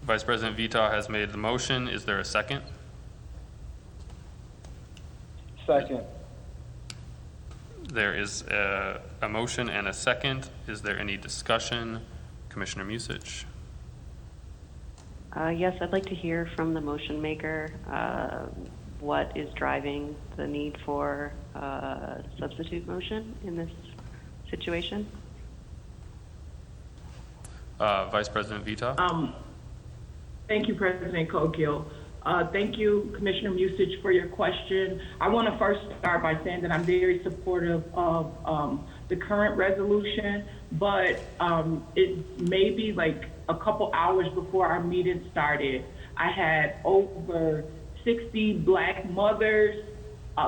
[SPEAKER 1] Vice President Vitaw has made the motion. Is there a second?
[SPEAKER 5] Second.
[SPEAKER 1] There is a motion and a second. Is there any discussion? Commissioner Musich.
[SPEAKER 8] Yes, I'd like to hear from the motion maker what is driving the need for a substitute motion in this situation.
[SPEAKER 1] Vice President Vitaw.
[SPEAKER 16] Thank you, President Kogel. Thank you, Commissioner Musich, for your question. I want to first start by saying that I'm very supportive of the current resolution, but it may be like a couple hours before our meeting started, I had over 60 Black mothers,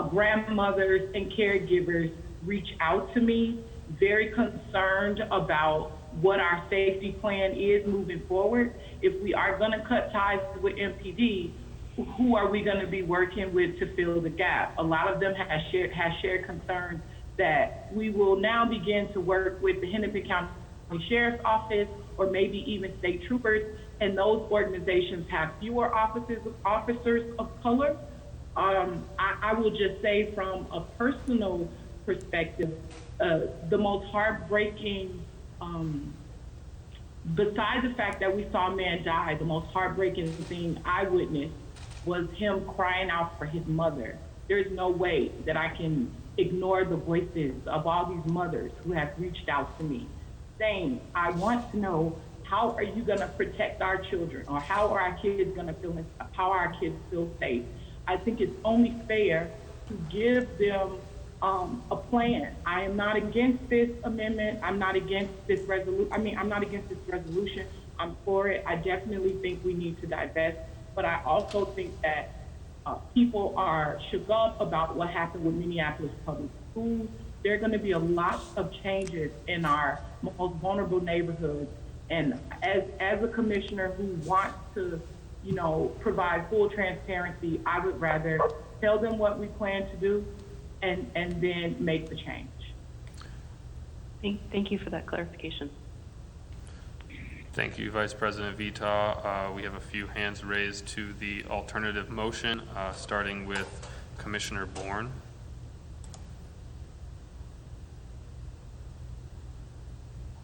[SPEAKER 16] grandmothers, and caregivers reach out to me, very concerned about what our safety plan is moving forward. If we are going to cut ties with MPD, who are we going to be working with to fill the gap? A lot of them have shared concerns that we will now begin to work with the Hennepin County Sheriff's Office or maybe even state troopers, and those organizations have fewer officers of color. I will just say from a personal perspective, the most heartbreaking, besides the fact that we saw a man die, the most heartbreaking thing I witnessed was him crying out for his mother. There's no way that I can ignore the voices of all these mothers who have reached out to me saying, I want to know, how are you gonna protect our children? Or how are our kids gonna feel, how are our kids feel safe? I think it's only fair to give them a plan. I am not against this amendment. I'm not against this resolution. I'm not against this resolution. I'm for it. I definitely think we need to divest, but I also think that people are shook up about what happened with Minneapolis public schools. There are going to be a lot of changes in our most vulnerable neighborhoods, and as a commissioner who wants to, provide full transparency, I would rather tell them what we plan to do and then make the change.
[SPEAKER 8] Thank you for that clarification.
[SPEAKER 1] Thank you, Vice President Vita. We have a few hands raised to the alternative motion, starting with Commissioner Bourne.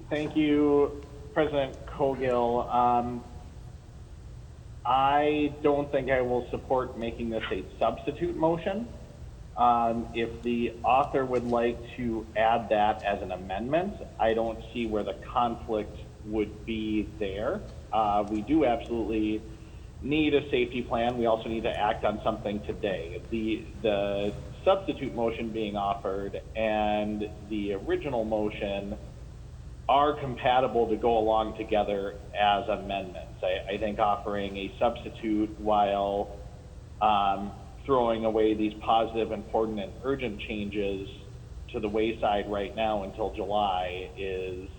[SPEAKER 15] Thank you, President Cogill. I don't think I will support making this a substitute motion. If the author would like to add that as an amendment, I don't see where the conflict would be there. We do absolutely need a safety plan. We also need to act on something today. The substitute motion being offered and the original motion are compatible to go along together as amendments. I think offering a substitute while throwing away these positive, important, and urgent changes to the wayside right now until July is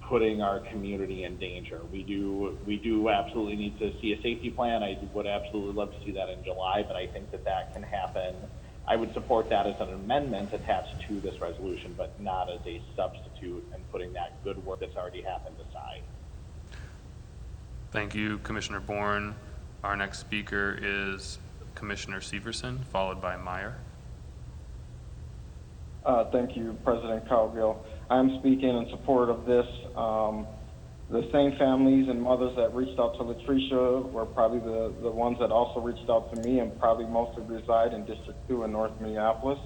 [SPEAKER 15] putting our community in danger. We do absolutely need to see a safety plan. I would absolutely love to see that in July, but I think that can happen. I would support that as an amendment attached to this resolution, but not as a substitute and putting that good work that's already happened aside.
[SPEAKER 1] Thank you, Commissioner Bourne. Our next speaker is Commissioner Severson, followed by Meyer.
[SPEAKER 5] Thank you, President Cowgill. I'm speaking in support of this. The same families and mothers that reached out to Latricia were probably the ones that also reached out to me and probably mostly reside in District 2 in North Minneapolis.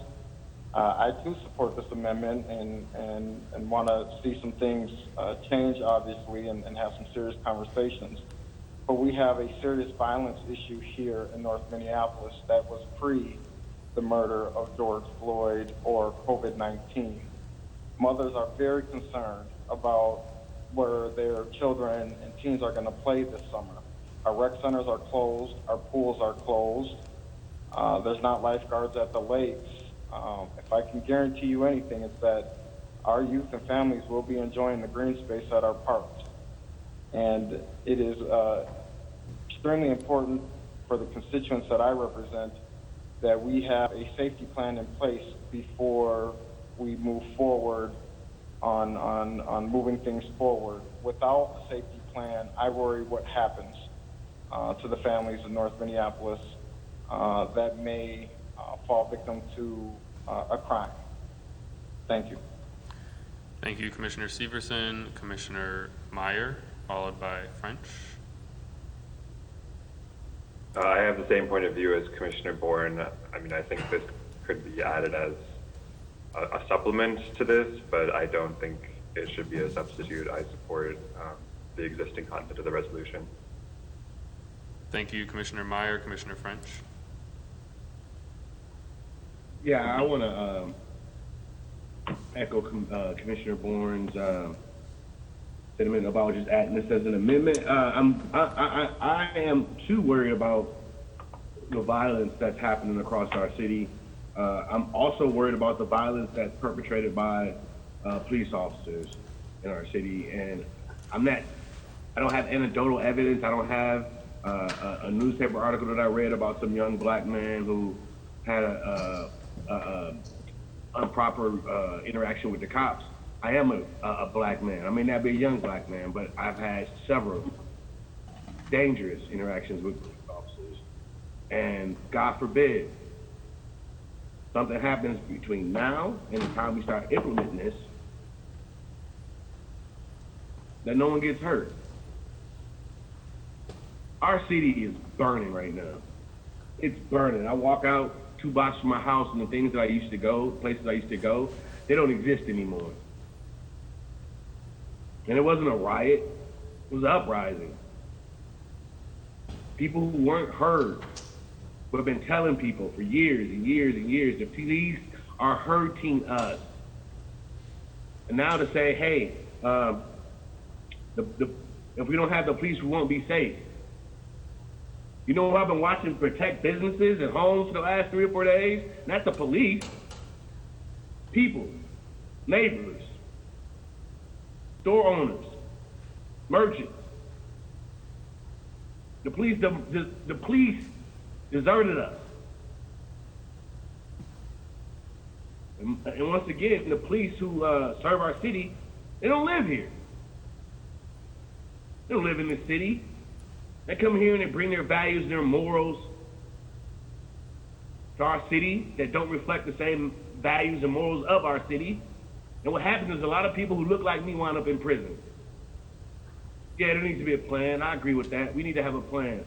[SPEAKER 5] I do support this amendment and want to see some things change, obviously, and have some serious conversations. But we have a serious violence issue here in North Minneapolis that was pre the murder of George Floyd or COVID-19. Mothers are very concerned about where their children and teens are going to play this summer. Our rec centers are closed, our pools are closed, there's not lifeguards at the lakes. If I can guarantee you anything, it's that our youth and families will be enjoying the green space at our parks. And it is extremely important for the constituents that I represent that we have a safety plan in place before we move forward on moving things forward. Without a safety plan, I worry what happens to the families in North Minneapolis that may fall victim to a crime. Thank you.
[SPEAKER 1] Thank you, Commissioner Severson. Commissioner Meyer, followed by French.
[SPEAKER 3] I have the same point of view as Commissioner Bourne. I mean, I think this could be added as a supplement to this, but I don't think it should be a substitute. I support the existing content of the resolution.
[SPEAKER 1] Thank you, Commissioner Meyer. Commissioner French?
[SPEAKER 17] Yeah, I want to echo Commissioner Bourne's sentiment about just adding this as an amendment. I am too worried about the violence that's happening across our city. I'm also worried about the violence that's perpetrated by police officers in our city, and I don't have anecdotal evidence. I don't have a newspaper article that I read about some young black man who had a improper interaction with the cops. I am a black man. I may not be a young black man, but I've had several dangerous interactions with police officers. And God forbid, something happens between now and the time we start implementing this, that no one gets hurt. Our city is burning right now. It's burning. I walk out 2 blocks from my house and the things that I used to go, places I used to go, they don't exist anymore. And it wasn't a riot, it was an uprising. People who weren't heard, who have been telling people for years and years and years, the police are hurting us. And now to say, hey, if we don't have the police, we won't be safe. You know what I've been watching protect businesses and homes for the last 3 or 4 days? And that's the police. People, neighbors, store owners, merchants. The police deserted us. And once again, the police who serve our city, they don't live here. They don't live in this city. They come here and they bring their values and their morals to our city that don't reflect the same values and morals of our city. And what happens is a lot of people who look like me wind up in prison. Yeah, there needs to be a plan. I agree with that. We need to have a plan.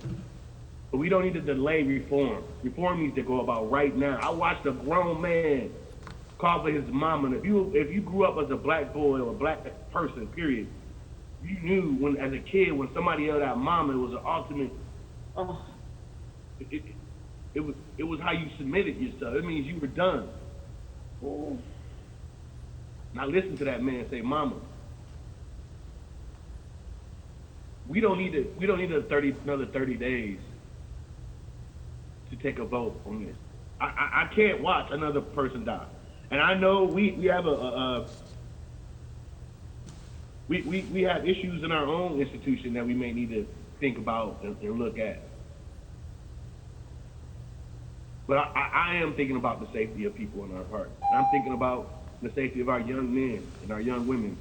[SPEAKER 17] But we don't need to delay reform. Reform needs to go about right now. I watched a grown man call for his mama. And if you grew up as a black boy or a black person, period, you knew when, as a kid, when somebody yelled out "mama," it was an ultimate. It was how you submitted yourself. It means you were done. Now listen to that man say "mama." We don't need another 30 days to take a vote on this. I can't watch another person die. And I know we have we have issues in our own institution that we may need to think about and look at. But I am thinking about the safety of people in our park. I'm thinking about the safety of our young men and our young women,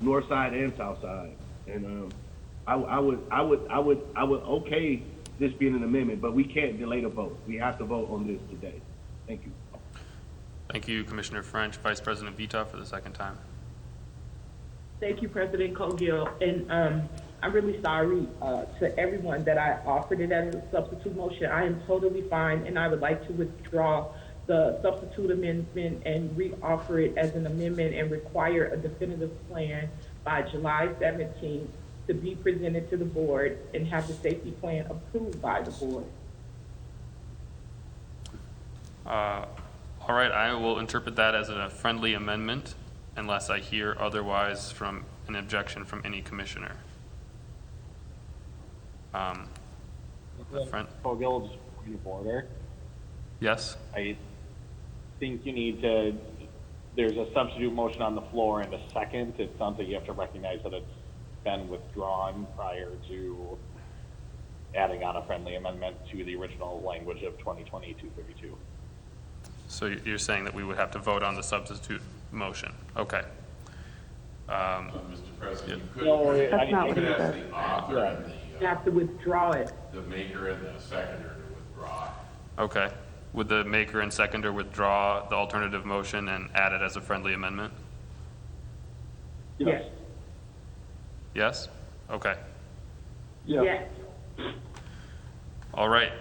[SPEAKER 17] north side and south side. And I would okay this being an amendment, but we can't delay the vote. We have to vote on this today. Thank you.
[SPEAKER 1] Thank you, Commissioner French. Vice President Vita for the second time.
[SPEAKER 16] Thank you, President Cogill. And I'm really sorry to everyone that I offered it as a substitute motion. I am totally fine, and I would like to withdraw the substitute amendment and re-offer it as an amendment and require a definitive plan by July 17th to be presented to the board and have the safety plan approved by the board.
[SPEAKER 1] All right, I will interpret that as a friendly amendment unless I hear otherwise from an objection from any commissioner.
[SPEAKER 15] Cogill, just point of order.
[SPEAKER 1] Yes?
[SPEAKER 15] I think you need to, there's a substitute motion on the floor and a second. It sounds like you have to recognize that it's been withdrawn prior to adding on a friendly amendment to the original language of 2020-232.
[SPEAKER 1] So you're saying that we would have to vote on the substitute motion? Okay.
[SPEAKER 18] Mr. President, you
[SPEAKER 15] No,
[SPEAKER 18] could
[SPEAKER 15] that's not
[SPEAKER 18] you could
[SPEAKER 15] what he
[SPEAKER 18] ask
[SPEAKER 15] said.
[SPEAKER 18] the author and
[SPEAKER 16] You have to withdraw it.
[SPEAKER 18] the maker and the seconder to withdraw.
[SPEAKER 1] Okay. Would the maker and seconder withdraw the alternative motion and add it as a friendly amendment?
[SPEAKER 16] Yes.
[SPEAKER 1] Yes? Okay.
[SPEAKER 16] Yes.
[SPEAKER 1] All right.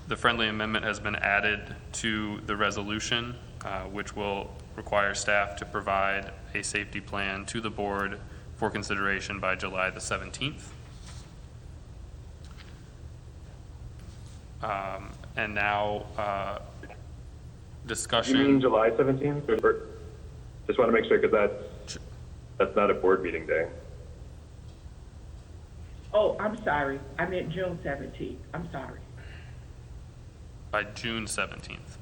[SPEAKER 1] The friendly amendment has been added to the resolution, which will require staff to provide a safety plan to the board for consideration by July the 17th. And now,
[SPEAKER 3] You
[SPEAKER 1] discussion.
[SPEAKER 3] mean July 17th? Just want to make sure, because that's not a board meeting day.
[SPEAKER 16] Oh, I'm sorry. I meant June 17th. I'm sorry.
[SPEAKER 1] By June 17th.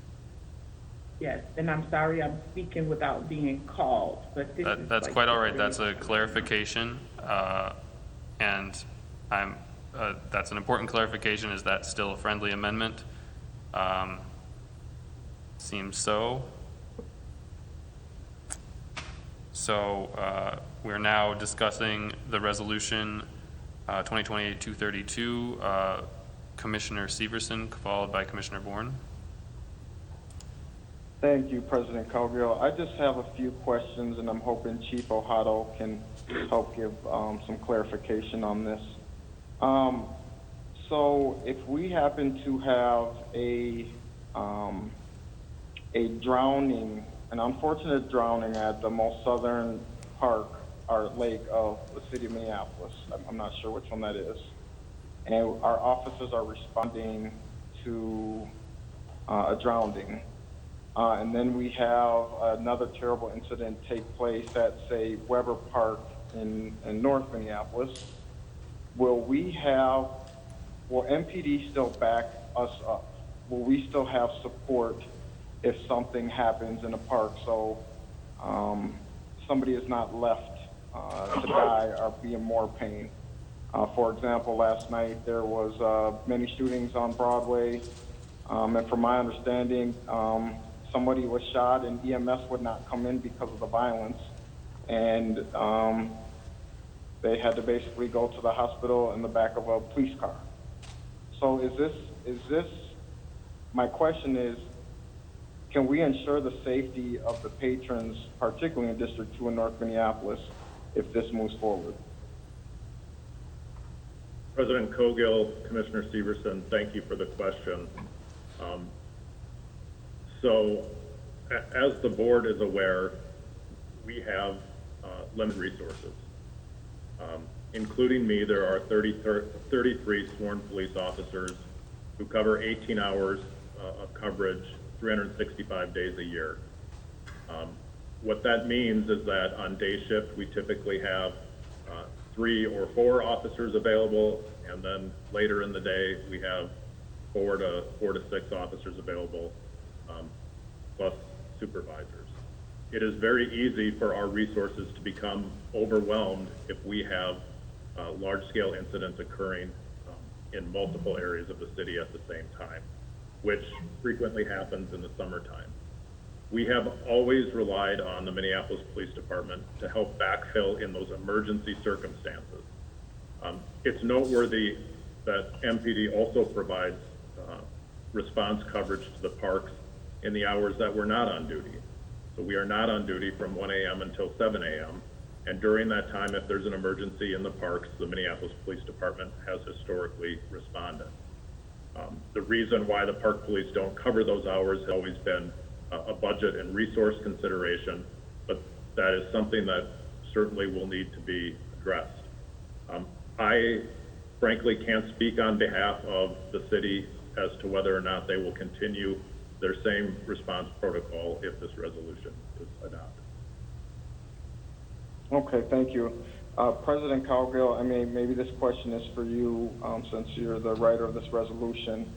[SPEAKER 16] Yes, and I'm sorry I'm speaking without being called, but this is
[SPEAKER 1] That's
[SPEAKER 16] like
[SPEAKER 1] quite all right.
[SPEAKER 16] very-
[SPEAKER 1] That's a clarification. And that's an important clarification. Is that still a friendly amendment? Seems so. So we're now discussing the resolution 2028-232, Commissioner Severson, followed by Commissioner Bourne.
[SPEAKER 5] Thank you, President Cowgill. I just have a few questions, and I'm hoping Chief Ohado can help give some clarification on this. So if we happen to have a drowning, an unfortunate drowning at the most southern park or lake of the city of Minneapolis, I'm not sure which one that is, and our officers are responding to a drowning. And then we have another terrible incident take place at, say, Weber Park in North Minneapolis. Will MPD still back us up? Will we still have support if something happens in a park so somebody is not left to die or be in more pain? For example, last night there was many shootings on Broadway, and from my understanding, somebody was shot and EMS would not come in because of the violence, and they had to basically go to the hospital in the back of a police car. So is this, my question is, can we ensure the safety of the patrons, particularly in District 2 in North Minneapolis, if this moves forward?
[SPEAKER 7] President Cogill, Commissioner Severson, thank you for the question. So, as the board is aware, we have limited resources. Including me, there are 33 sworn police officers who cover 18 hours of coverage 365 days a year. What that means is that on day shift, we typically have 3 or 4 officers available, and then later in the day, we have 4 to 6 officers available, plus supervisors. It is very easy for our resources to become overwhelmed if we have large-scale incidents occurring in multiple areas of the city at the same time, which frequently happens in the summertime. We have always relied on the Minneapolis Police Department to help backfill in those emergency circumstances. It's noteworthy that MPD also provides response coverage to the parks in the hours that we're not on duty. So we are not on duty from 1 a.m. until 7 a.m. And during that time, if there's an emergency in the parks, the Minneapolis Police Department has historically responded. The reason why the park police don't cover those hours has always been a budget and resource consideration, but that is something that certainly will need to be addressed. I frankly can't speak on behalf of the city as to whether or not they will continue their same response protocol if this resolution is adopted.
[SPEAKER 5] Okay, thank you. President Cowgill, I mean, maybe this question is for you, since you're the writer of this resolution.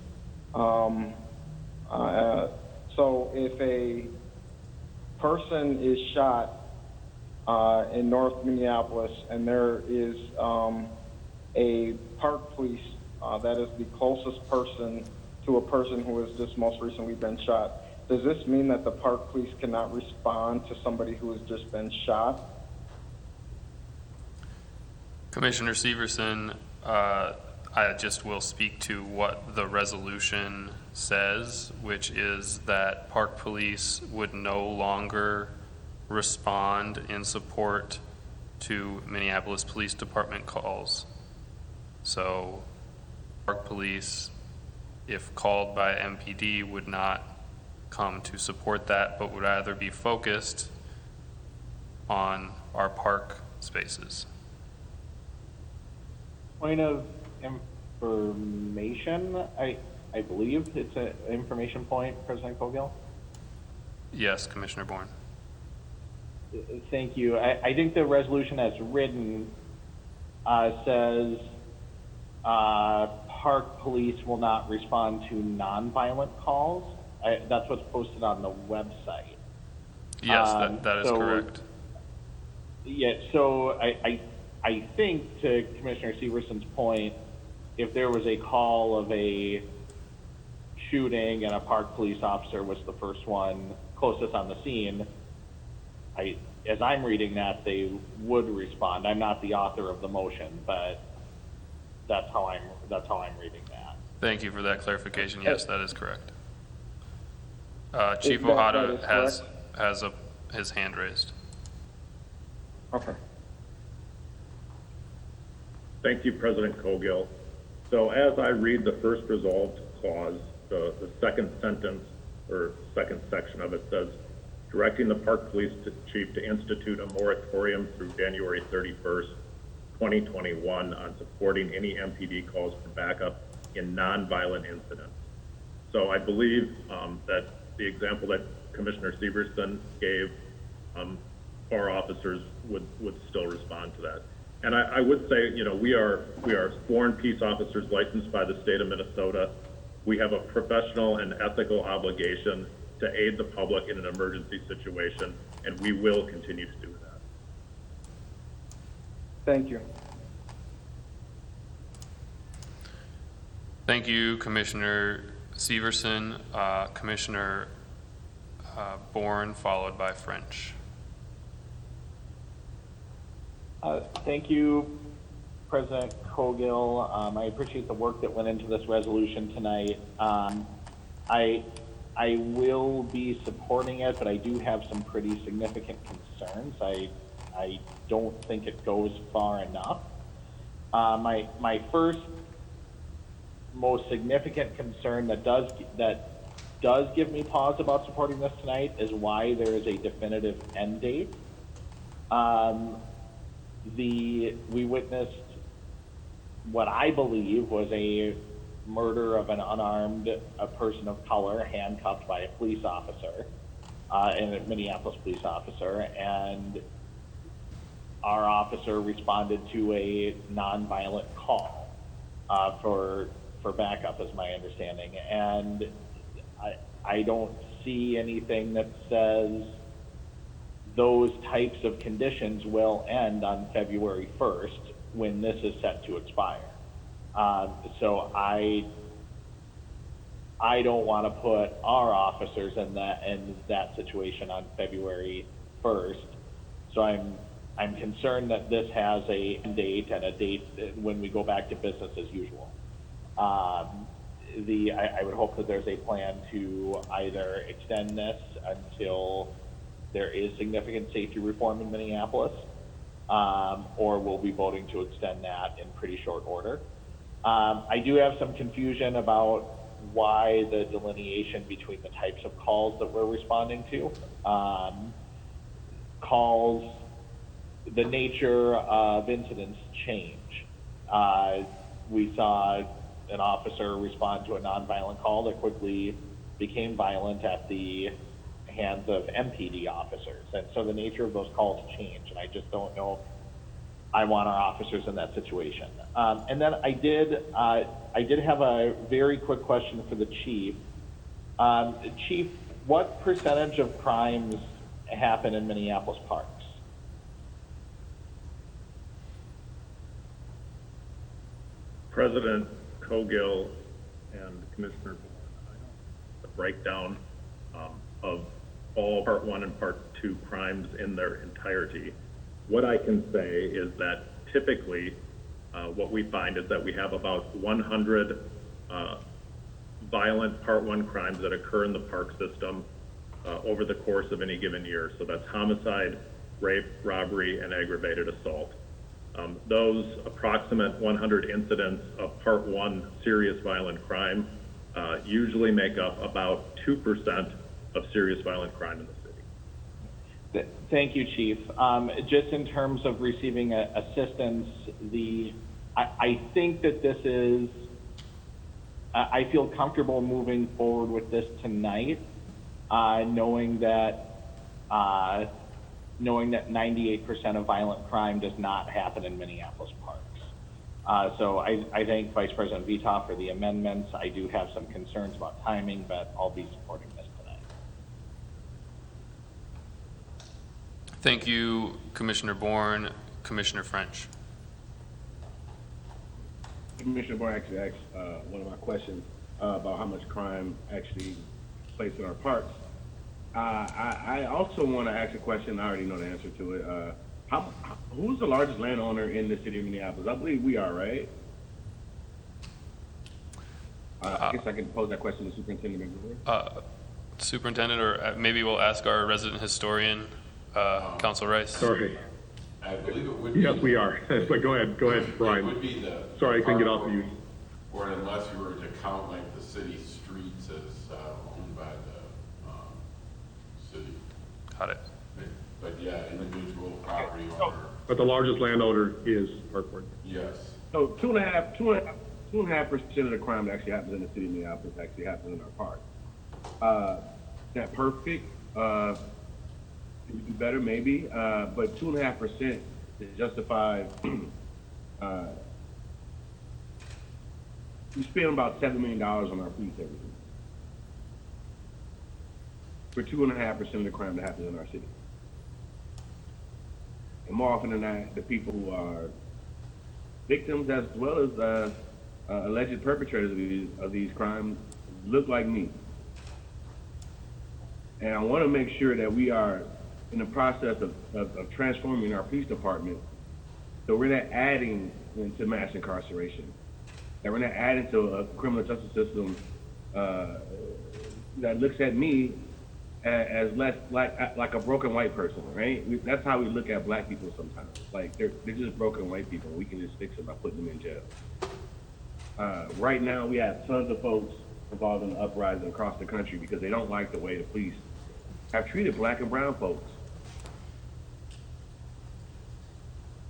[SPEAKER 5] So if a person is shot in North Minneapolis and there is a park police that is the closest person to a person who has just most recently been shot, does this mean that the park police cannot respond to somebody who has just been shot?
[SPEAKER 1] Commissioner Severson, I just will speak to what the resolution says, which is that park police would no longer respond in support to Minneapolis Police Department calls. So park police, if called by MPD, would not come to support that, but would rather be focused on our park spaces.
[SPEAKER 15] Point of information, I I believe it's an information point, President Cogill.
[SPEAKER 1] Yes, Commissioner Bourne.
[SPEAKER 15] Thank you. I think the resolution as written says park police will not respond to nonviolent calls. That's what's posted on the website.
[SPEAKER 1] Yes, that is
[SPEAKER 15] so-
[SPEAKER 1] correct.
[SPEAKER 15] Yeah, so I think to Commissioner Severson's point, if there was a call of a shooting and a park police officer was the first one closest on the scene, as I'm reading that, they would respond. I'm not the author of the motion, but that's how I'm reading that.
[SPEAKER 1] Thank you for that clarification. Yes, that is correct. Chief
[SPEAKER 5] That
[SPEAKER 1] Ohata
[SPEAKER 5] is
[SPEAKER 1] has his hand raised.
[SPEAKER 5] Okay.
[SPEAKER 7] Thank you, President Cogill. So as I read the first resolved clause, the second sentence or second section of it says, directing the park police chief to institute a moratorium through January 31st, 2021 on supporting any MPD calls for backup in nonviolent incidents. So I believe that the example that Commissioner Severson gave, our officers would still respond to that. And I would say, you know, we are sworn peace officers licensed by the state of Minnesota. We have a professional and ethical obligation to aid the public in an emergency situation, and we will continue to do that.
[SPEAKER 5] Thank you.
[SPEAKER 1] Thank you, Commissioner Severson. Commissioner Bourne, followed by French.
[SPEAKER 15] Thank you, President Cogill. I appreciate the work that went into this resolution tonight. I will be supporting it, but I do have some pretty significant concerns. I don't think it goes far enough. My first most significant concern that does give me pause about supporting this tonight is why there is a definitive end date. We witnessed what I believe was a murder of an unarmed person of color handcuffed by a police officer, a Minneapolis police officer, and our officer responded to a nonviolent call for backup, is my understanding. And I don't see anything that says those types of conditions will end on February 1st when this is set to expire. So I don't want to put our officers in that situation on February 1st. So I'm concerned that this has a date and a date when we go back to business as usual. I would hope that there's a plan to either extend this until there is significant safety reform in Minneapolis, or we'll be voting to extend that in pretty short order. I do have some confusion about why the delineation between the types of calls that we're responding to. Calls, the nature of incidents change. We saw an officer respond to a nonviolent call that quickly became violent at the hands of MPD officers. And so the nature of those calls change, and I just don't know if I want our officers in that situation. And then I did have a very quick question for the chief. Chief, what percentage of crimes happen in Minneapolis parks?
[SPEAKER 7] President Cogill and Commissioner Bourne, the breakdown of all Part 1 and Part 2 crimes in their entirety. What I can say is that typically what we find is that we have about 100 violent Part 1 crimes that occur in the park system over the course of any given year. So that's homicide, rape, robbery, and aggravated assault. Those approximate 100 incidents of Part 1 serious violent crime usually make up about 2% of serious violent crime in the city.
[SPEAKER 15] Thank you, Chief. Just in terms of receiving assistance, I think that this is I feel comfortable moving forward with this tonight, knowing that 98% of violent crime does not happen in Minneapolis parks. So I thank Vice President Vitoff for the amendments. I do have some concerns about timing, but I'll be supporting this tonight.
[SPEAKER 1] Thank you, Commissioner Bourne. Commissioner French.
[SPEAKER 17] Commissioner Bourne actually asked one of my questions about how much crime actually takes in our parks. I also want to ask a question. I already know the answer to it. Who's the largest landowner in the city of Minneapolis? I believe we are, right? I guess I can pose that question to Superintendent Mighdal.
[SPEAKER 1] Superintendent, or maybe we'll ask our resident historian, Council Rice.
[SPEAKER 6] Sorry.
[SPEAKER 19] I believe it would
[SPEAKER 6] Yes,
[SPEAKER 19] be.
[SPEAKER 6] we are. But go ahead, Brian.
[SPEAKER 19] It would be the.
[SPEAKER 6] Sorry, I couldn't get off of you.
[SPEAKER 19] Or unless you were to count like the city streets as owned by the city.
[SPEAKER 1] Got it.
[SPEAKER 19] But yeah, individual property owner,
[SPEAKER 6] But the largest landowner is Parkport.
[SPEAKER 19] yes.
[SPEAKER 17] So 2.5% of the crime that actually happens in the city of Minneapolis actually happens in our park. Is that perfect? Could we do better? Maybe. But 2.5% is justified. We spend about $7 million on our police every year. For 2.5% of the crime that happens in our city. And more often than not, the people who are victims as well as alleged perpetrators of these crimes look like me. And I want to make sure that we are in the process of transforming our police department so we're not adding to mass incarceration, that we're not adding to a criminal justice system that looks at me as less like a broken white person, right? That's how we look at black people sometimes. Like they're just broken white people. We can just fix them by putting them in jail. Right now, we have tons of folks involved in the uprising across the country because they don't like the way the police have treated black and brown folks.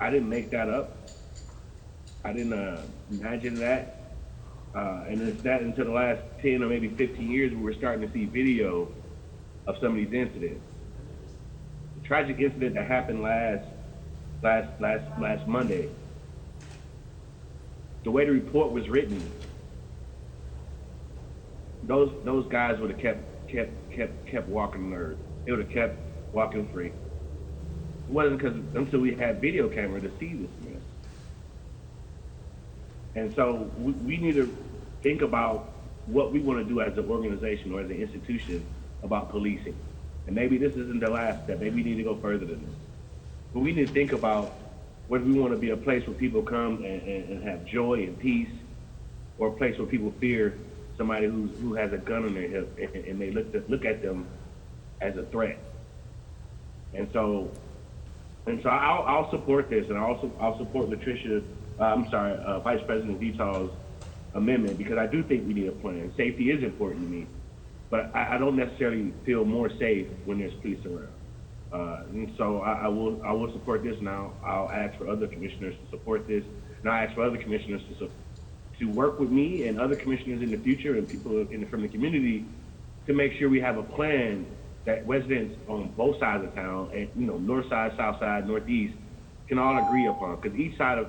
[SPEAKER 17] I didn't make that up. I didn't imagine that. And it's that until the last 10 or maybe 15 years, we were starting to see video of some of these incidents. The tragic incident that happened last Monday, the way the report was written, those guys would have kept walking the earth. They would have kept walking free. It wasn't until we had video camera to see this mess. And so we need to think about what we want to do as an organization or as an institution about policing. And maybe this isn't the last step. Maybe we need to go further than this. But we need to think about whether we want to be a place where people come and have joy and peace, or a place where people fear somebody who has a gun on their hip and they look at them as a threat. And so I'll support this, and I'll support Vice President Vitoff's amendment, because I do think we need a plan. Safety is important to me, but I don't necessarily feel more safe when there's police around. And so I will support this now. I'll ask for other commissioners to support this, and I'll ask for other commissioners to work with me and other commissioners in the future and people from the community to make sure we have a plan that residents on both sides of town, and north side, south side, northeast, can all agree upon. Because each side of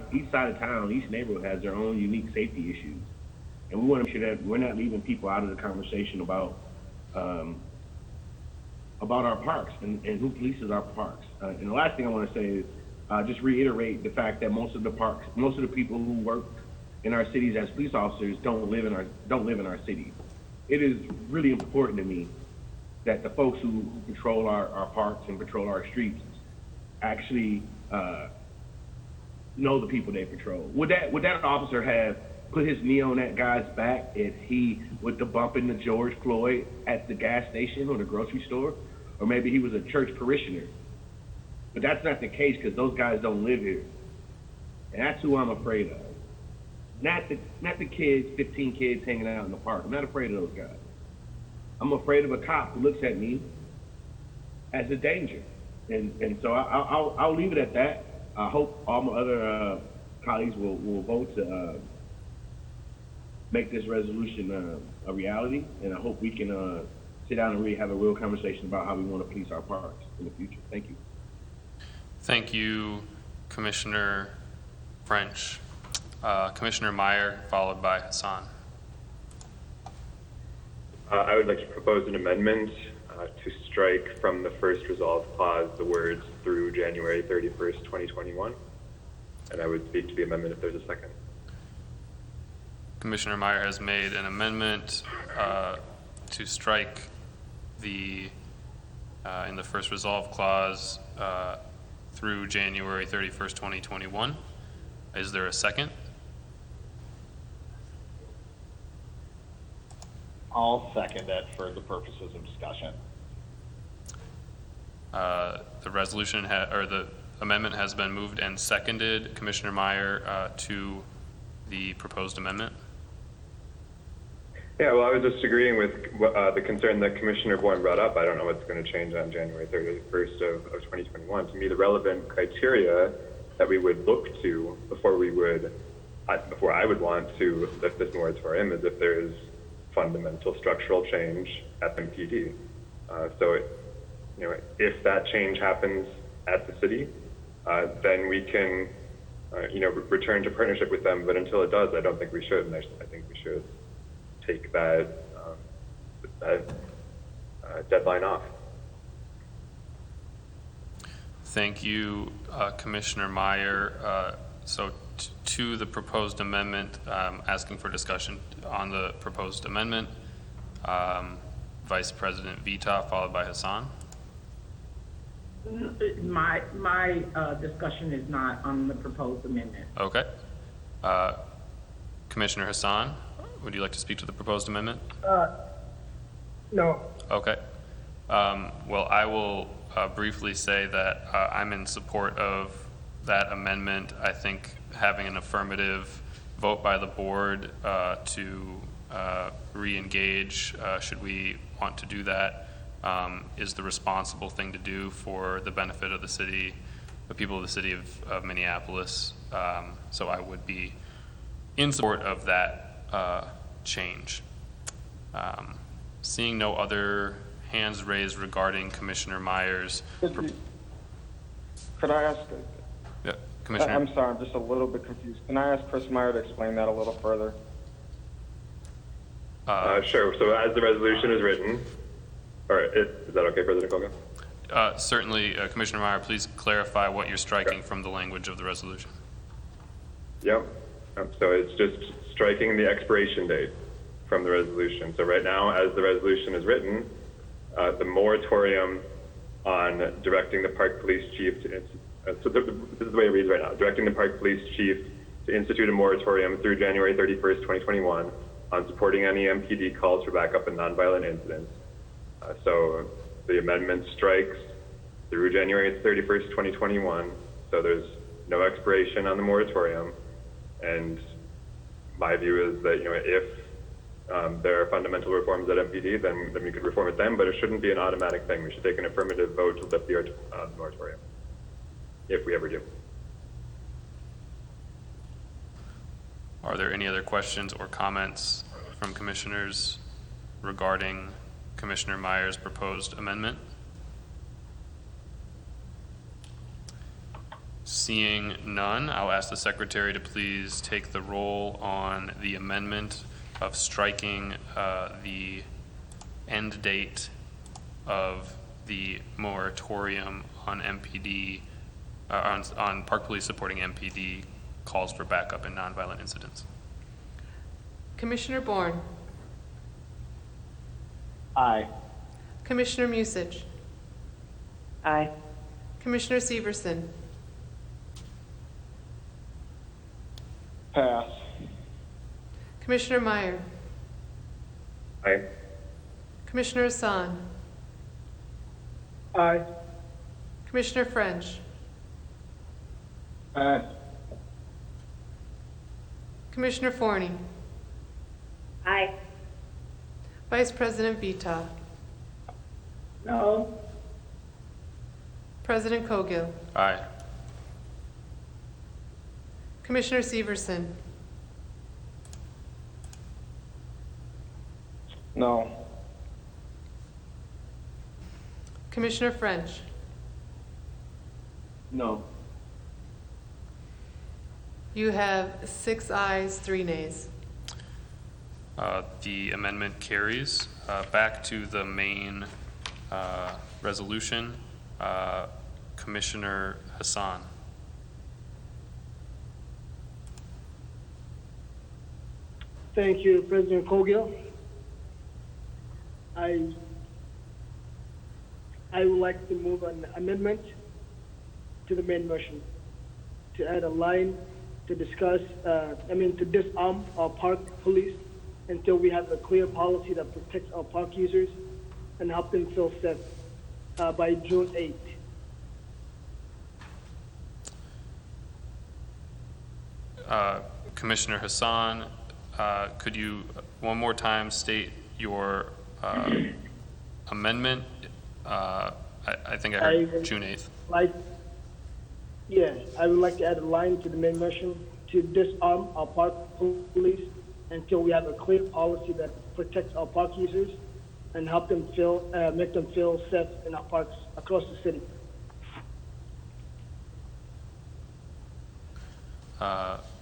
[SPEAKER 17] town, each neighborhood has their own unique safety issues, and we want to make sure that we're not leaving people out of the conversation about our parks and who polices our parks. And the last thing I want to say is just reiterate the fact that most of the people who work in our cities as police officers don't live in our city. It is really important to me that the folks who patrol our parks and patrol our streets actually know the people they patrol. Would that officer have put his knee on that guy's back if he would have bumped into George Floyd at the gas station or the grocery store? Or maybe he was a church parishioner. But that's not the case, because those guys don't live here. And that's who I'm afraid of. Not the kids, 15 kids hanging out in the park. I'm not afraid of those guys. I'm afraid of a cop who looks at me as a danger. And so I'll leave it at that. I hope all my other colleagues will vote to make this resolution a reality, and I hope we can sit down and really have a real conversation about how we want to police our parks in the future. Thank you.
[SPEAKER 1] Thank you, Commissioner French. Commissioner Meyer, followed by Hassan.
[SPEAKER 3] I would like to propose an amendment to strike from the first resolve clause the words through January 31st, 2021. And I would speak to the amendment if there's a second.
[SPEAKER 1] Commissioner Meyer has made an amendment to strike the in the first resolve clause through January 31st, 2021. Is there a second?
[SPEAKER 15] I'll second it for the purposes of discussion.
[SPEAKER 1] The resolution or the amendment has been moved and seconded. Commissioner Meyer, to the proposed amendment.
[SPEAKER 3] Yeah, well, I was just agreeing with the concern that Commissioner Bourne brought up. I don't know what's going to change on January 31st of 2021. To me, the relevant criteria that we would look to before I would want to lift this moratorium is if there is fundamental structural change at MPD. If that change happens at the city, then we can, return to partnership with them. But until it does, I don't think we should. And I think we should take that deadline off.
[SPEAKER 1] Thank you, Commissioner Meyer. So to the proposed amendment, asking for discussion on the proposed amendment, Vice President Vita, followed by Hassan.
[SPEAKER 16] My discussion is not on the proposed amendment.
[SPEAKER 1] Okay. Commissioner Hassan, would you like to speak to the proposed amendment?
[SPEAKER 16] No.
[SPEAKER 1] Okay. Well, I will briefly say that I'm in support of that amendment. I think having an affirmative vote by the board to re-engage, should we want to do that, is the responsible thing to do for the benefit of the city, the people of the city of Minneapolis. So I would be in support of that change. Seeing no other hands raised regarding Commissioner Meyer's.
[SPEAKER 5] Could I ask?
[SPEAKER 1] Yeah, Commissioner.
[SPEAKER 5] I'm sorry, I'm just a little bit confused. Can I ask Chris Meyer to explain that a little further?
[SPEAKER 3] Sure. So as the resolution is written, is that okay, President Colgan?
[SPEAKER 1] Certainly, Commissioner Meyer, please clarify what you're striking from the language of the resolution.
[SPEAKER 3] Yep. So it's just striking the expiration date from the resolution. So right now, as the resolution is written, the moratorium on directing the park police chief to, this is the way it reads right now, directing the park police chief to institute a moratorium through January 31st, 2021 on supporting any MPD calls for backup and nonviolent incidents. So the amendment strikes through January 31st, 2021. So there's no expiration on the moratorium. And my view is that, if there are fundamental reforms at MPD, then we could reform it then, but it shouldn't be an automatic thing. We should take an affirmative vote to lift the moratorium, if we ever do.
[SPEAKER 1] Are there any other questions or comments from commissioners regarding Commissioner Meyer's proposed amendment? Seeing none, I'll ask the secretary to please take the roll on the amendment of striking the end date of the moratorium on MPD, on park police supporting MPD calls for backup and nonviolent incidents.
[SPEAKER 4] Commissioner Bourne.
[SPEAKER 15] Aye.
[SPEAKER 4] Commissioner Musich.
[SPEAKER 8] Aye.
[SPEAKER 4] Commissioner Severson.
[SPEAKER 5] Pass.
[SPEAKER 4] Commissioner Meyer.
[SPEAKER 3] Aye.
[SPEAKER 4] Commissioner Hassan.
[SPEAKER 16] Aye.
[SPEAKER 4] Commissioner French.
[SPEAKER 5] Aye.
[SPEAKER 4] Commissioner Forney.
[SPEAKER 9] Aye.
[SPEAKER 4] Vice President Vita.
[SPEAKER 16] No.
[SPEAKER 4] President Cogill.
[SPEAKER 1] Aye.
[SPEAKER 4] Commissioner Severson.
[SPEAKER 5] No.
[SPEAKER 4] Commissioner French.
[SPEAKER 17] No.
[SPEAKER 4] You have 6 ayes, 3 nays.
[SPEAKER 1] The amendment carries. Back to the main resolution. Commissioner Hassan.
[SPEAKER 20] Thank you, President Cogill. I would like to move an amendment to the main motion to add a line to discuss, to disarm our park police until we have a clear policy that protects our park users and help them feel safe by June 8th.
[SPEAKER 1] Commissioner Hassan, could you one more time state your amendment? I think I heard June 8th.
[SPEAKER 20] I would like to add a line to the main motion to disarm our park police until we have a clear policy that protects our park users and help them make them feel safe in our parks across the city.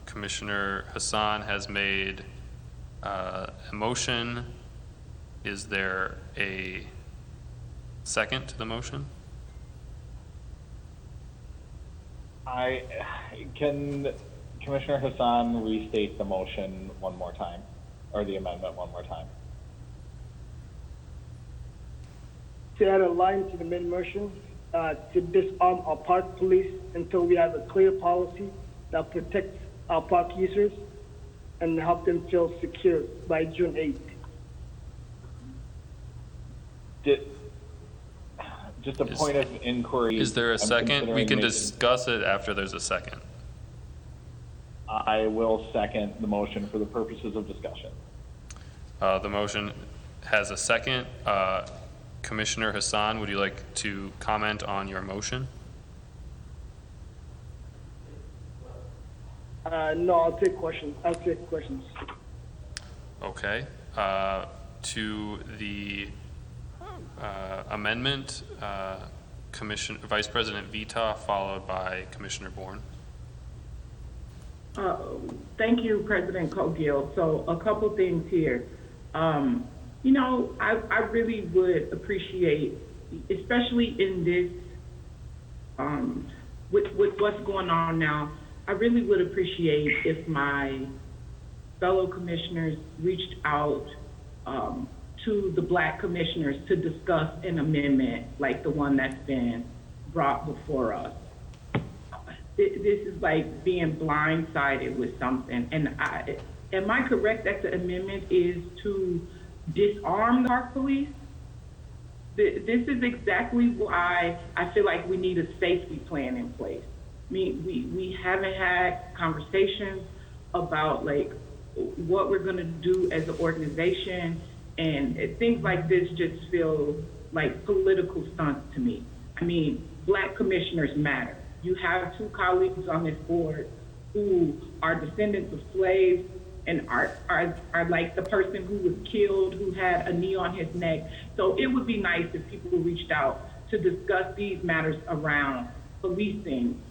[SPEAKER 1] Commissioner Hassan has made a motion. Is there a second to the motion?
[SPEAKER 15] Can Commissioner Hassan restate the motion one more time, or the amendment one more time?
[SPEAKER 20] To add a line to the main motion to disarm our park police until we have a clear policy that protects our park users and help them feel secure by June 8th.
[SPEAKER 15] Just a point of inquiry.
[SPEAKER 1] Is there a
[SPEAKER 15] I'm
[SPEAKER 1] second? We
[SPEAKER 15] considering
[SPEAKER 1] can
[SPEAKER 15] making-
[SPEAKER 1] discuss it after there's a second.
[SPEAKER 15] I will second the motion for the purposes of discussion.
[SPEAKER 1] The motion has a second. Commissioner Hassan, would you like to comment on your motion?
[SPEAKER 20] No, I'll take questions.
[SPEAKER 1] Okay. To the amendment, Vice President Vita, followed by Commissioner Bourne.
[SPEAKER 9] Thank you, President Cogill. So a couple things here. I really would appreciate, especially in this, with what's going on now, I really would appreciate if my fellow commissioners reached out to the Black commissioners to discuss an amendment like the one that's been brought before us. This is like being blindsided with something. And am I correct that the amendment is to disarm the park police? This is exactly why I feel like we need a safety plan in place. I mean, we haven't had conversations about like what we're gonna do as an organization, and things like this just feel like political stunts to me. I mean, Black commissioners matter. You have 2 colleagues on this board who are descendants of slaves and are like the person who was killed, who had a knee on his neck. So it would be nice if people reached out to discuss these matters around policing,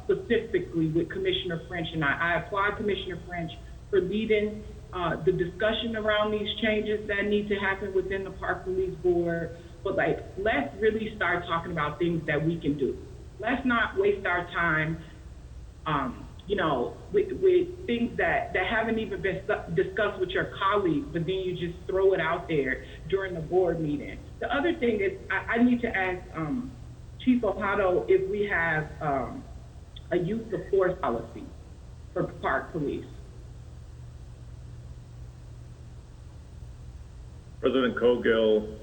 [SPEAKER 9] specifically with Commissioner French. And I applaud Commissioner French for leading the discussion around these changes that need to happen within the Park Police Board. But like, let's really start talking about things that we can do. Let's not waste our time, with things that haven't even been discussed with your colleagues, but then you just throw it out there during the board meeting. The other thing is, I need to ask Chief Ohado if we have a use of force policy for park police.
[SPEAKER 7] President Cogill,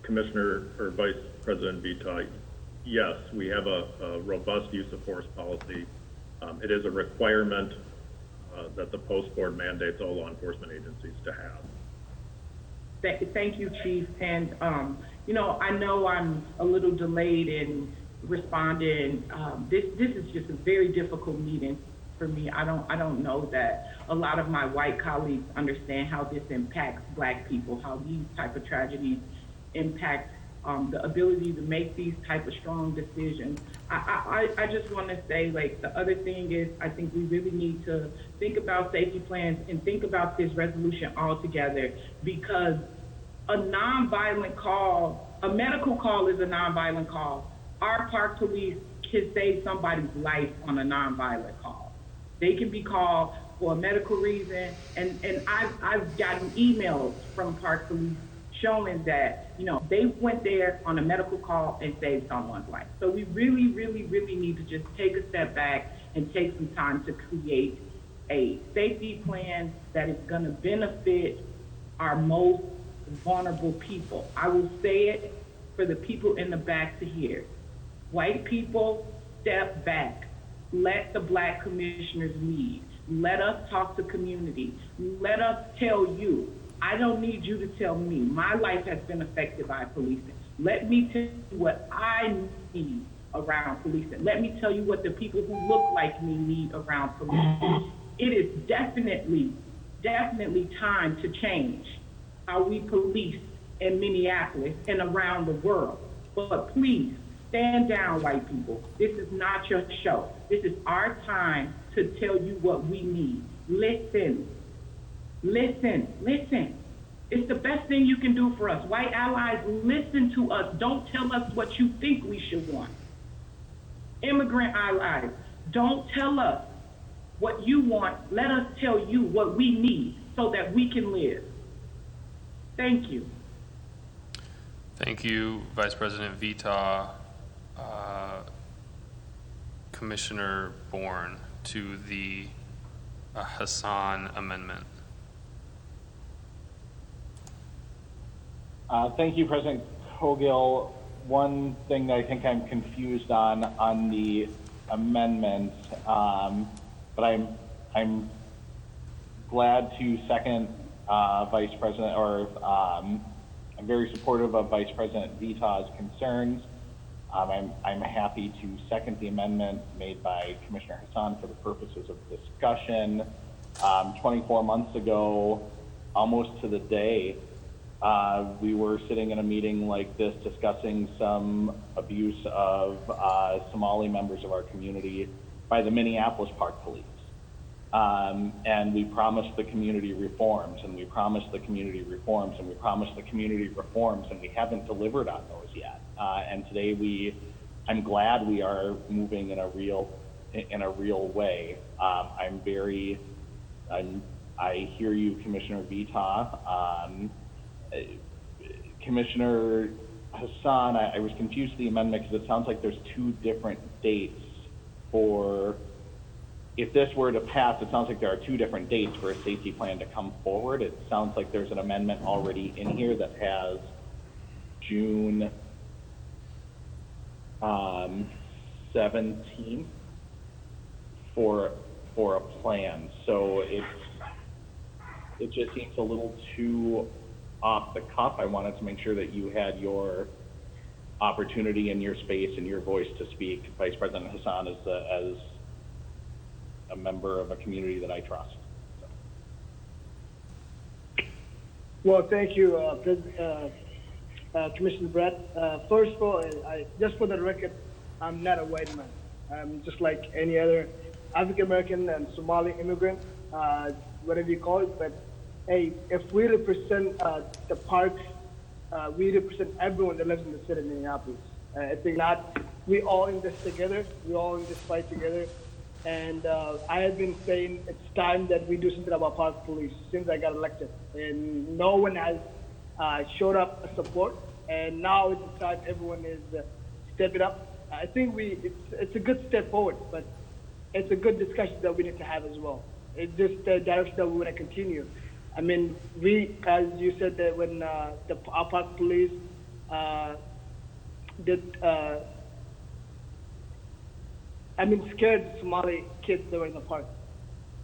[SPEAKER 7] Commissioner or Vice President Vita, yes, we have a robust use of force policy. It is a requirement that the post board mandates all law enforcement agencies to have.
[SPEAKER 9] Thank you, Chief. And, I know I'm a little delayed in responding. This is just a very difficult meeting
[SPEAKER 16] for me. I don't know that a lot of my white colleagues understand how this impacts Black people, how these type of tragedies impact the ability to make these type of strong decisions. I just want to say, like, the other thing is, I think we really need to think about safety plans and think about this resolution altogether, because a nonviolent call, a medical call is a nonviolent call. Our park police can save somebody's life on a nonviolent call. They can be called for a medical reason, and I've gotten emails from park police showing that, you know, they went there on a medical call and saved someone's life. So we really, really, really need to just take a step back and take some time to create a safety plan that is going to benefit our most vulnerable people. I will say it for the people in the back to hear. White people, step back. Let the Black commissioners lead. Let us talk to community. Let us tell you. I don't need you to tell me. My life has been affected by policing. Let me tell you what I need around policing. Let me tell you what the people who look like me need around policing. It is definitely time to change how we police in Minneapolis and around the world. But please, stand down, white people. This is not your show. This is our time to tell you what we need. Listen. It's the best thing you can do for us. White allies, listen to us. Don't tell us what you think we should want. Immigrant allies, don't tell us what you want. Let us tell you what we need so that we can live. Thank you.
[SPEAKER 1] Thank you, Vice President Vita. Commissioner Bourne, to the Hassan amendment.
[SPEAKER 15] Thank you, President Cogill. One thing that I think I'm confused on the amendment, but I'm glad to second Vice President, or I'm very supportive of Vice President Vita's concerns. I'm happy to second the amendment made by Commissioner Hassan for the purposes of discussion. 24 months ago, almost to the day, we were sitting in a meeting like this discussing some abuse of Somali members of our community by the Minneapolis Park Police. And we promised the community reforms, and we promised the community reforms, and we promised the community reforms, and we haven't delivered on those yet. And today I'm glad we are moving in a real way. I hear you, Commissioner Vita. Commissioner Hassan, I was confused with the amendment because it sounds like there's two different dates for, if this were to pass, it sounds like there are two different dates for a safety plan to come forward. It sounds like there's an amendment already in here that has June 17th for a plan. So it just seems a little too off the cuff. I wanted to make sure that you had your opportunity and your space and your voice to speak. Vice President Hassan as a member of a community that I trust. So.
[SPEAKER 20] Well, thank you, Commissioner Brett. First of all, just for the record, I'm not a white man. I'm just like any other African American and Somali immigrant, whatever you call it. But hey, if we represent the parks, we represent everyone that lives in the city of Minneapolis. I think we all in this together. We all in this fight together. And I have been saying it's time that we do something about park police since I got elected. And no one has showed up support. And now it's time everyone is stepping up. I think it's a good step forward, but it's a good discussion that we need to have as well. It's just the direction that we want to continue. I mean, as you said, that when our park police scared Somali kids that were in the park.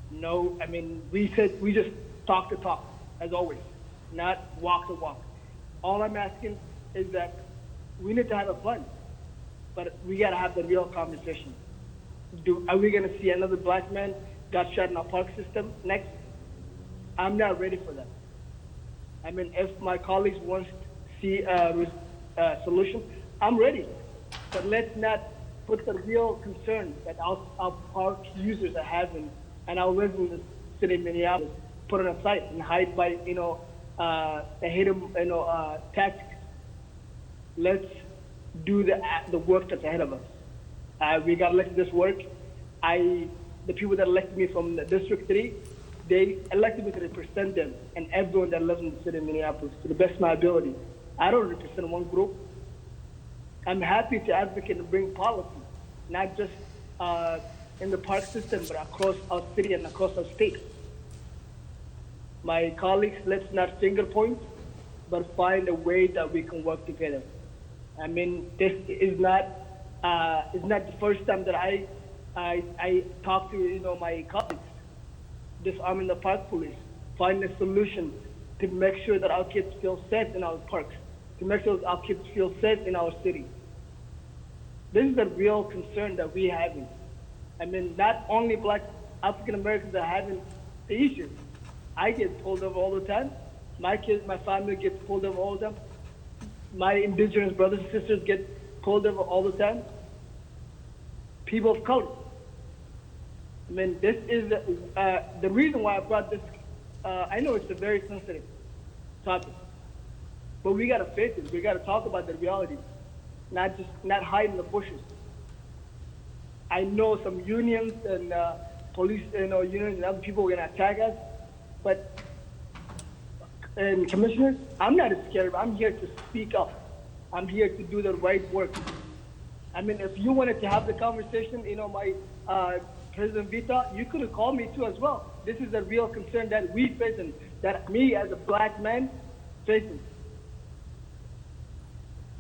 [SPEAKER 20] No, I mean, we just talk the talk, as always, not walk the walk. All I'm asking is that we need to have a plan, but we got to have the real conversation. Are we gonna see another black man got shot in our park system next? I'm not ready for that. I mean, if my colleagues want to see a solution, I'm ready. But let's not put the real concern that our park users are having and our residents in the city of Minneapolis put on aside and hide by, the hidden, tactics. Let's do the work that's ahead of us. We got elected this work. The people that elected me from the District 3, they elected me to represent them and everyone that lives in the city of Minneapolis to the best of my ability. I don't represent one group. I'm happy to advocate and bring policy, not just in the park system, but across our city and across our state. My colleagues, let's not finger point, but find a way that we can work together. I mean, this is not the first time that I talk to my colleagues, disarming the park police, find a solution to make sure that our kids feel safe in our parks, to make sure that our kids feel safe in our city. This is a real concern that we have. I mean, not only black African Americans are having the issue. I get pulled over all the time. My kids, my family gets pulled over all the time. My indigenous brothers and sisters get pulled over all the time. People of color. I mean, this is the reason why I brought this. I know it's a very sensitive topic, but we gotta face it. We gotta talk about the reality, not hide in the bushes. I know some unions and police, unions and other people are gonna attack us, but and commissioners, I'm not scared. I'm here to speak up. I'm here to do the right work. I mean, if you wanted to have the conversation, my President Vita, you could have called me too as well. This is a real concern that we face and that me as a black man faces.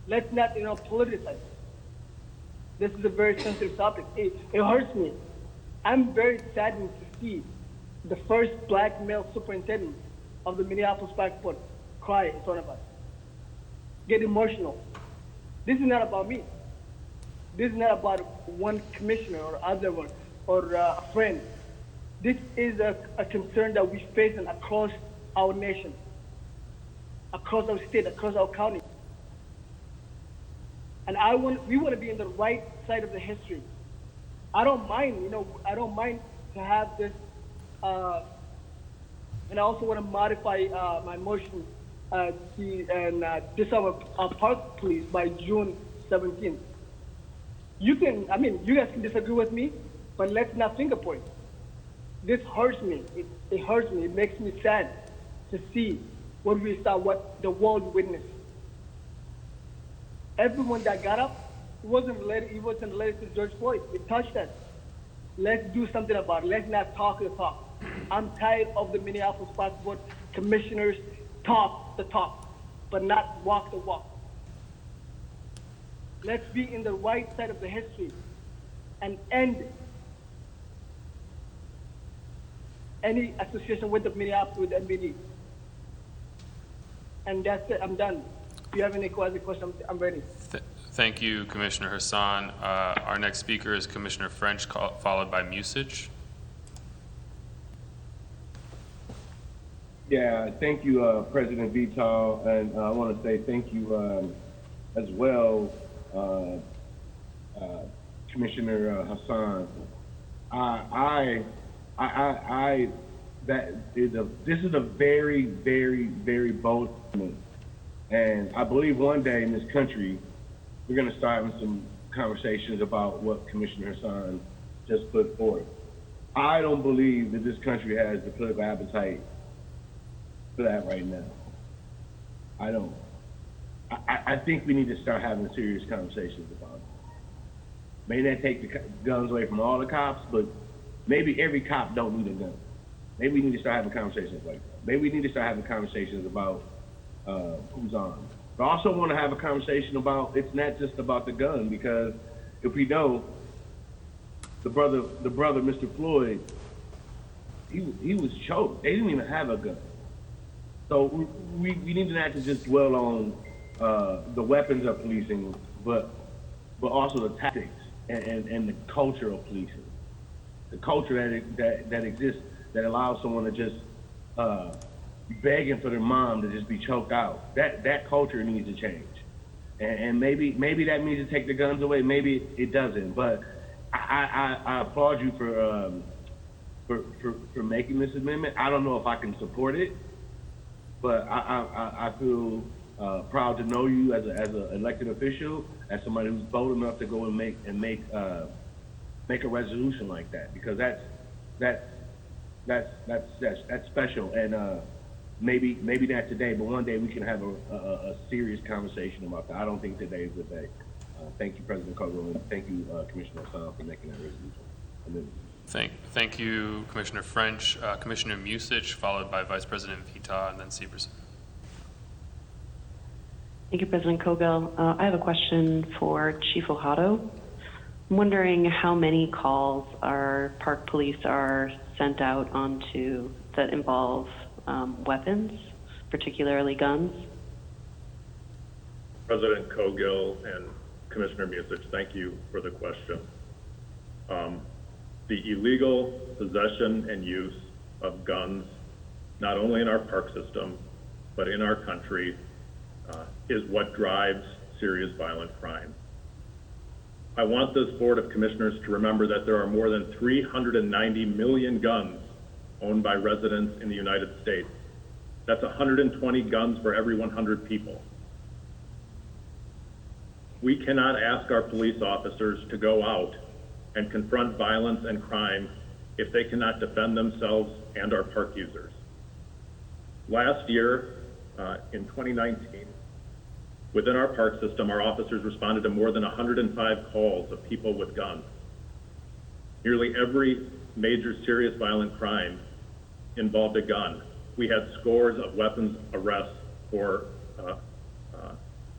[SPEAKER 20] Let's not, politicize. This is a very sensitive topic. It hurts me. I'm very saddened to see the first black male superintendent of the Minneapolis Park Board cry in front of us, get emotional. This is not about me. This is not about one commissioner or other one or a friend. This is a concern that we face across our nation, across our state, across our county. And we want to be in the right side of the history. I don't mind, I don't mind to have this, and I also want to modify my motion to disarm our park police by June 17th. You guys can disagree with me, but let's not finger point. This hurts me. It hurts me. It makes me sad to see what the world witnessed. Everyone that got up, it wasn't related to George Floyd. It touched us. Let's do something about it. Let's not talk the talk. I'm tired of the Minneapolis Park Board commissioners talk the talk, but not walk the walk. Let's be in the right side of the history and end any association with the Minneapolis, with MBD. And that's it, I'm done. If you have any questions, I'm ready.
[SPEAKER 1] Thank you, Commissioner Hassan. Our next speaker is Commissioner French, followed by Musich.
[SPEAKER 17] Yeah, thank you, President Vital, and I want to say thank you as well, Commissioner Hassan. This is a very, very, very bold statement, and I believe one day in this country we're going to start having some conversations about what Commissioner Hassan just put forth. I don't believe that this country has the political appetite for that right now. I don't. I think we need to start having serious conversations about it. May not take the guns away from all the cops, but maybe every cop don't need a gun. Maybe we need to start having conversations like that. Maybe we need to start having conversations about who's armed. But I also want to have a conversation about, it's not just about the gun, because if we know, the brother, Mr. Floyd, he was choked. They didn't even have a gun. So we need to not to just dwell on the weapons of policing, but also the tactics and the culture of policing, the culture that exists that allows someone to just begging for their mom to just be choked out. That culture needs to change, and maybe that means to take the guns away. Maybe it doesn't, but I applaud you for making this amendment. I don't know if I can support it, but I feel proud to know you as an elected official, as somebody who's bold enough to go and make a resolution like that, because that's special. And maybe not today, but one day we can have a serious conversation about that. I don't think today is the day. Thank you, President Kogo, and thank you, Commissioner Hassan, for making that resolution.
[SPEAKER 1] Thank you, Commissioner French. Commissioner Musich, followed by Vice President Vita, and then Severson.
[SPEAKER 8] Thank you, President Kogel. I have a question for Chief Ohado. I'm wondering how many calls our park police are sent out onto that involve weapons, particularly guns.
[SPEAKER 7] President Kogel and Commissioner Musich, thank you for the question. The illegal possession and use of guns, not only in our park system, but in our country, is what drives serious violent crime. I want this Board of Commissioners to remember that there are more than 390 million guns owned by residents in the United States. That's 120 guns for every 100 people. We cannot ask our police officers to go out and confront violence and crime if they cannot defend themselves and our park users. Last year, in 2019, within our park system, our officers responded to more than 105 calls of people with guns. Nearly every major serious violent crime involved a gun. We had scores of weapons arrests for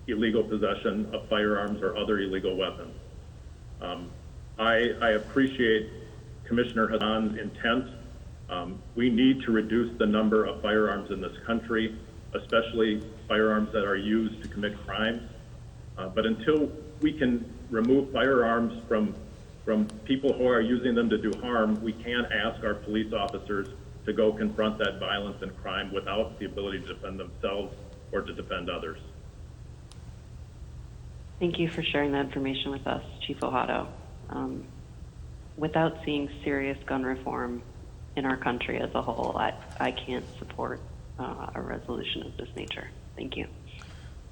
[SPEAKER 7] illegal possession of firearms or other illegal weapons. I appreciate Commissioner Hassan's intent. We need to reduce the number of firearms in this country, especially firearms that are used to commit crimes. But until we can remove firearms from people who are using them to do harm, we can't ask our police officers to go confront that violence and crime without the ability to defend themselves or to defend others.
[SPEAKER 8] Thank you for sharing that information with us, Chief Ohado. Without seeing serious gun reform in our country as a whole, I can't support a resolution of this nature. Thank you.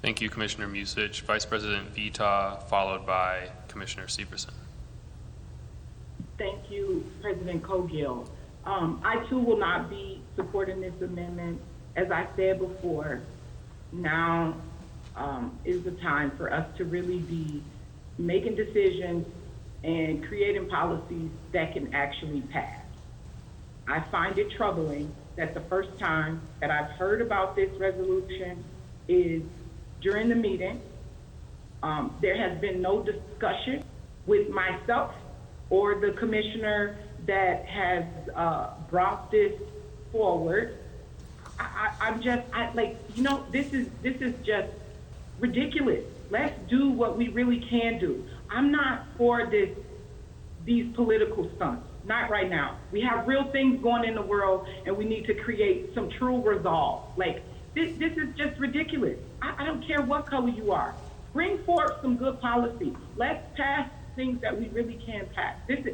[SPEAKER 1] Thank you, Commissioner Musich. Vice President Vita, followed by Commissioner Severson.
[SPEAKER 16] Thank you, President Kogel. I too will not be supporting this amendment. As I said before, now is the time for us to really be making decisions and creating policies that can actually pass. I find it troubling that the first time that I've heard about this resolution is during the meeting. There has been no discussion with myself or the commissioner that has brought this forward. This is just ridiculous. Let's do what we really can do. I'm not for these political stunts, not right now. We have real things going in the world and we need to create some true resolve. This is just ridiculous. I don't care what color you are. Bring forth some good policy. Let's pass things that we really can pass. This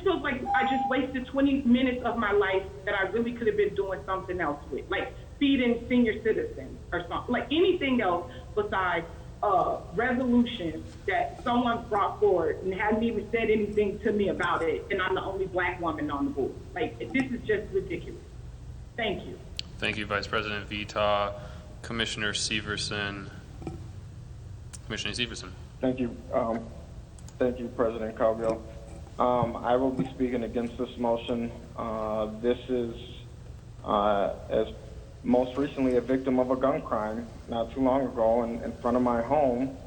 [SPEAKER 16] feels like I just wasted 20 minutes of my life that I really could have been doing something else with, like feeding senior citizens or something, like anything else besides a resolution that someone brought forward and hadn't even said anything to me about it, and I'm the only Black woman on the board. This is just ridiculous. Thank you.
[SPEAKER 1] Thank you, Vice President Vita. Commissioner Severson. Commissioner Severson.
[SPEAKER 5] Thank you, President Cowgill. I will be speaking against this motion. This is, as most recently, a victim of a gun crime not too long ago in front of my home,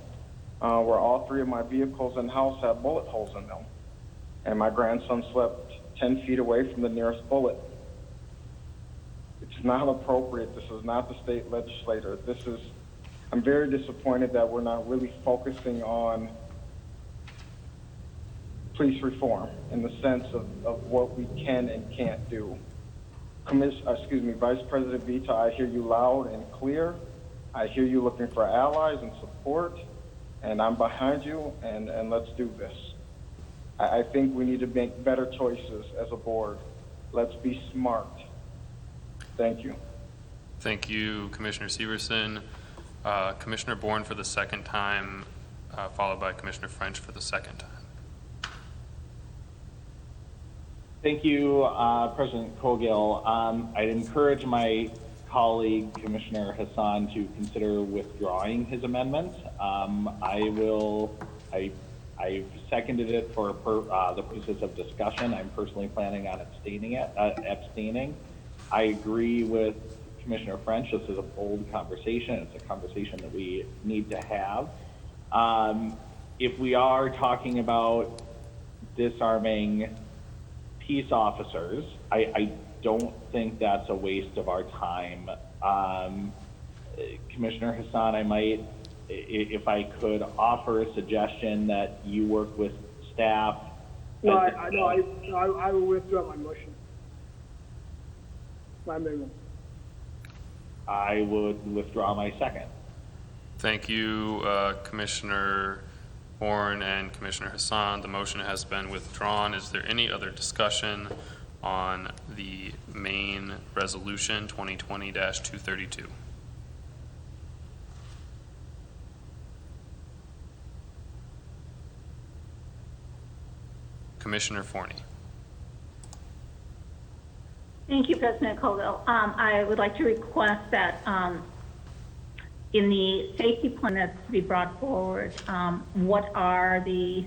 [SPEAKER 5] where all three of my vehicles and house have bullet holes in them. And my grandson slept 10 feet away from the nearest bullet. It's not appropriate. This is not the state legislature. I'm very disappointed that we're not really focusing on police reform in the sense of what we can and can't do. Vice President Vita, I hear you loud and clear. I hear you looking for allies and support, and I'm behind you, and let's do this. I think we need to make better choices as a board. Let's be smart. Thank you.
[SPEAKER 1] Thank you, Commissioner Severson. Commissioner Bourne for the second time, followed by Commissioner French for the second time.
[SPEAKER 15] Thank you, President Cogill. I'd encourage my colleague, Commissioner Hassan, to consider withdrawing his amendment. I've seconded it for the purposes of discussion. I'm personally planning on abstaining. I agree with Commissioner French. This is a bold conversation. It's a conversation that we need to have. If we are talking about disarming peace officers, I don't think that's a waste of our time. Commissioner Hassan, I might, if I could offer a suggestion that you work with staff.
[SPEAKER 20] No, I will withdraw my motion. My amendment.
[SPEAKER 15] I would withdraw my second.
[SPEAKER 1] Thank you, Commissioner Bourne and Commissioner Hassan. The motion has been withdrawn. Is there any other discussion on the main resolution 2020-232? Commissioner Forney.
[SPEAKER 2] Thank you, President Colville. I would like to request that in the safety plan that's to be brought forward, what are the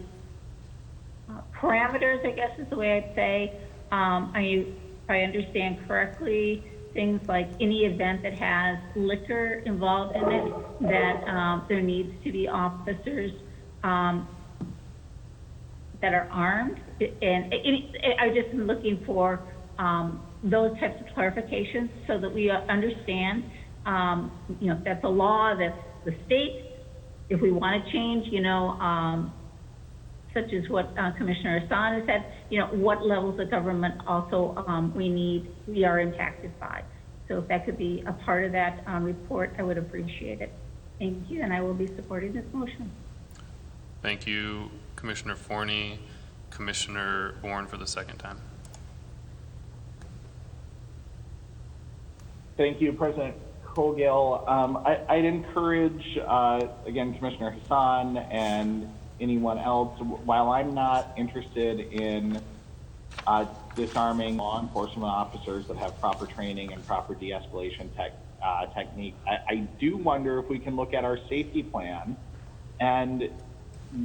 [SPEAKER 2] parameters, I guess is the way I'd say. If I understand correctly, things like any event that has liquor involved in it, that there needs to be officers that are armed. And I'm just looking for those types of clarifications so that we understand, that's a law, that's the state. If we want to change, such as what Commissioner Hassan has said, what levels of government also we are impacted by. So if that could be a part of that report, I would appreciate it. Thank you, and I will be supporting this motion.
[SPEAKER 1] Thank you, Commissioner Forney. Commissioner Bourne for the second time.
[SPEAKER 15] Thank you, President Cogill. I'd encourage, again, Commissioner Hassan and anyone else, while I'm not interested in disarming law enforcement officers that have proper training and proper de-escalation technique, I do wonder if we can look at our safety plan and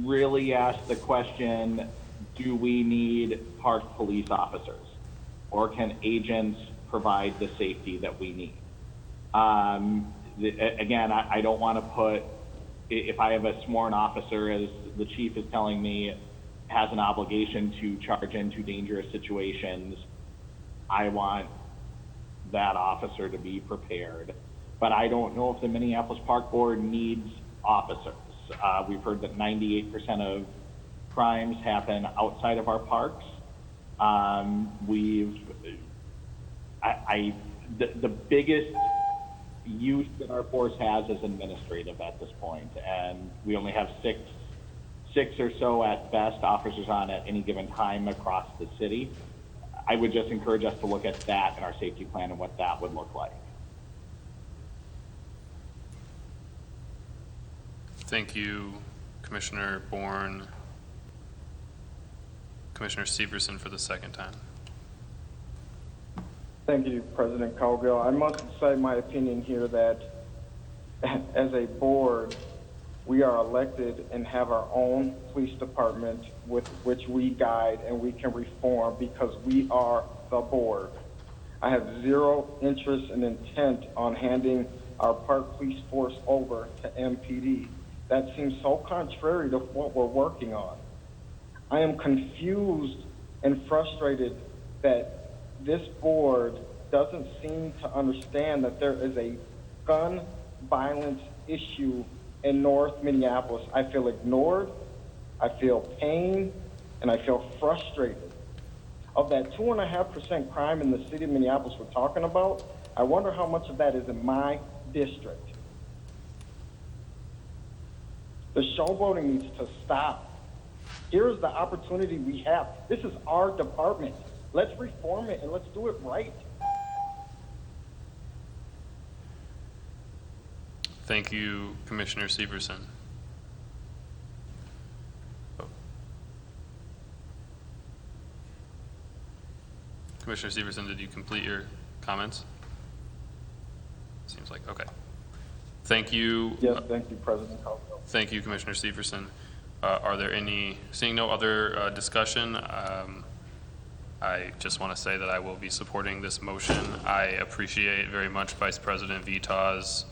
[SPEAKER 15] really ask the question, do we need parked police officers? Or can agents provide the safety that we need? Again, I don't want to put, if I have a sworn officer, as the chief is telling me, has an obligation to charge into dangerous situations, I want that officer to be prepared. But I don't know if the Minneapolis Park Board needs officers. We've heard that 98% of crimes happen outside of our parks. The biggest use that our force has is administrative at this point, and we only have six or so at best officers on at any given time across the city. I would just encourage us to look at that in our safety plan and what that would look like.
[SPEAKER 1] Thank you, Commissioner Bourne. Commissioner Severson for the second time.
[SPEAKER 5] Thank you, President Cogill. I must say my opinion here that as a board, we are elected and have our own police department with which we guide and we can reform because we are the board. I have zero interest and intent on handing our park police force over to MPD. That seems so contrary to what we're working on. I am confused and frustrated that this board doesn't seem to understand that there is a gun violence issue in North Minneapolis. I feel ignored. I feel pain. and I feel frustrated. Of that 2.5% crime in the city of Minneapolis we're talking about, I wonder how much of that is in my district. The showboating needs to stop. Here's the opportunity we have. This is our department. Let's reform it and let's do it right.
[SPEAKER 1] Thank you, Commissioner Severson. Commissioner Severson, did you complete your comments? Seems like, okay. Thank you.
[SPEAKER 5] Yes, thank you, President Caldwell.
[SPEAKER 1] Thank you, Commissioner Severson. Are there any, seeing no other discussion, I just want to say that I will be supporting this motion. I appreciate very much Vice President Vitaw's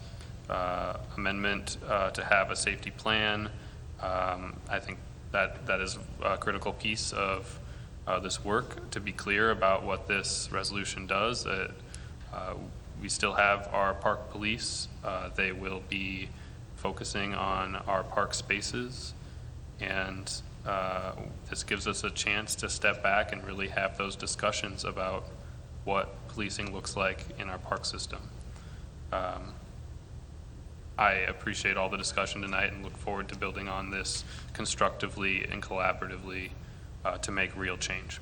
[SPEAKER 1] amendment to have a safety plan. I think that is a critical piece of this work, to be clear about what this resolution does. We still have our park police. They will be focusing on our park spaces, and this gives us a chance to step back and really have those discussions about what policing looks like in our park system. I appreciate all the discussion tonight and look forward to building on this constructively and collaboratively to make real change.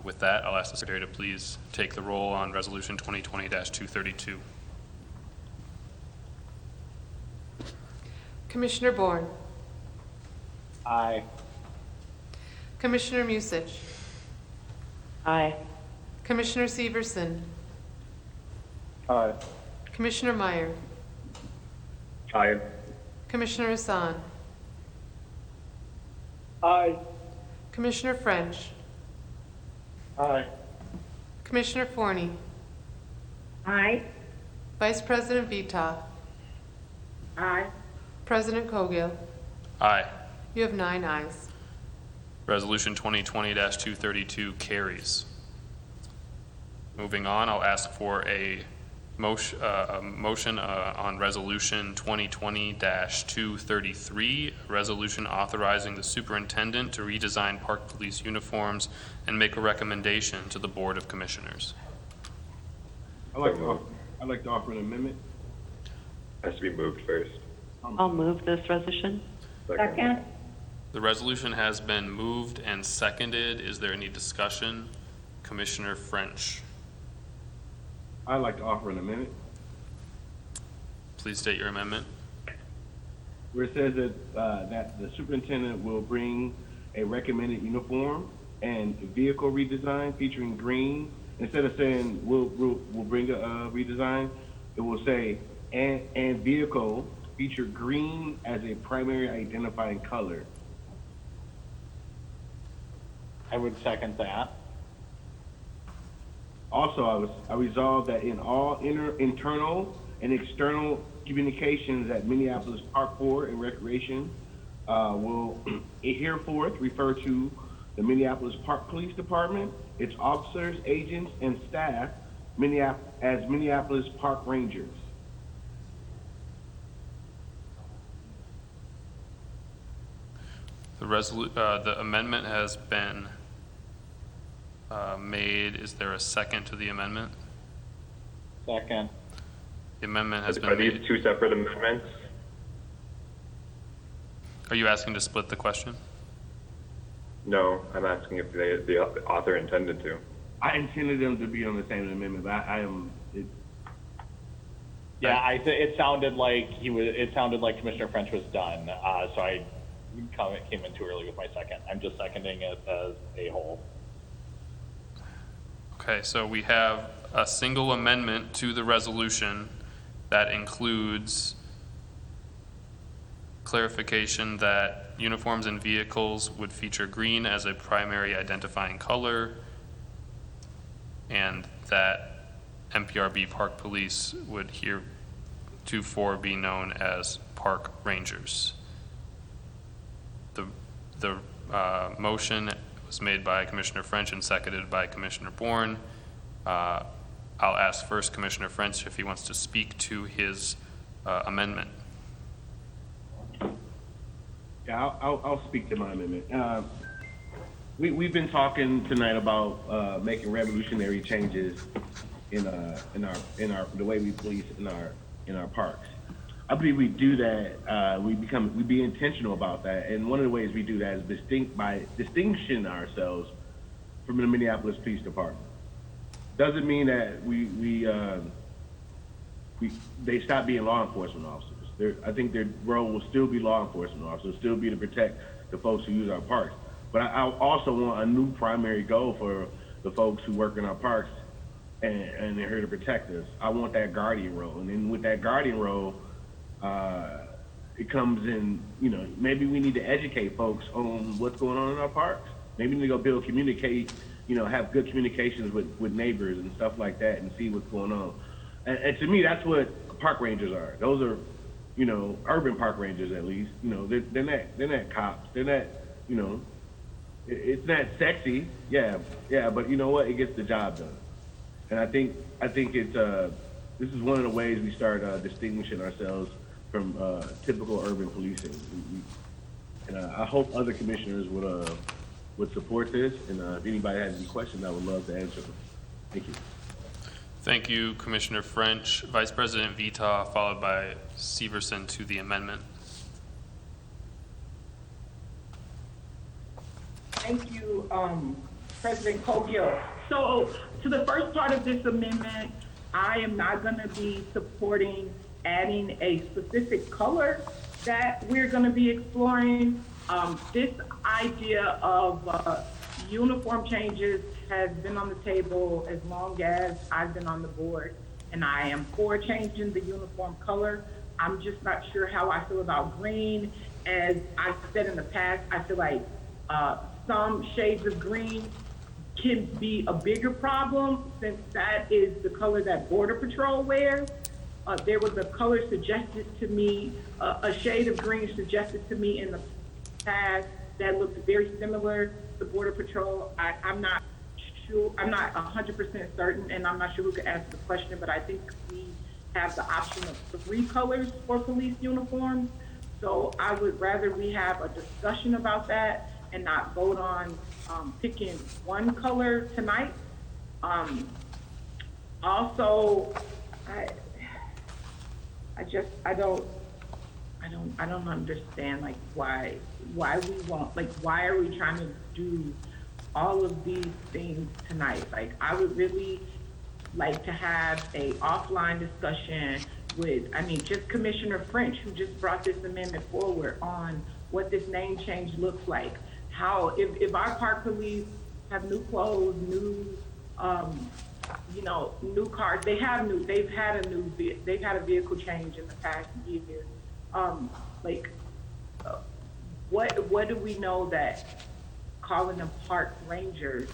[SPEAKER 1] With that, I'll ask the Secretary to please take the roll on Resolution 2020-232.
[SPEAKER 4] Commissioner Bourne,
[SPEAKER 15] Aye.
[SPEAKER 4] Commissioner Musich,
[SPEAKER 8] Aye.
[SPEAKER 4] Commissioner Severson,
[SPEAKER 5] Aye.
[SPEAKER 4] Commissioner Meyer,
[SPEAKER 7] Aye.
[SPEAKER 4] Commissioner Hassan,
[SPEAKER 20] Aye.
[SPEAKER 4] Commissioner French,
[SPEAKER 5] Aye.
[SPEAKER 4] Commissioner Forney,
[SPEAKER 2] Aye.
[SPEAKER 4] Vice President Vitaw,
[SPEAKER 9] Aye.
[SPEAKER 4] President Cogill.
[SPEAKER 1] Aye.
[SPEAKER 4] You have 9 ayes.
[SPEAKER 1] Resolution 2020-232 carries. Moving on, I'll ask for a motion on Resolution 2020-233, a resolution authorizing the superintendent to redesign park police uniforms and make a recommendation to the Board of Commissioners.
[SPEAKER 17] I'd like to offer an amendment.
[SPEAKER 3] Has to be moved first.
[SPEAKER 8] I'll move this resolution.
[SPEAKER 2] Second.
[SPEAKER 1] The resolution has been moved and seconded. Is there any discussion? Commissioner French,
[SPEAKER 17] I'd like to offer an amendment
[SPEAKER 1] please state your amendment.
[SPEAKER 17] where it says that, that the superintendent will bring a recommended uniform and vehicle redesign featuring green. Instead of saying we'll bring a redesign, it will say and vehicle feature green as a primary identifying color.
[SPEAKER 15] I would second that.
[SPEAKER 17] Also, I resolve that in all internal and external communications at Minneapolis Park Board and Recreation will hereforth refer to the Minneapolis Park Police Department, its officers, agents, and staff as Minneapolis Park Rangers.
[SPEAKER 1] The amendment has been made. Is there a second to the amendment?
[SPEAKER 15] Second.
[SPEAKER 1] The amendment has
[SPEAKER 3] Are
[SPEAKER 1] been
[SPEAKER 3] these
[SPEAKER 1] made.
[SPEAKER 3] two separate amendments?
[SPEAKER 1] Are you asking to split the question?
[SPEAKER 3] No, I'm asking if the author intended to.
[SPEAKER 17] I intended them to be on the same amendment, but I am.
[SPEAKER 15] Yeah, it sounded like it sounded like Commissioner French was done, so I came in too early with my second. I'm just seconding it as a whole.
[SPEAKER 1] Okay, so we have a single amendment to the resolution that includes clarification that uniforms and vehicles would feature green as a primary identifying color, and that MPRB Park Police would heretofore be known as Park Rangers. The motion was made by Commissioner French and seconded by Commissioner Bourne. I'll ask first Commissioner French if he wants to speak to his amendment.
[SPEAKER 17] Yeah, I'll speak to my amendment. we've been talking tonight about making revolutionary changes in the way we police in our parks. I believe we do that. We be intentional about that, and one of the ways we do that is by distinguishing ourselves from the Minneapolis Police Department. Doesn't mean that they stop being law enforcement officers. I think their role will still be law enforcement officers, still be to protect the folks who use our parks. But I also want a new primary goal for the folks who work in our parks, and they're here to protect us. I want that guardian role, and then with that guardian role, it comes in, maybe we need to educate folks on what's going on in our parks. Maybe we need to go have good communications with neighbors and stuff like that and see what's going on. And to me, that's what park rangers are. Those are, urban park rangers at least. They're not cops. They're not, it's not sexy. Yeah, but you know what? It gets the job done. And I think it's, this is one of the ways we start distinguishing ourselves from typical urban policing. And I hope other commissioners would support this. And if anybody has any questions, I would love to answer them. Thank you.
[SPEAKER 1] Thank you, Commissioner French. Vice President Vita, followed by Severson to the amendment.
[SPEAKER 16] Thank you, President Coghill. So to the first part of this amendment, I am not going to be supporting adding a specific color that we're going to be exploring. This idea of uniform changes has been on the table as long as I've been on the board, and I am for changing the uniform color. I'm just not sure how I feel about green. As I've said in the past, I feel like some shades of green can be a bigger problem since that is the color that Border Patrol wears. There was a color suggested to me, a shade of green suggested to me in the past that looked very similar to Border Patrol. I'm not sure, I'm not 100% certain, and I'm not sure who could answer the question, but I think we have the option of 3 colors for police uniforms. So I would rather we have a discussion about that and not vote on picking one color tonight. Also, I don't understand like why we want, like why are we trying to do all of these things tonight? Like I would really like to have a offline discussion with, just Commissioner French, who just brought this amendment forward on what this name change looks like. How, if our park police have new clothes, new cars, they've had a vehicle change in the past year. What do we know that calling them park rangers,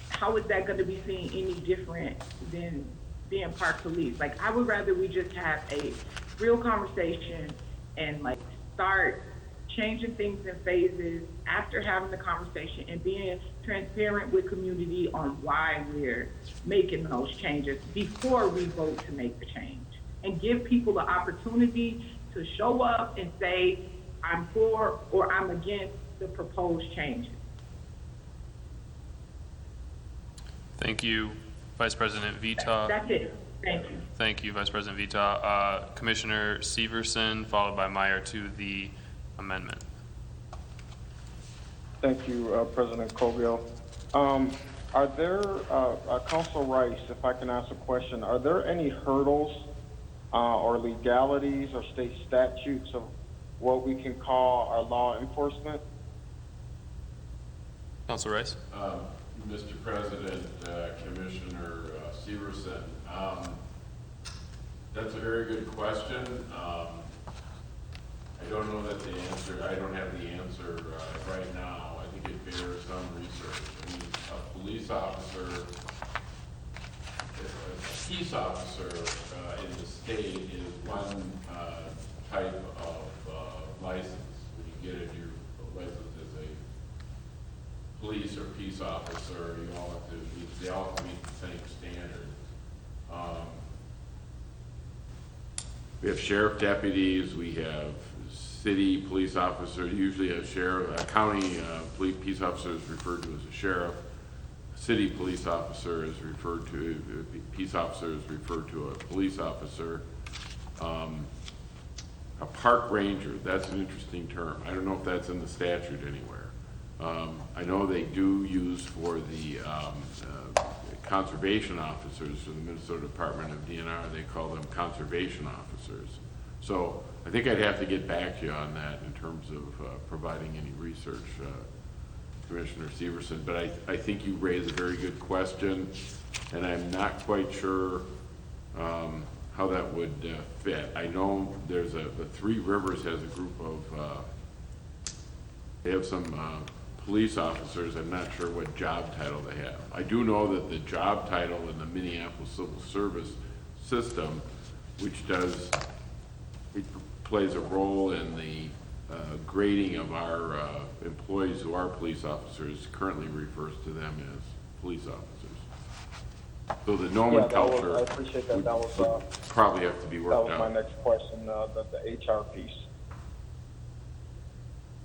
[SPEAKER 16] how is that going to be seen any different than being park police? Like, I would rather we just have a real conversation and like start changing things in phases after having the conversation and being transparent with community on why we're making those changes before we vote to make the change, and give people the opportunity to show up and say, I'm for or I'm against the proposed changes.
[SPEAKER 1] Thank you, Vice President Vita.
[SPEAKER 16] That's it. Thank you.
[SPEAKER 1] Thank you, Vice President Vita. Commissioner Severson, followed by Meyer to the amendment.
[SPEAKER 5] Thank you, President Coghill. Are there, Council Rice, if I can ask a question, are there any hurdles or legalities or state statutes of what we can call our law enforcement?
[SPEAKER 1] Council Rice.
[SPEAKER 19] Mr. President, Commissioner Severson, that's a very good question. I don't know that the answer, I don't have the answer right now. I think it bears some research. A police officer, a peace officer in the state is one type of license. When you get your license as a police or peace officer, they all have to meet the same standards. We have sheriff deputies, we have city police officer, usually a sheriff, a county police officer is referred to as a sheriff. City police officer is referred to, peace officer is referred to a police officer. A park ranger, that's an interesting term. I don't know if that's in the statute anywhere. I know they do use for the conservation officers for the Minnesota Department of DNR, they call them conservation officers. So I think I'd have to get back to you on that in terms of providing any research, Commissioner Severson. But I think you raise a very good question, and I'm not quite sure how that would fit. I know there's the Three Rivers has a group of, they have some police officers. I'm not sure what job title they have. I do know that the job title in the Minneapolis Civil Service system, which plays a role in the grading of our employees who are police officers, currently refers to them as police officers. So the nomenclature
[SPEAKER 5] I appreciate that. That was
[SPEAKER 19] probably have to be worked out.
[SPEAKER 5] That was my next question, the HR piece.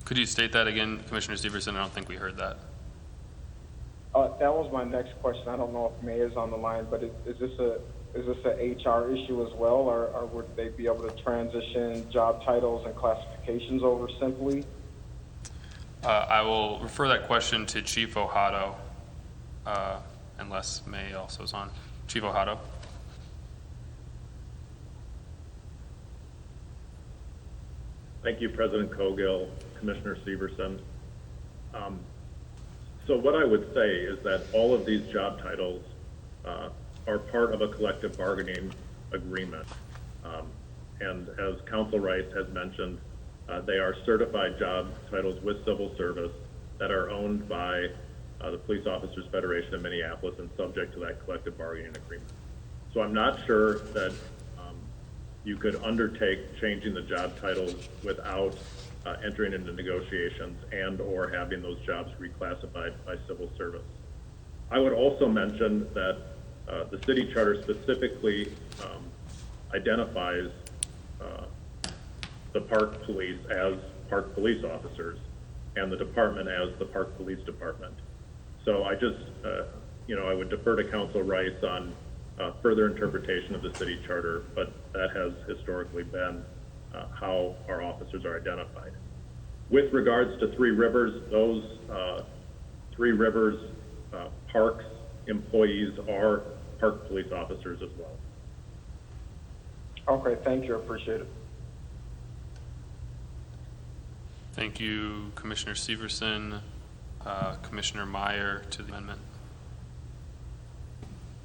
[SPEAKER 1] Could you state that again, Commissioner Severson? I don't think we heard that.
[SPEAKER 5] That was my next question. I don't know if May is on the line, but is this an HR issue as well, or would they be able to transition job titles and classifications over simply?
[SPEAKER 1] I will refer that question to Chief Ohado, unless May also is on. Chief Ohado.
[SPEAKER 7] Thank you, President Cogill, Commissioner Severson. So what I would say is that all of these job titles are part of a collective bargaining agreement. And as Council Rice has mentioned, they are certified job titles with civil service that are owned by the Police Officers Federation of Minneapolis and subject to that collective bargaining agreement. So I'm not sure that you could undertake changing the job titles without entering into negotiations and or having those jobs reclassified by civil service. I would also mention that the city charter specifically identifies the park police as park police officers and the department as the park police department. So I just, I would defer to Council Rice on further interpretation of the city charter, but that has historically been how our officers are identified. With regards to Three Rivers, those Three Rivers parks employees are park police officers as well.
[SPEAKER 5] Okay, thank you. I appreciate it.
[SPEAKER 1] Thank you, Commissioner Severson. Commissioner Meyer to the amendment.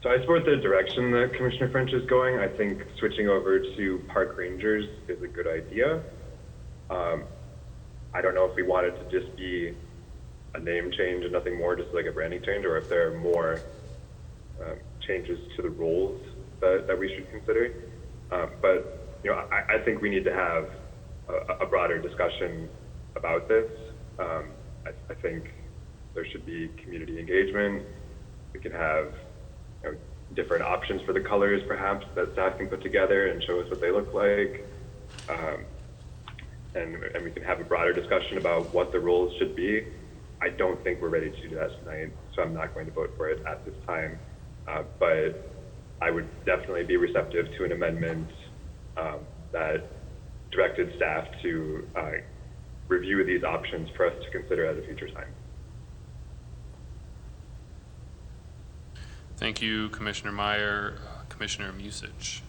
[SPEAKER 3] So I support the direction that Commissioner French is going. I think switching over to park rangers is a good idea. I don't know if we want it to just be a name change and nothing more, just like a branding change, or if there are more changes to the roles that we should consider. But I think we need to have a broader discussion about this. I think there should be community engagement. We can have different options for the colors, perhaps, that staff can put together and show us what they look like. And we can have a broader discussion about what the roles should be. I don't think we're ready to do that tonight, so I'm not going to vote for it at this time. But I would definitely be receptive to an amendment that directed staff to review these options for us to consider at a future time.
[SPEAKER 1] Thank you, Commissioner Meyer. Commissioner Musich.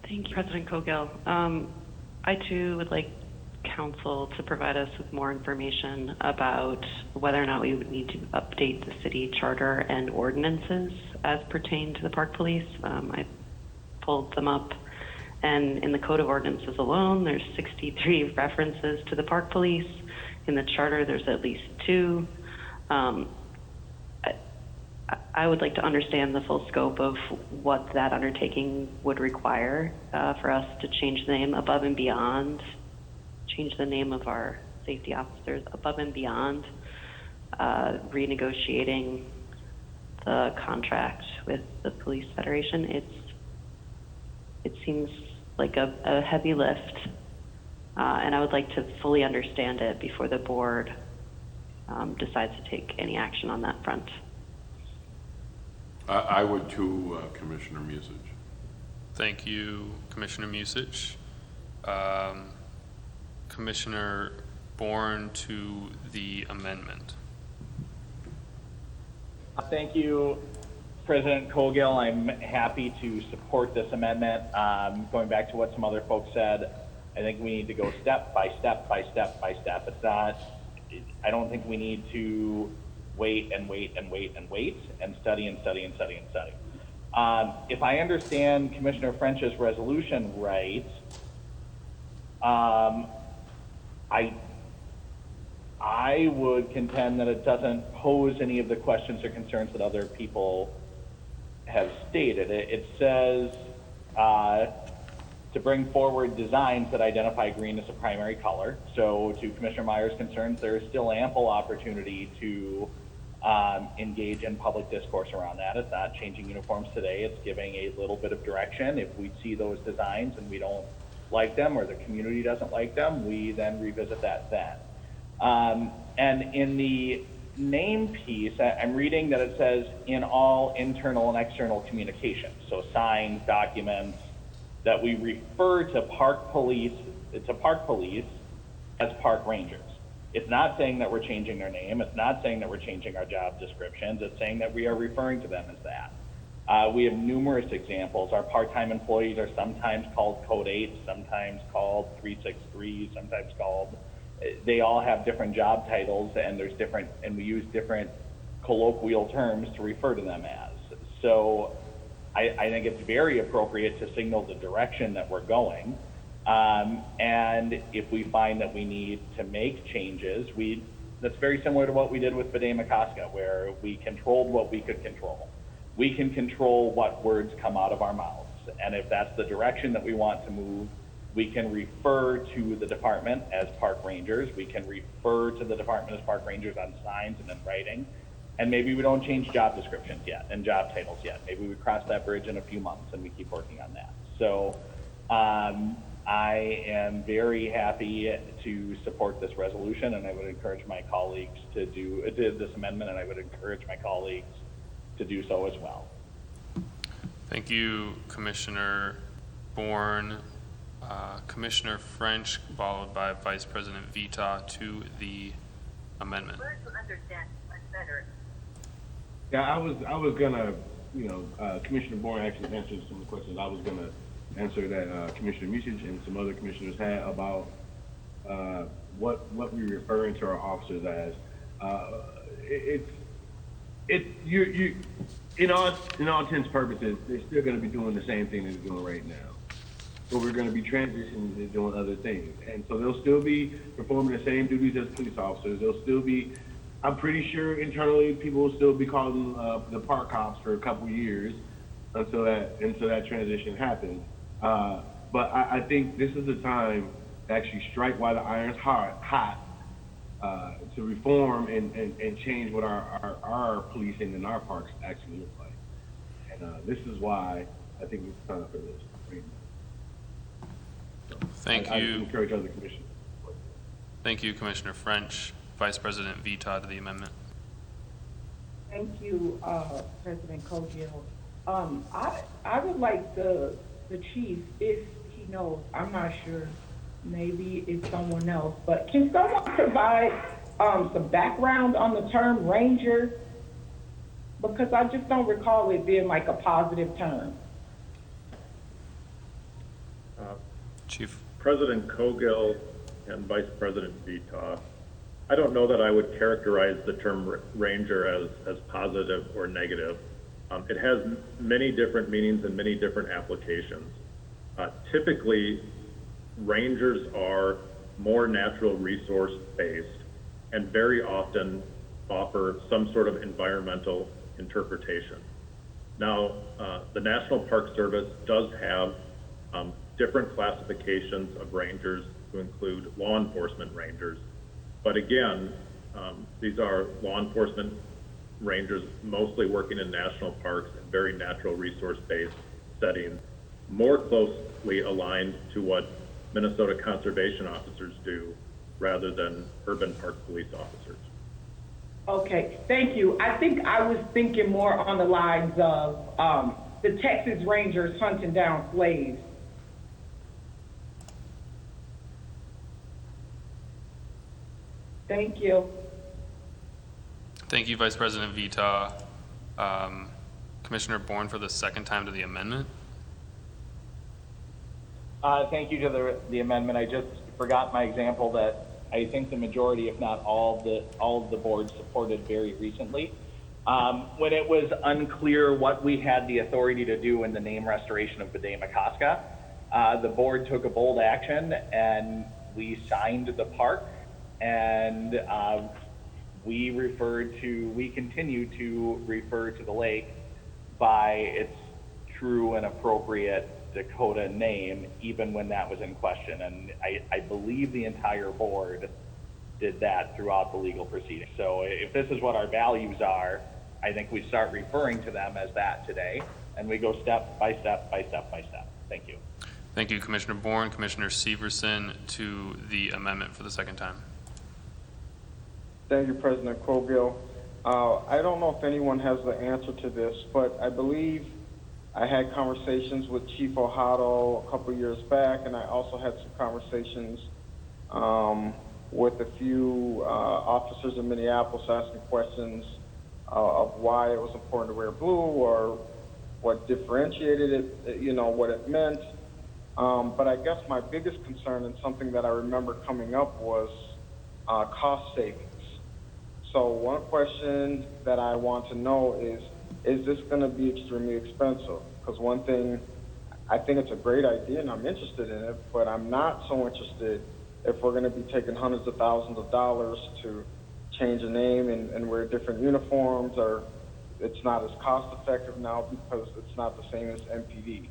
[SPEAKER 8] Thank you, President Cogill. I too would like Council to provide us with more information about whether or not we would need to update the city charter and ordinances as pertain to the park police. I pulled them up, and in the Code of Ordinances alone, there's 63 references to the park police. In the charter, there's at least 2. I would like to understand the full scope of what that undertaking would require for us to change the name above and beyond, change the name of our safety officers above and beyond renegotiating the contract with the Police Federation. It seems like a heavy lift, and I would like to fully understand it before the board decides to take any action on that front.
[SPEAKER 19] I would too, Commissioner Musich.
[SPEAKER 1] Thank you, Commissioner Musich. Commissioner Bourne to the amendment.
[SPEAKER 15] Thank you, President Cogill. I'm happy to support this amendment. Going back to what some other folks said, I think we need to go step by step by step by step. I don't think we need to wait and wait and wait and wait and study and study and study and study. If I understand Commissioner French's resolution right, I would contend that it doesn't pose any of the questions or concerns that other people have stated. It says to bring forward designs that identify green as a primary color. So to Commissioner Meyer's concerns, there is still ample opportunity to engage in public discourse around that. It's not changing uniforms today. It's giving a little bit of direction. If we see those designs and we don't like them or the community doesn't like them, we then revisit that then. And in the name piece, I'm reading that it says in all internal and external communications. So signs, documents, that we refer to park police as park rangers. It's not saying that we're changing their name. It's not saying that we're changing our job descriptions. It's saying that we are referring to them as that. We have numerous examples. Our part-time employees are sometimes called Code 8, sometimes called 363, sometimes called, they all have different job titles and we use different colloquial terms to refer to them as. So I think it's very appropriate to signal the direction that we're going. And if we find that we need to make changes, that's very similar to what we did with Bede-Makaska, where we controlled what we could control. We can control what words come out of our mouths. And if that's the direction that we want to move, we can refer to the department as park rangers. We can refer to the department as park rangers on signs and in writing. And maybe we don't change job descriptions yet and job titles yet. Maybe we cross that bridge in a few months and we keep working on that. So I am very happy to support this resolution, and I would encourage my colleagues to do this amendment, and I would encourage my colleagues to do so as well.
[SPEAKER 1] Thank you, Commissioner Bourne. Commissioner French, followed by Vice President Vita to the amendment.
[SPEAKER 17] Yeah, I was gonna, Commissioner Bourne actually answered some of the questions I was gonna answer that Commissioner Musich and some other commissioners had about what we're referring to our officers as. You in all intents and purposes, they're still gonna be doing the same thing they're doing right now. But we're gonna be transitioning to doing other things. And so they'll still be performing the same duties as police officers. They'll still be, I'm pretty sure internally people will still be calling the park cops for a couple years until that transition happens. But I think this is the time to actually strike while the iron's hot, to reform and change what our policing and our parks actually look like. And this is why I think it's time for this.
[SPEAKER 1] Thank you.
[SPEAKER 17] I encourage other commissioners.
[SPEAKER 1] Thank you, Commissioner French. Vice President Vita to the amendment.
[SPEAKER 16] Thank you, President Cogill. I would like the chief, if he knows, I'm not sure, maybe it's someone else, but can someone provide some background on the term ranger? Because I just don't recall it being like a positive term.
[SPEAKER 1] Chief.
[SPEAKER 7] President Cogill and Vice President Vita, I don't know that I would characterize the term ranger as positive or negative. It has many different meanings and many different applications. Typically, rangers are more natural resource based and very often offer some sort of environmental interpretation. Now, the National Park Service does have different classifications of rangers to include law enforcement rangers. But again, these are law enforcement rangers mostly working in national parks and very natural resource-based settings. more closely aligned to what Minnesota conservation officers do rather than urban park police officers.
[SPEAKER 16] Okay, thank you. I think I was thinking more on the lines of the Texas Rangers hunting down slaves. Thank you.
[SPEAKER 1] Thank you, Vice President Vita. Commissioner Bourne for the second time to the amendment.
[SPEAKER 15] Thank you to the amendment. I just forgot my example that I think the majority, if not all of the boards supported very recently. When it was unclear what we had the authority to do in the name restoration of Bidema-Casca, the board took a bold action and we signed the park, and we continue to refer to the lake by its true and appropriate Dakota name, even when that was in question. And I believe the entire board did that throughout the legal proceeding. So if this is what our values are, I think we start referring to them as that today, and we go step by step by step by step. Thank you.
[SPEAKER 1] Thank you, Commissioner Bourne. Commissioner Severson to the amendment for the second time.
[SPEAKER 5] Thank you, President Cogill. I don't know if anyone has the answer to this, but I believe I had conversations with Chief Ohado a couple years back, and I also had some conversations with a few officers in Minneapolis asking questions of why it was important to wear blue or what differentiated it, you know, what it meant. But I guess my biggest concern and something that I remember coming up was cost savings. So one question that I want to know is this going to be extremely expensive? Because one thing, I think it's a great idea and I'm interested in it, but I'm not so interested if we're going to be taking hundreds of thousands of dollars to change a name and wear different uniforms, or it's not as cost effective now because it's not the same as MPD.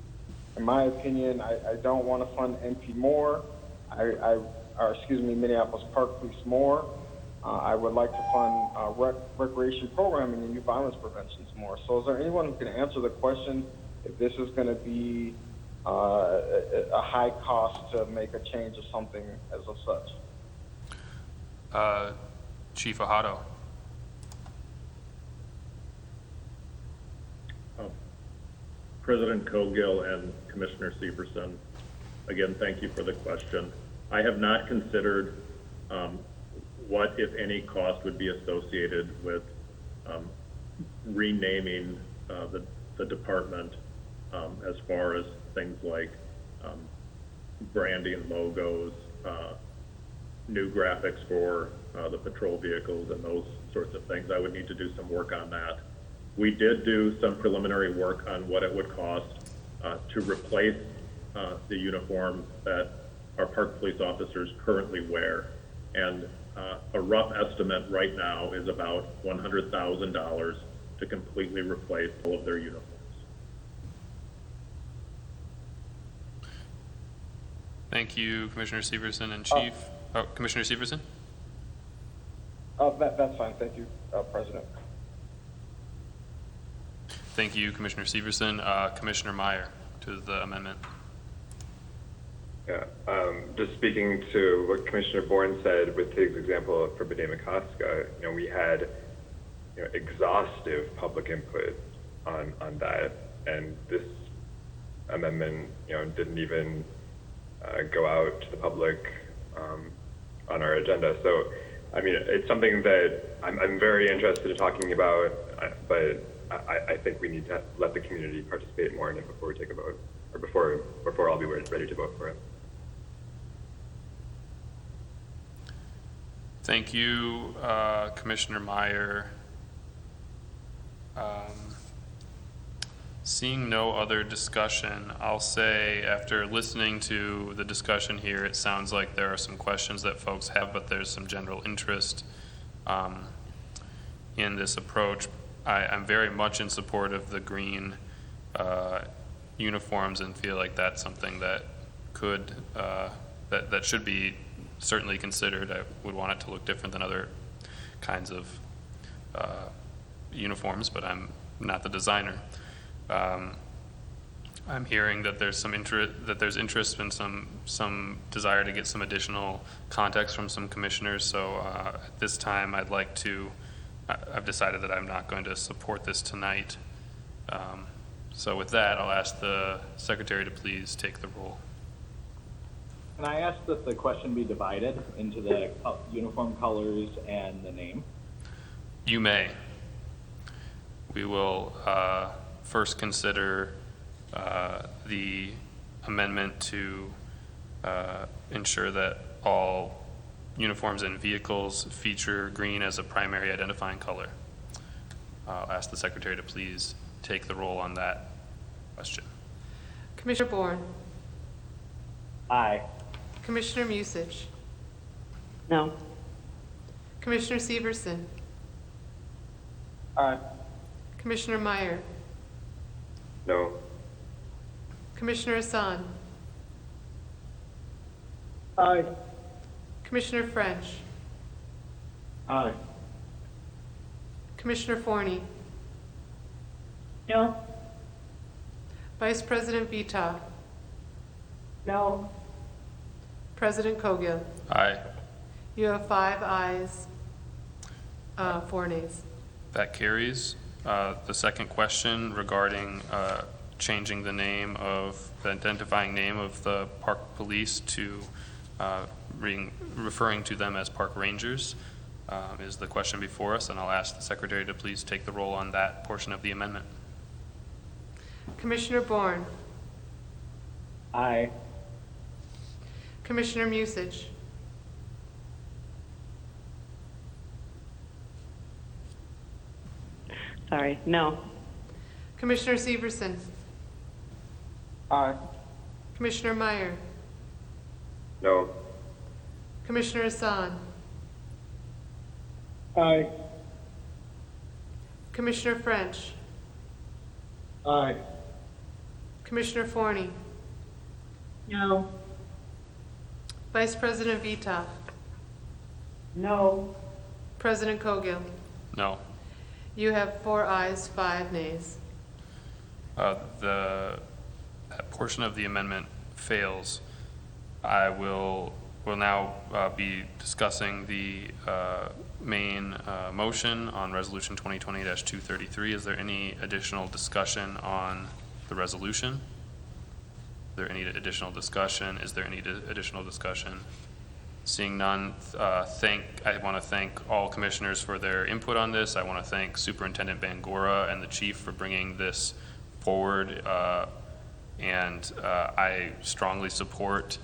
[SPEAKER 5] In my opinion, I don't want to fund MP more, Minneapolis Park Police more. I would like to fund recreation programming and youth violence preventions more. So is there anyone who can answer the question if this is going to be a high cost to make a change of something as of such?
[SPEAKER 1] Chief Ohado.
[SPEAKER 7] President Cogill and Commissioner Severson, again, thank you for the question. I have not considered what, if any, cost would be associated with renaming the department as far as things like branding, logos, new graphics for the patrol vehicles and those sorts of things. I would need to do some work on that. We did do some preliminary work on what it would cost to replace the uniform that our park police officers currently wear. And a rough estimate right now is about $100,000 to completely replace all of their uniforms.
[SPEAKER 1] Thank you, Commissioner Severson and Chief. Commissioner Severson?
[SPEAKER 5] That's fine. Thank you, President.
[SPEAKER 1] Thank you, Commissioner Severson. Commissioner Meyer to the amendment.
[SPEAKER 3] Yeah, just speaking to what Commissioner Bourne said with his example for Bidema-Casca, you know, we had exhaustive public input on that, and this amendment, didn't even go out to the public on our agenda. So, I mean, it's something that I'm very interested in talking about, but I think we need to let the community participate more in it before we take a vote, or before I'll be ready to vote for it.
[SPEAKER 1] Thank you, Commissioner Meyer. Seeing no other discussion, I'll say after listening to the discussion here, it sounds like there are some questions that folks have, but there's some general interest in this approach. I'm very much in support of the green uniforms and feel like that's something that could, that should be certainly considered. I would want it to look different than other kinds of uniforms, but I'm not the designer. I'm hearing that there's some interest and some desire to get some additional context from some commissioners. So at this time, I've decided that I'm not going to support this tonight. So with that, I'll ask the secretary to please take the roll.
[SPEAKER 15] Can I ask that the question be divided into the uniform colors and the name?
[SPEAKER 1] You may. We will first consider the amendment to ensure that all uniforms and vehicles feature green as a primary identifying color. I'll ask the secretary to please take the roll on that question.
[SPEAKER 4] Commissioner Bourne,
[SPEAKER 15] Aye.
[SPEAKER 4] Commissioner Musich,
[SPEAKER 8] No.
[SPEAKER 4] Commissioner Severson,
[SPEAKER 5] Aye.
[SPEAKER 4] Commissioner Meyer,
[SPEAKER 3] No.
[SPEAKER 4] Commissioner Hassan,
[SPEAKER 20] Aye.
[SPEAKER 4] Commissioner French,
[SPEAKER 5] Aye.
[SPEAKER 4] Commissioner Forney,
[SPEAKER 9] No.
[SPEAKER 4] Vice President Vita,
[SPEAKER 9] No.
[SPEAKER 4] President Cogill.
[SPEAKER 1] Aye.
[SPEAKER 4] You have 5 ayes, 4 nays.
[SPEAKER 1] That carries. The second question regarding changing the identifying name of the park police to referring to them as park rangers is the question before us, and I'll ask the secretary to please take the roll on that portion of the amendment.
[SPEAKER 4] Commissioner Bourne,
[SPEAKER 15] Aye.
[SPEAKER 4] Commissioner Musich,
[SPEAKER 8] Sorry, no.
[SPEAKER 4] Commissioner Severson,
[SPEAKER 5] Aye.
[SPEAKER 4] Commissioner Meyer,
[SPEAKER 3] No.
[SPEAKER 4] Commissioner Hassan,
[SPEAKER 20] Aye.
[SPEAKER 4] Commissioner French,
[SPEAKER 5] Aye.
[SPEAKER 4] Commissioner Forney,
[SPEAKER 9] No.
[SPEAKER 4] Vice President Vita,
[SPEAKER 9] No.
[SPEAKER 4] President Cogill.
[SPEAKER 1] No.
[SPEAKER 4] You have 4 ayes, 5 nays.
[SPEAKER 1] That portion of the amendment fails. I will now be discussing the main motion on Resolution 2020-233. Is there any additional discussion on the resolution? Is there any additional discussion? Is there any additional discussion? Seeing none, I want to thank all commissioners for their input on this. I want to thank Superintendent Bangora and the chief for bringing this forward. I strongly support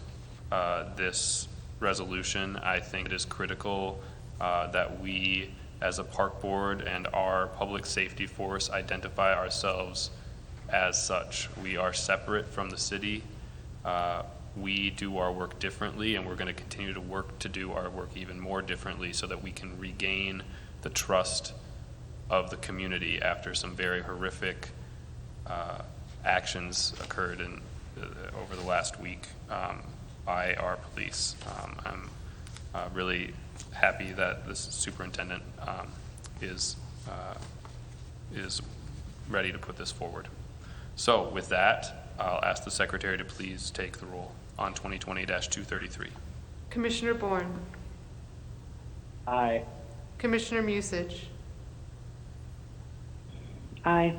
[SPEAKER 1] this resolution. I think it is critical that we, as a park board and our public safety force, identify ourselves as such. We are separate from the city. We do our work differently, and we're going to continue to work to do our work even more differently so that we can regain the trust of the community after some very horrific actions occurred over the last week by our police. I'm really happy that this superintendent is ready to put this forward. So with that, I'll ask the secretary to please take the roll on 2020-233.
[SPEAKER 4] Commissioner Bourne,
[SPEAKER 15] Aye.
[SPEAKER 4] Commissioner Musich,
[SPEAKER 8] Aye.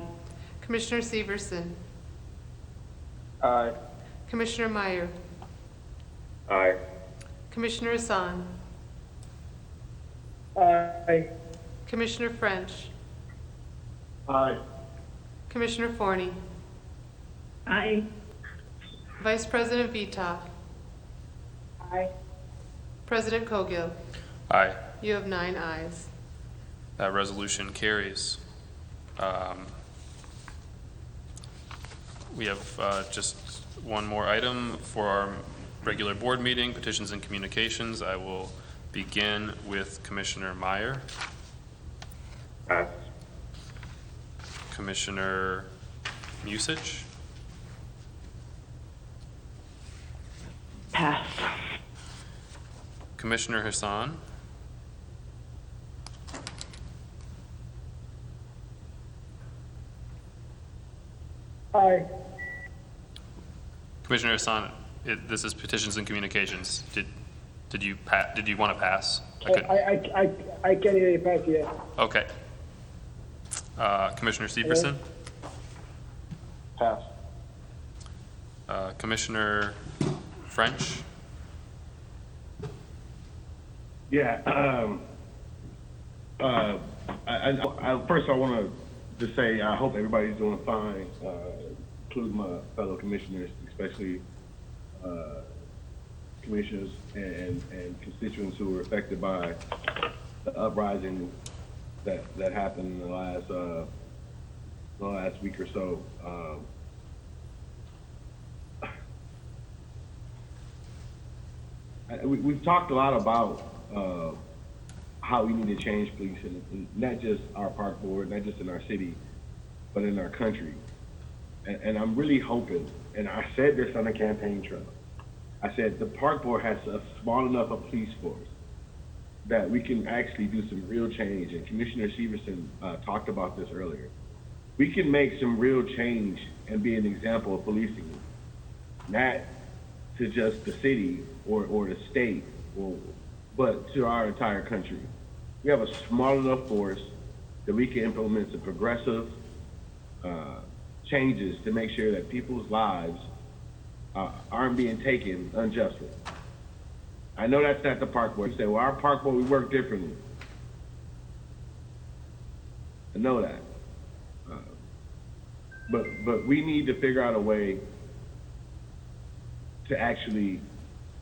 [SPEAKER 4] Commissioner Severson,
[SPEAKER 5] Aye.
[SPEAKER 4] Commissioner Meyer,
[SPEAKER 3] Aye.
[SPEAKER 4] Commissioner Hassan,
[SPEAKER 20] Aye.
[SPEAKER 4] Commissioner French,
[SPEAKER 5] Aye.
[SPEAKER 4] Commissioner Forney,
[SPEAKER 9] Aye.
[SPEAKER 4] Vice President Vita,
[SPEAKER 9] Aye.
[SPEAKER 4] President Cogill.
[SPEAKER 1] Aye.
[SPEAKER 4] You have 9 ayes.
[SPEAKER 1] That resolution carries. We have just one more item for our regular board meeting, petitions and communications. I will begin with Commissioner Meyer.
[SPEAKER 3] Pass.
[SPEAKER 1] Commissioner Musich,
[SPEAKER 8] Pass.
[SPEAKER 1] Commissioner Hassan,
[SPEAKER 20] Aye.
[SPEAKER 1] Commissioner Hassan, this is petitions and communications. Did you want to pass?
[SPEAKER 20] I can hear you back here.
[SPEAKER 1] Okay. Commissioner Severson?
[SPEAKER 5] Pass.
[SPEAKER 1] Commissioner French?
[SPEAKER 17] Yeah, first I want to just say I hope everybody's doing fine, including my fellow commissioners, especially commissioners and constituents who were affected by the uprising that happened in the last week or so. We've talked a lot about how we need to change policing, and not just our park board, not just in our city, but in our country. And I'm really hoping, and I said this on the campaign trail, I said the park board has a small enough a police force that we can actually do some real change. And Commissioner Severson talked about this earlier. We can make some real change and be an example of policing, not to just the city or the state, but to our entire country. We have a small enough force that we can implement some progressive changes to make sure that people's lives aren't being taken unjustly. I know that's not the park board. You say, well, our park board, we work differently. I know that. But we need to figure out a way to actually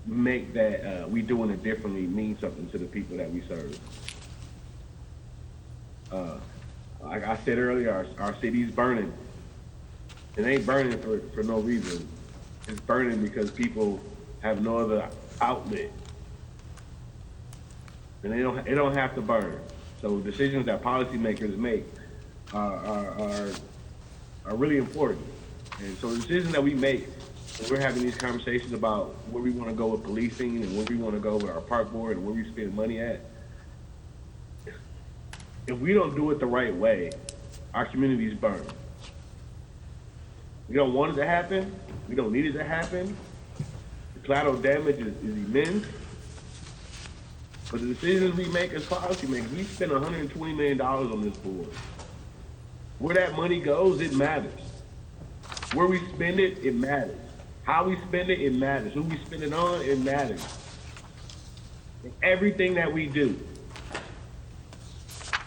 [SPEAKER 17] make that we doing it differently mean something to the people that we serve. Like I said earlier, our city's burning. It ain't burning for no reason. It's burning because people have no other outlet. And it don't have to burn. So decisions that policymakers make are really important. And so the decisions that we make, when we're having these conversations about where we want to go with policing and where we want to go with our park board and where we spend money at, if we don't do it the right way, our communities burn. We don't want it to happen. We don't need it to happen. The collateral damage is immense. But the decisions we make as policymakers, we spend $120 million on this board. Where that money goes, it matters. Where we spend it, it matters. How we spend it, it matters. Who we spend it on, it matters. In everything that we do.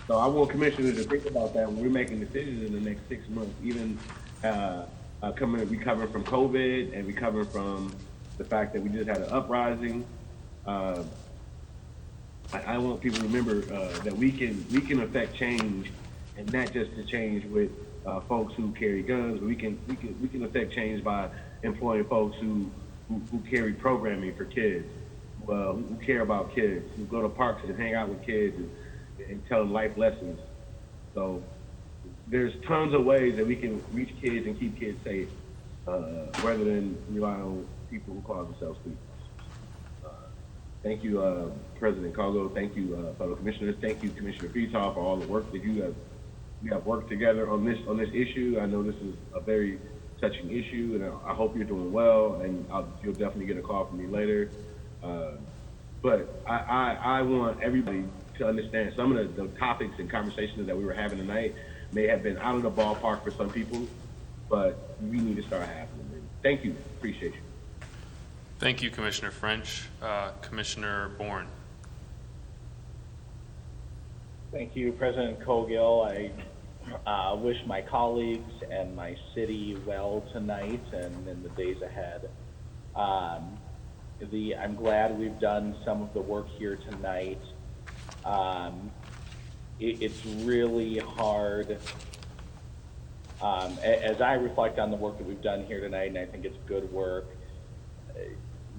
[SPEAKER 17] So I want commissioners to think about that when we're making decisions in the next 6 months, even recovering from COVID and recovering from the fact that we just had an uprising. I want people to remember that we can affect change, and not just to change with folks who carry guns. But we can affect change by employing folks who carry programming for kids, who care about kids, who go to parks and hang out with kids and tell them life lessons. So there's tons of ways that we can reach kids and keep kids safe, rather than rely on people who call themselves police. Thank you, President Caldwell. Thank you, fellow commissioners. Thank you, Commissioner Feetaw, for all the work that you have worked together on this issue. I know this is a very touching issue, and I hope you're doing well. And you'll definitely get a call from me later. But I want everybody to understand some of the topics and conversations that we were having tonight may have been out of the ballpark for some people, but we need to start having them. Thank you. Appreciate you.
[SPEAKER 1] Thank you, Commissioner French. Commissioner Bourne.
[SPEAKER 15] Thank you, President Cogill. I wish my colleagues and my city well tonight and in the days ahead. I'm glad we've done some of the work here tonight. It's really hard. As I reflect on the work that we've done here tonight, and I think it's good work,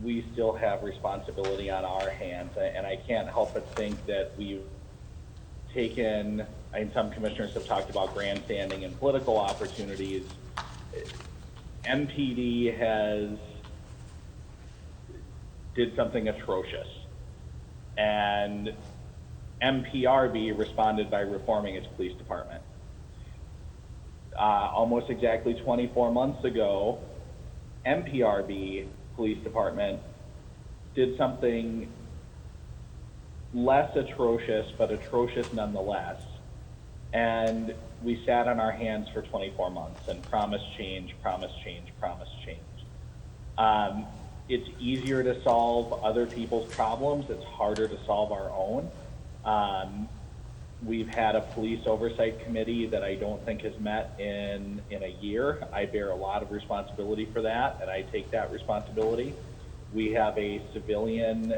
[SPEAKER 15] we still have responsibility on our hands, and I can't help but think that we've taken, and some commissioners have talked about grandstanding and political opportunities. MPD did something atrocious, and MPRB responded by reforming its police department. Almost exactly 24 months ago, MPRB Police Department did something less atrocious, but atrocious nonetheless. And we sat on our hands for 24 months and promised change, promised change, promised change. It's easier to solve other people's problems. It's harder to solve our own. We've had a police oversight committee that I don't think has met in a year. I bear a lot of responsibility for that, and I take that responsibility. We have a civilian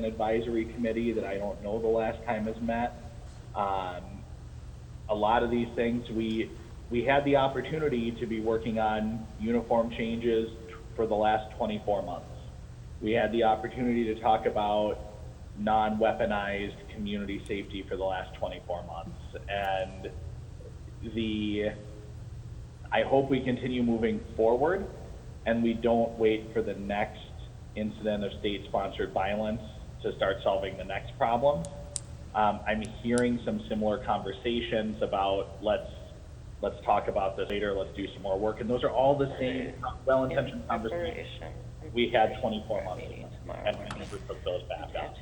[SPEAKER 15] advisory committee that I don't know the last time has met. A lot of these things, we had the opportunity to be working on uniform changes for the last 24 months. We had the opportunity to talk about non-weaponized community safety for the last 24 months. And I hope we continue moving forward and we don't wait for the next incident of state-sponsored violence to start solving the next problem. I'm hearing some similar conversations about let's talk about this later, let's do some more work. And those are all the same well-intentioned conversations we had 24 months ago, and we never took those back up.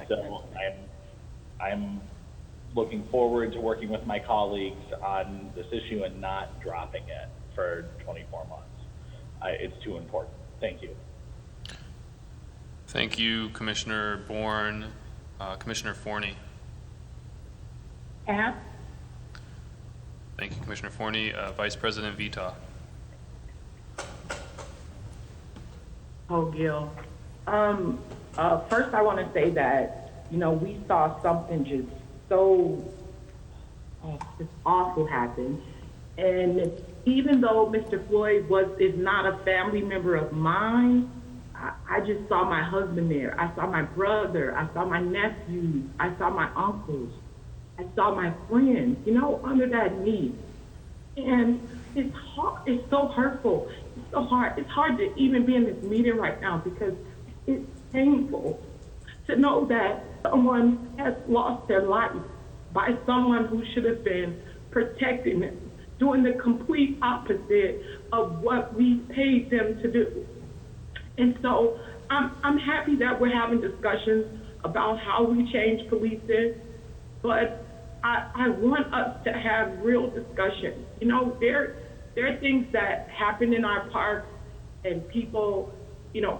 [SPEAKER 15] So I'm looking forward to working with my colleagues on this issue and not dropping it for 24 months. It's too important. Thank you.
[SPEAKER 1] Thank you, Commissioner Bourne. Commissioner Forney.
[SPEAKER 9] App.
[SPEAKER 1] Thank you, Commissioner Forney. Vice President Vita.
[SPEAKER 16] Gil. First I want to say that, we saw something just so just awful happen. And even though Mr. Floyd is not a family member of mine, I just saw my husband there. I saw my brother. I saw my nephews. I saw my uncles. I saw my friends, under that knee. And it's hard. It's so hurtful. It's so hard. It's hard to even be in this meeting right now because it's painful to know that someone has lost their life by someone who should have been protecting them, doing the complete opposite of what we paid them to do. And so I'm happy that we're having discussions about how we change policing, but I want us to have real discussions. There are things that happen in our parks and people,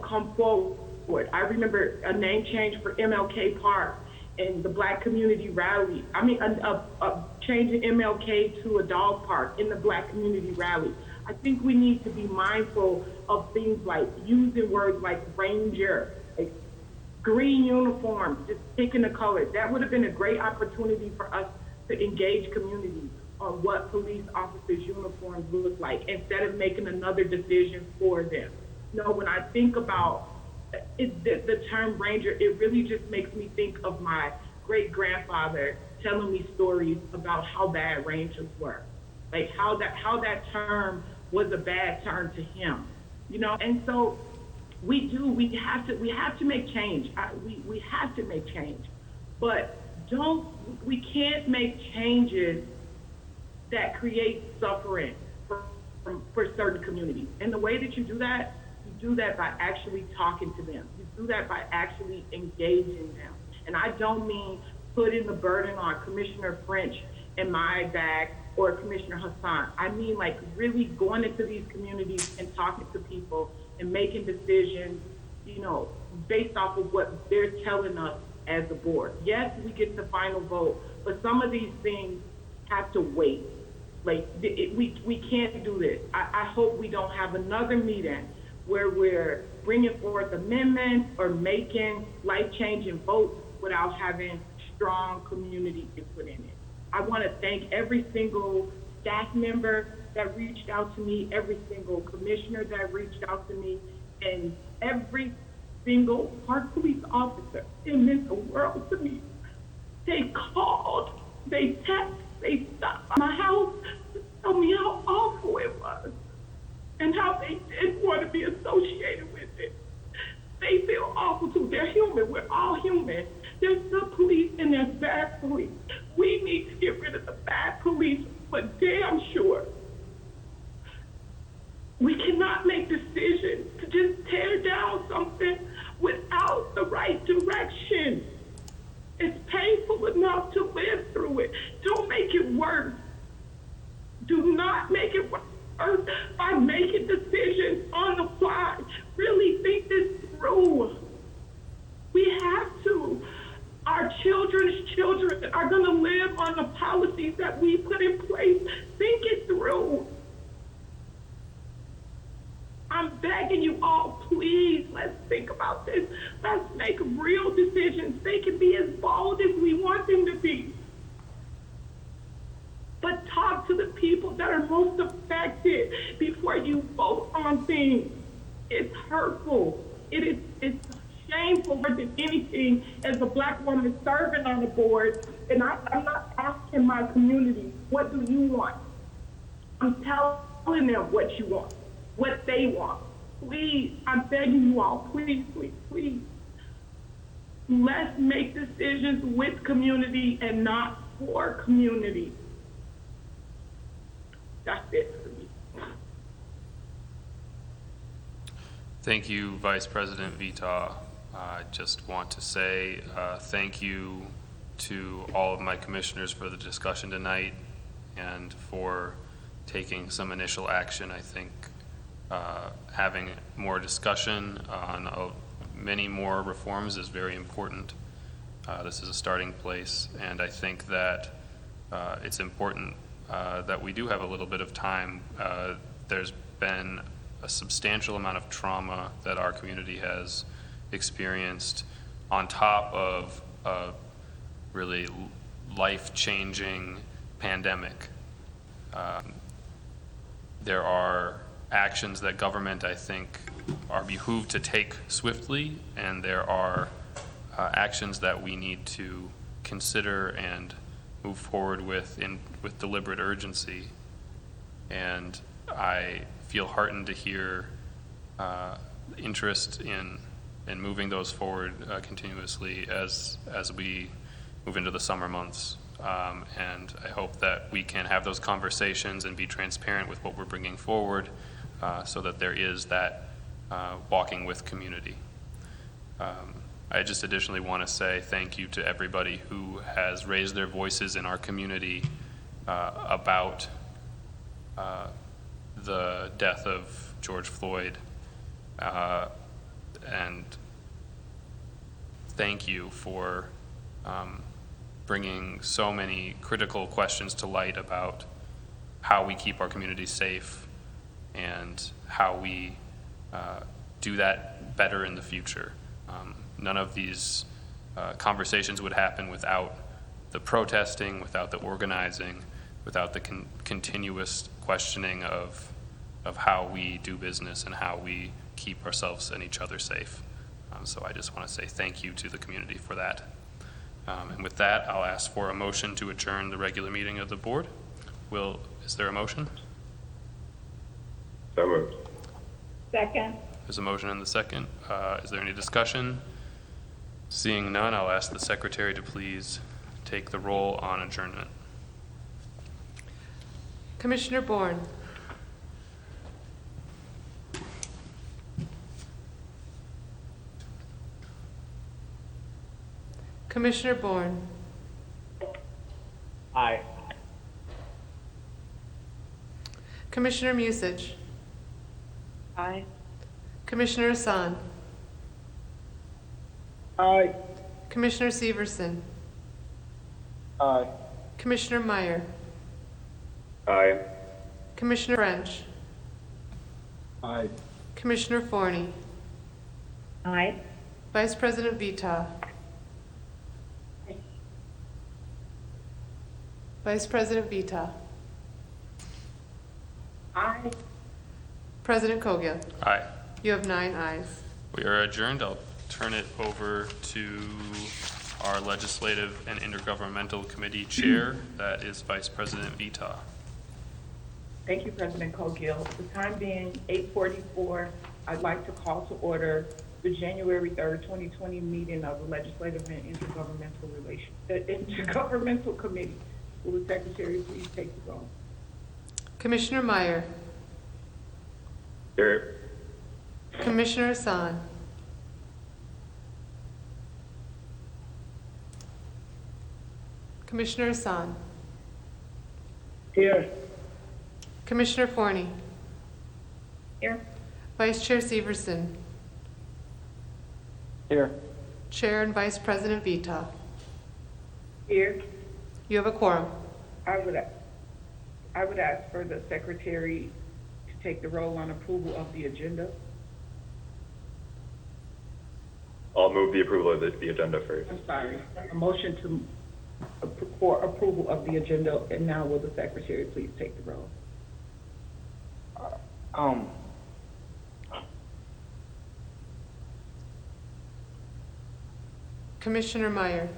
[SPEAKER 16] come forward. I remember a name change for MLK Park and the Black Community Rally. A change in MLK to a dog park in the Black Community Rally. I think we need to be mindful of things like using words like ranger, like green uniforms, just picking a color. That would have been a great opportunity for us to engage communities on what police officers' uniforms look like instead of making another decision for them. When I think about the term ranger, it really just makes me think of my great-grandfather telling me stories about how bad rangers were, like how that term was a bad term to him, and so we have to make change. We have to make change, but we can't make changes that create suffering for certain communities. And the way that you do that by actually talking to them. You do that by actually engaging them. And I don't mean putting the burden on Commissioner French and my back or Commissioner Hassan. I mean like really going into these communities and talking to people and making decisions, based off of what they're telling us as a board. Yes, we get the final vote, but some of these things have to wait. Like we can't do this. I hope we don't have another meeting where we're bringing forth amendments or making life-changing votes without having strong community input in it. I want to thank every single staff member that reached out to me, every single commissioner that reached out to me, and every single park police officer. It meant the world to me. They called, they texted, they stopped by my house to tell me how awful it was and how they didn't want to be associated with it. They feel awful too. They're human. We're all human. There's good police and there's bad police. We need to get rid of the bad police, but damn sure We cannot make decisions to just tear down something without the right direction. It's painful enough to live through it. Don't make it worse. Do not make it worse by making decisions on the fly. Really think this through. We have to. Our children's children are going to live on the policies that we put in place. Think it through. I'm begging you all, please, let's think about this. Let's make real decisions. They can be as bold as we want them to be. But talk to the people that are most affected before you vote on things. It's hurtful. It's shameful more than anything as a Black woman serving on the board. And I'm not asking my community, what do you want? I'm telling them what you want, what they want. Please, I'm begging you all, please, please, please. Let's make decisions with community and not for community. That's it for me.
[SPEAKER 1] Thank you, Vice President Mighdal. I just want to say thank you to all of my commissioners for the discussion tonight and for taking some initial action. I think having more discussion on many more reforms is very important. This is a starting place, and I think that it's important that we do have a little bit of time. There's been a substantial amount of trauma that our community has experienced on top of a really life-changing pandemic. There are actions that government, I think, are behooved to take swiftly, and there are actions that we need to consider and move forward with deliberate urgency. And I feel heartened to hear interest in moving those forward continuously as we move into the summer months. And I hope that we can have those conversations and be transparent with what we're bringing forward so that there is that walking with community. I just additionally want to say thank you to everybody who has raised their voices in our community about the death of George Floyd. And thank you for bringing so many critical questions to light about how we keep our community safe and how we do that better in the future. None of these conversations would happen without the protesting, without the organizing, without the continuous questioning of how we do business and how we keep ourselves and each other safe. So I just want to say thank you to the community for that. And with that, I'll ask for a motion to adjourn the regular meeting of the board. Is there a motion?
[SPEAKER 3] So moved.
[SPEAKER 2] Second.
[SPEAKER 1] There's a motion and the second. Is there any discussion? Seeing none, I'll ask the secretary to please take the roll on adjournment.
[SPEAKER 4] Commissioner Bourne. Commissioner Bourne.
[SPEAKER 15] Aye.
[SPEAKER 4] Commissioner Musich.
[SPEAKER 8] Aye.
[SPEAKER 4] Commissioner Hassan.
[SPEAKER 20] Aye.
[SPEAKER 4] Commissioner Severson.
[SPEAKER 5] Aye.
[SPEAKER 4] Commissioner Meyer.
[SPEAKER 3] Aye.
[SPEAKER 4] Commissioner French.
[SPEAKER 6] Aye.
[SPEAKER 4] Commissioner Forney.
[SPEAKER 2] Aye.
[SPEAKER 4] Vice President Mighdal. Vice President Mighdal.
[SPEAKER 16] Aye.
[SPEAKER 4] President Cogill.
[SPEAKER 1] Aye.
[SPEAKER 4] You have 9 ayes.
[SPEAKER 1] We are adjourned. I'll turn it over to our Legislative and Intergovernmental Committee Chair. That is Vice President Mighdal.
[SPEAKER 9] Thank you, President Cogill. The time being 8:44, I'd like to call to order the January 3rd, 2020 meeting of the Legislative and Intergovernmental Committee. Will the Secretary please take the roll?
[SPEAKER 4] Commissioner Meyer.
[SPEAKER 3] Here.
[SPEAKER 4] Commissioner Hassan. Commissioner Hassan.
[SPEAKER 16] Here.
[SPEAKER 4] Commissioner Forney.
[SPEAKER 2] Here.
[SPEAKER 4] Vice Chair Severson.
[SPEAKER 5] Here.
[SPEAKER 4] Chair and Vice President Vita.
[SPEAKER 9] Here,
[SPEAKER 4] You have a quorum.
[SPEAKER 9] I would ask for the secretary to take the roll on approval of the agenda.
[SPEAKER 3] I'll move the approval of the agenda first.
[SPEAKER 9] I'm sorry, a motion for approval of the agenda, and now will the secretary please take the roll?
[SPEAKER 4] Commissioner Meyer.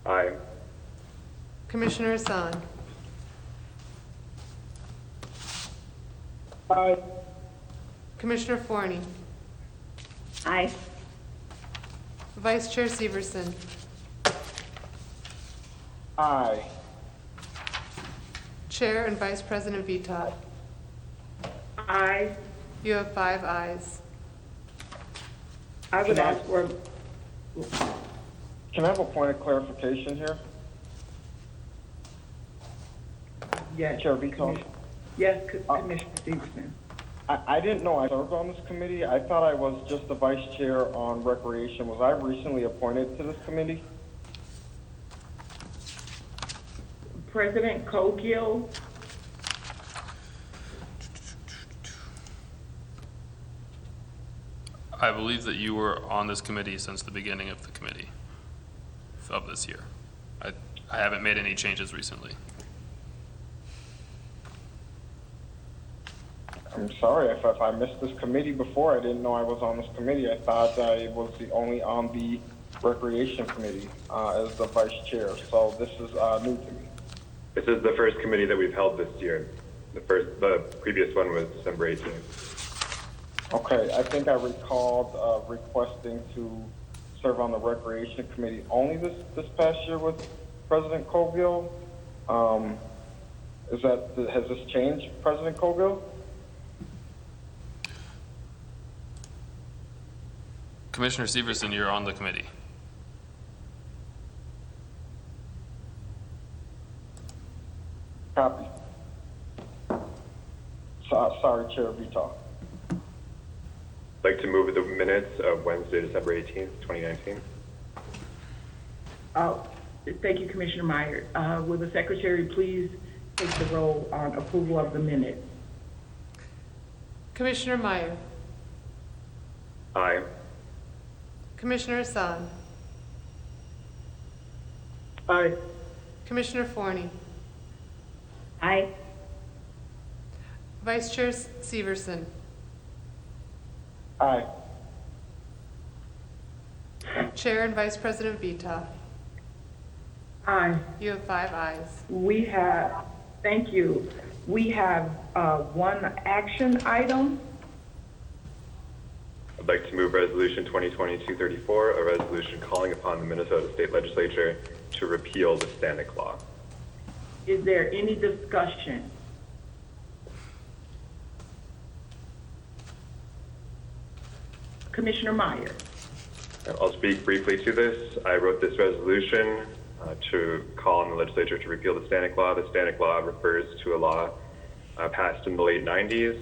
[SPEAKER 3] Aye.
[SPEAKER 4] Commissioner Hassan.
[SPEAKER 16] Aye.
[SPEAKER 4] Commissioner Forney.
[SPEAKER 2] Aye.
[SPEAKER 4] Vice Chair Severson.
[SPEAKER 5] Aye.
[SPEAKER 4] Chair and Vice President Vita.
[SPEAKER 9] Aye.
[SPEAKER 4] You have 5 ayes.
[SPEAKER 9] I would ask for,
[SPEAKER 5] Can I have a point of clarification here?
[SPEAKER 9] yes.
[SPEAKER 5] Chair Vito?
[SPEAKER 9] Yes, Commissioner Severson.
[SPEAKER 5] I didn't know I served on this committee. I thought I was just the vice chair on recreation. Was I recently appointed to this committee?
[SPEAKER 9] President Cogill,
[SPEAKER 1] I believe that you were on this committee since the beginning of the committee of this year. I haven't made any changes recently.
[SPEAKER 5] I'm sorry if I missed this committee before. I didn't know I was on this committee. I thought I was only on the recreation committee as the vice chair. So this is new to me.
[SPEAKER 3] This is the first committee that we've held this year. The previous one was December 18th.
[SPEAKER 5] Okay, I think I recalled requesting to serve on the recreation committee only this past year with President Cogill. Has this changed, President Cogill?
[SPEAKER 1] Commissioner Severson, you're on the committee.
[SPEAKER 5] Copy. Sorry, Chair Vito.
[SPEAKER 3] I'd like to move the minutes of Wednesday, December 18th, 2019.
[SPEAKER 9] thank you, Commissioner Meyer. Will the secretary please take the roll on approval of the minutes?
[SPEAKER 4] Commissioner Meyer.
[SPEAKER 3] Aye.
[SPEAKER 4] Commissioner Hassan.
[SPEAKER 16] Aye.
[SPEAKER 4] Commissioner Forney.
[SPEAKER 2] Aye.
[SPEAKER 4] Vice Chair Severson.
[SPEAKER 5] Aye.
[SPEAKER 4] Chair and Vice President Vita.
[SPEAKER 9] Aye.
[SPEAKER 4] You have 5 ayes.
[SPEAKER 9] We have, thank you. We have one action item.
[SPEAKER 3] I'd like to move Resolution 2020-234, a resolution calling upon the Minnesota State Legislature to repeal the Stanek Law.
[SPEAKER 9] Is there any discussion? Commissioner Meyer.
[SPEAKER 3] I'll speak briefly to this. I wrote this resolution to call on the legislature to repeal the Stanek Law. The Stanek Law refers to a law passed in the late 90s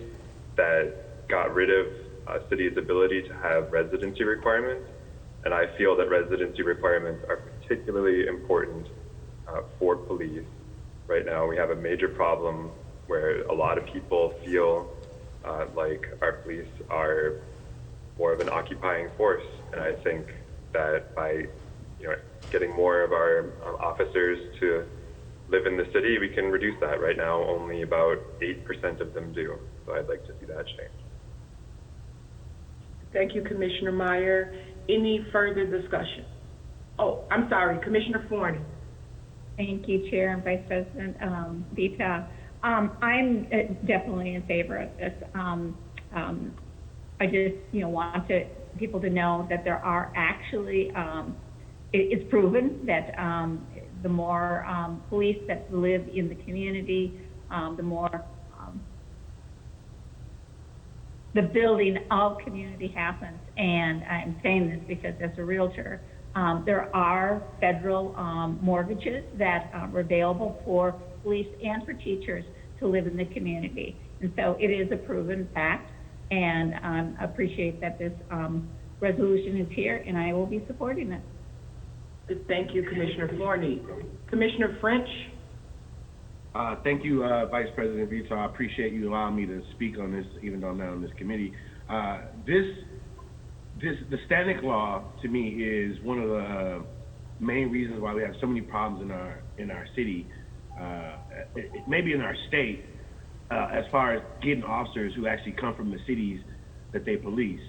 [SPEAKER 3] that got rid of city's ability to have residency requirements, and I feel that residency requirements are particularly important for police. Right now we have a major problem where a lot of people feel like our police are more of an occupying force, and I think that by getting more of our officers to live in the city, we can reduce that. Right now only about 8% of them do, so I'd like to see that change.
[SPEAKER 9] Thank you, Commissioner Meyer. Any further discussion? Oh, I'm sorry, Commissioner Forney.
[SPEAKER 2] Thank you, Chair and Vice President Vita. I'm definitely in favor of this. I just, want people to know that there are actually, it's proven that the more police that live in the community, the more the building of community happens. And I'm saying this because as a realtor, there are federal mortgages that are available for police and for teachers to live in the community. And so it is a proven fact, and I appreciate that this resolution is here, and I will be supporting it.
[SPEAKER 16] Thank you, Commissioner Forney. Commissioner French?
[SPEAKER 17] Thank you, Vice President Vito. I appreciate you allowing me to speak on this, even though I'm not on this committee. The static law, to me, is one of the main reasons why we have so many problems in our city, maybe in our state, as far as getting officers who actually come from the cities that they police.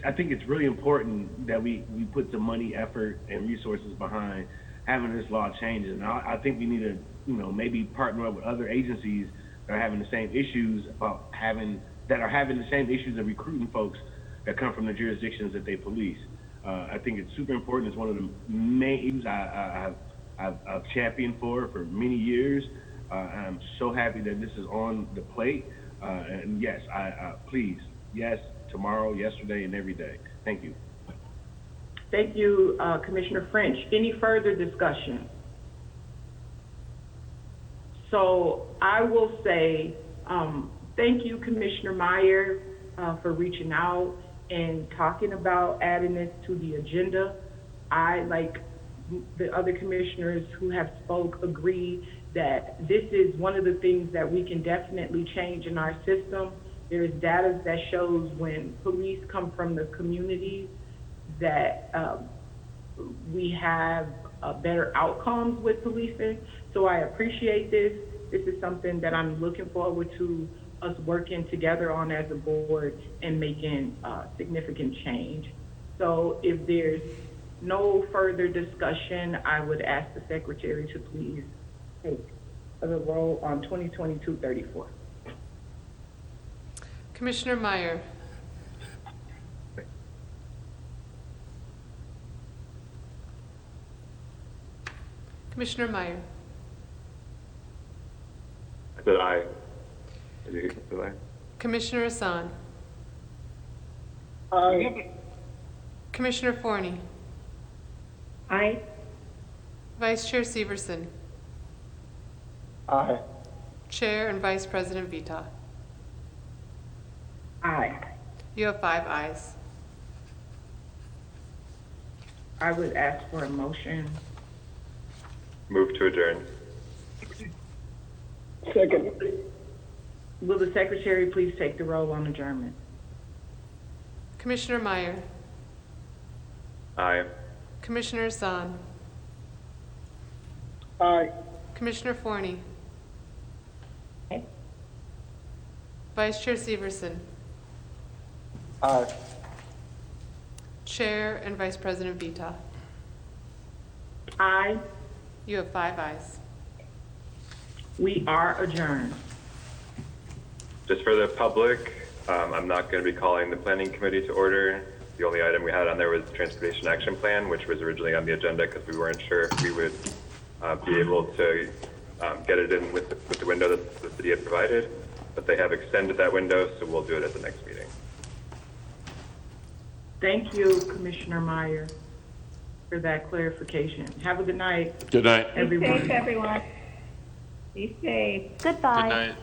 [SPEAKER 17] I think it's really important that we put some money, effort, and resources behind having this law change. And I think we need to, maybe partner up with other agencies that are having the same issues of having the same issues of recruiting folks that come from the jurisdictions that they police. I think it's super important. It's one of the main issues I've championed for many years. I'm so happy that this is on the plate. And yes, please, yes, tomorrow, yesterday, and every day. Thank you.
[SPEAKER 16] Thank you, Commissioner French. Any further discussion? So I will say thank you, Commissioner Meyer, for reaching out and talking about adding this to the agenda. I, like the other commissioners who have spoke, agree that this is one of the things that we can definitely change in our system. There is data that shows when police come from the communities that we have better outcomes with policing. So I appreciate this. This is something that I'm looking forward to us working together on as a board and making significant change. So if there's no further discussion, I would ask the secretary to please take the roll on 2022-34.
[SPEAKER 4] Commissioner Meyer. Commissioner Meyer.
[SPEAKER 3] I said aye. Did you say aye?
[SPEAKER 4] Commissioner Hassan.
[SPEAKER 20] Aye.
[SPEAKER 4] Commissioner Forney.
[SPEAKER 2] Aye.
[SPEAKER 4] Vice Chair Severson.
[SPEAKER 5] Aye.
[SPEAKER 4] Chair and Vice President Vita.
[SPEAKER 16] Aye.
[SPEAKER 4] You have 5 ayes.
[SPEAKER 16] I would ask for a motion.
[SPEAKER 3] Move to adjourn.
[SPEAKER 20] Second.
[SPEAKER 16] Will the secretary please take the roll on adjournment?
[SPEAKER 4] Commissioner Meyer.
[SPEAKER 3] Aye.
[SPEAKER 4] Commissioner Hassan.
[SPEAKER 20] Aye.
[SPEAKER 4] Commissioner Forney.
[SPEAKER 2] Aye.
[SPEAKER 4] Vice Chair Severson.
[SPEAKER 5] Aye.
[SPEAKER 4] Chair and Vice President Vita.
[SPEAKER 16] Aye.
[SPEAKER 4] You have 5 ayes.
[SPEAKER 16] We are adjourned.
[SPEAKER 3] Just for the public, I'm not going to be calling the planning committee to order. The only item we had on there was the transportation action plan, which was originally on the agenda because we weren't sure if we would be able to get it in with the window that the city had provided. But they have extended that window, so we'll do it at the next meeting.
[SPEAKER 16] Thank you, Commissioner Meyer, for that clarification. Have a good night.
[SPEAKER 1] Good night.
[SPEAKER 2] Be
[SPEAKER 16] Everyone.
[SPEAKER 2] safe, everyone. Be safe.
[SPEAKER 13] Goodbye.
[SPEAKER 1] Good night.